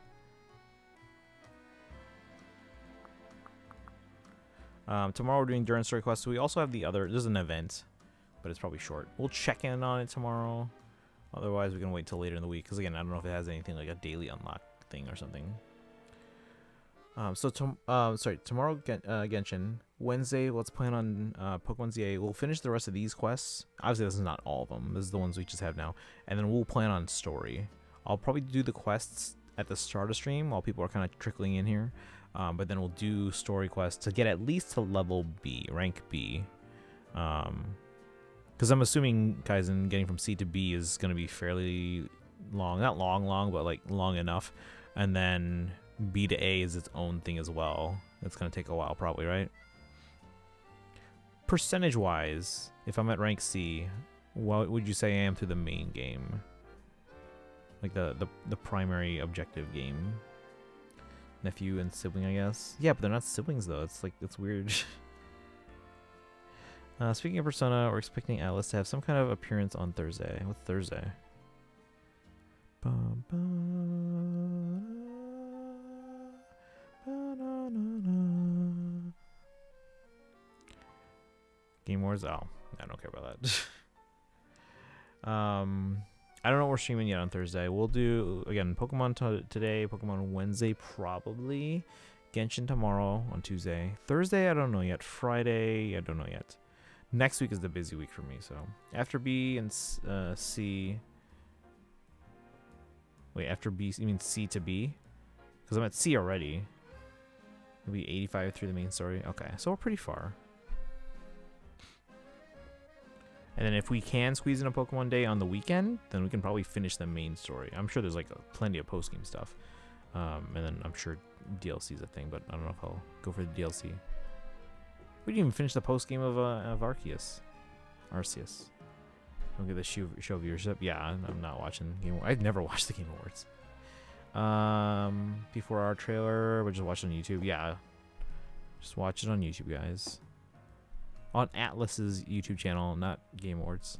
Tomorrow we're doing Durin Story Quest. So we also have the other. There's an event, but it's probably short. We'll check in on it tomorrow. Otherwise, we can wait till later in the week. Because again, I don't know if it has anything like a daily unlock thing or something. Tomorrow Genshin. Wednesday, let's plan on Pokemon ZA. We'll finish the rest of these quests. Obviously, this is not all of them. This is the ones we just have now. And then we'll plan on story. I'll probably do the quests at the start of stream while people are kind of trickling in here. But then we'll do story quests to get at least to level B, rank B. Because I'm assuming Kaizen getting from C to B is going to be fairly long. Not long, but like long enough. And then B to A is its own thing as well. It's going to take a while probably, right? Percentage-wise, if I'm at rank C, what would you say I am to the main game? Like the primary objective game. Nephew and sibling, I guess. Yeah, but they're not siblings though. It's like, it's weird. Speaking of Persona, we're expecting Atlas to have some kind of appearance on Thursday. What's Thursday? Game Wars? Oh, I don't care about that. I don't know what we're streaming yet on Thursday. We'll do, again, Pokemon today, Pokemon Wednesday probably, Genshin tomorrow on Tuesday. Thursday, I don't know yet. Friday, I don't know yet. Next week is the busy week for me, so. After B and C. Wait, after B, you mean C to B? Because I'm at C already. It'll be 85 through the main story. Okay, so we're pretty far. And then if we can squeeze in a Pokemon Day on the weekend, then we can probably finish the main story. I'm sure there's like plenty of post-game stuff. And then I'm sure DLC is a thing, but I don't know if I'll go for the DLC. We didn't even finish the post-game of Arceus. Don't get the show viewership. Yeah, I'm not watching Game Awards. I've never watched the Game Awards. Before our trailer, we'll just watch it on YouTube. Yeah, just watch it on YouTube, guys. On Atlas's YouTube channel, not Game Awards.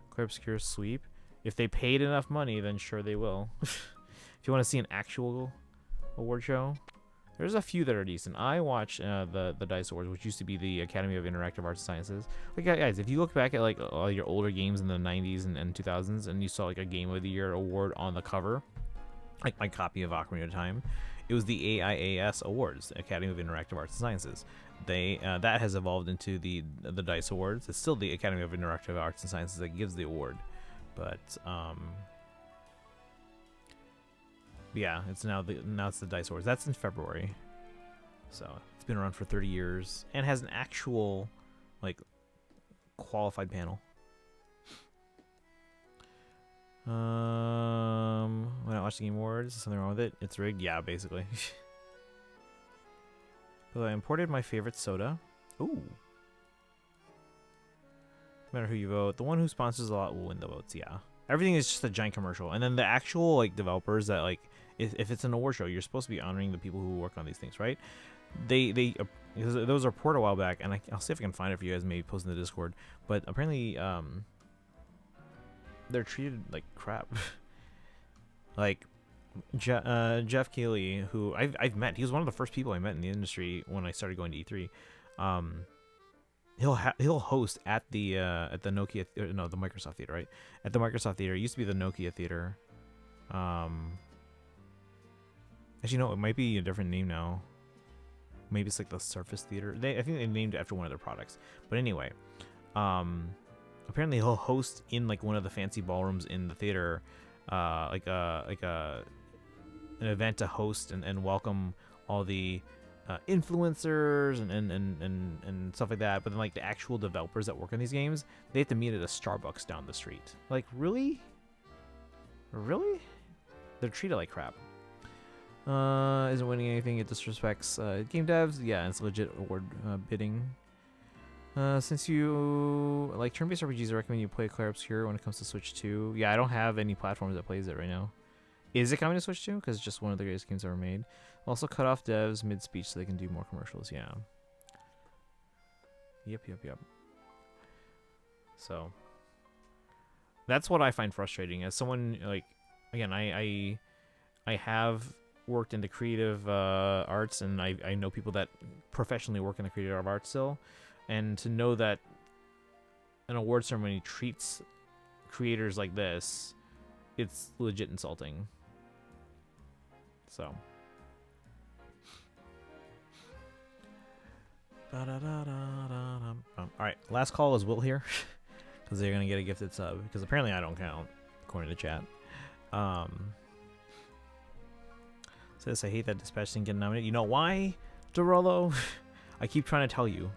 Clear Obscure Sweep. If they paid enough money, then sure they will. If you want to see an actual award show, there's a few that are decent. I watch the DICE Awards, which used to be the Academy of Interactive Arts and Sciences. Like, guys, if you look back at like all your older games in the 90s and 2000s, and you saw like a Game of the Year award on the cover, like my copy of Ocarina of Time, it was the AIAS Awards, Academy of Interactive Arts and Sciences. They that has evolved into the DICE Awards. It's still the Academy of Interactive Arts and Sciences that gives the award. But yeah, it's now it's the DICE Awards. That's in February, so it's been around for 30 years and has an actual like qualified panel. When I watch the Game Awards, is something wrong with it? It's rigged. Yeah, basically. But I imported my favorite soda. Ooh. No matter who you vote, the one who sponsors a lot will win the votes. Yeah, everything is just a giant commercial, and then the actual like developers that like if it's an award show, you're supposed to be honoring the people who work on these things, right? They because there was a report a while back, and I'll see if I can find it for you guys, maybe post in the Discord. But apparently, they're treated like crap. Like Jeff Keighley, who I've met, he was one of the first people I met in the industry when I started going to E3. He'll host at the Nokia no, the Microsoft Theater, right? At the Microsoft Theater. It used to be the Nokia Theater. Actually, no, it might be a different name now. Maybe it's like the Surface Theater. I think they named it after one of their products. But anyway, apparently he'll host in like one of the fancy ballrooms in the theater, like an event to host and welcome all the influencers and stuff like that. But then like the actual developers that work on these games, they have to meet at a Starbucks down the street. Like, really they're treated like crap. Isn't winning anything. It disrespects game devs. Yeah, it's legit award bidding. Since you like turn-based RPGs, I recommend you play Clair Obscur when it comes to Switch 2. Yeah, I don't have any platforms that plays it right now. Is it coming to Switch 2? Because it's just one of the greatest games ever made. Also cut off devs mid-speech so they can do more commercials. Yeah. Yep. So that's what I find frustrating. As someone, like, again, I have worked in the creative arts, and I know people that professionally work in the creative arts still. And to know that an award ceremony treats creators like this, it's legit insulting. So. Alright, last call is Will here. Because they're going to get a gifted sub. Because apparently I don't count, according to chat. Says, I hate that Dispatch didn't get nominated. You know why, Dorolo? I keep trying to tell you.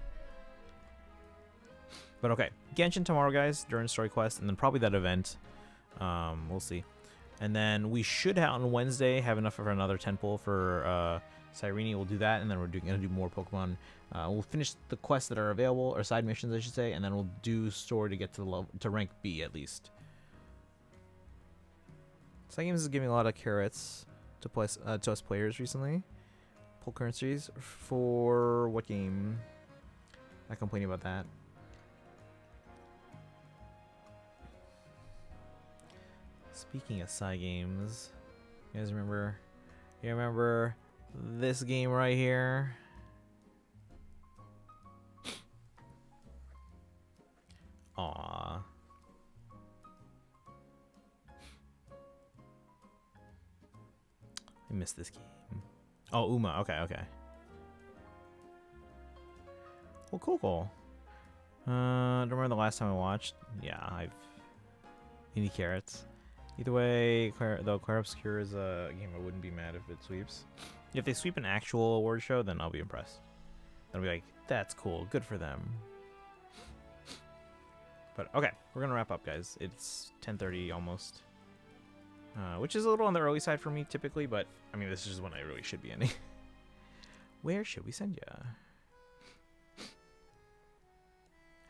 But okay, Genshin tomorrow, guys, during Story Quest. And then probably that event. We'll see. And then we should on Wednesday have enough for another 10 pull for Cyrene. We'll do that, and then we're going to do more Pokemon. We'll finish the quests that are available, or side missions, I should say, and then we'll do story to get to the level, to rank B at least. Side Games is giving a lot of carrots to play to us players recently. Pull currencies for what game? Not complaining about that. Speaking of side games, you guys remember? You remember this game right here? Aww. I missed this game. Oh, Uma. Okay, okay. Well, cool. Don't remember the last time I watched. Yeah, I've. Need carrots. Either way, though, Clair Obscure is a game I wouldn't be mad if it sweeps. If they sweep an actual award show, then I'll be impressed. Then I'll be like, that's cool. Good for them. But okay, we're gonna wrap up, guys. It's 10:30 almost, which is a little on the early side for me typically, but I mean this is when I really should be ending. Where should we send ya?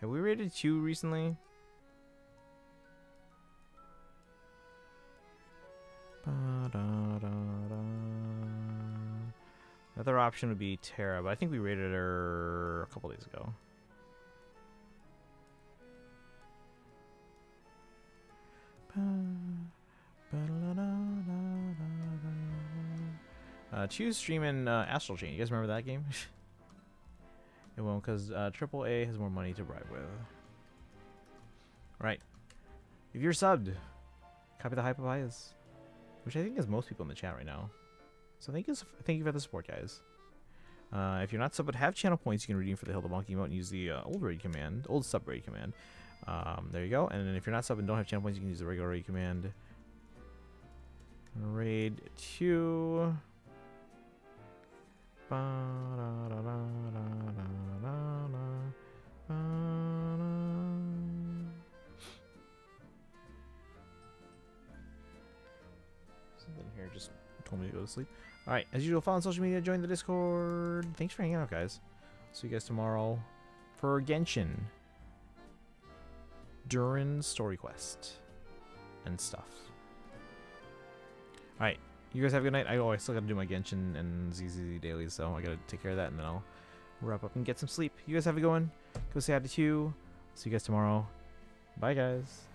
Have we rated 2 recently? Another option would be Terra, but I think we rated her a couple days ago. Choose stream in Astral Chain. You guys remember that game? It won't, because AAA has more money to bribe with. Right. If you're subbed, copy the hype of Ayas, which I think is most people in the chat right now. So thank you for the support, guys. If you're not subbed but have channel points, you can redeem for the Hilda Monkey emote and use the old sub raid command. There you go. And then if you're not sub and don't have channel points, you can use the regular raid command. Raid 2. Something here just told me to go to sleep. Alright, as usual, follow on social media, join the Discord. Thanks for hanging out, guys. See you guys tomorrow for Genshin during Story Quest and stuff. Alright, you guys have a good night. I still gotta do my Genshin and ZZ dailies, so I gotta take care of that, and then I'll wrap up and get some sleep. You guys have a good one. Go say hi to Q. See you guys tomorrow. Bye, guys.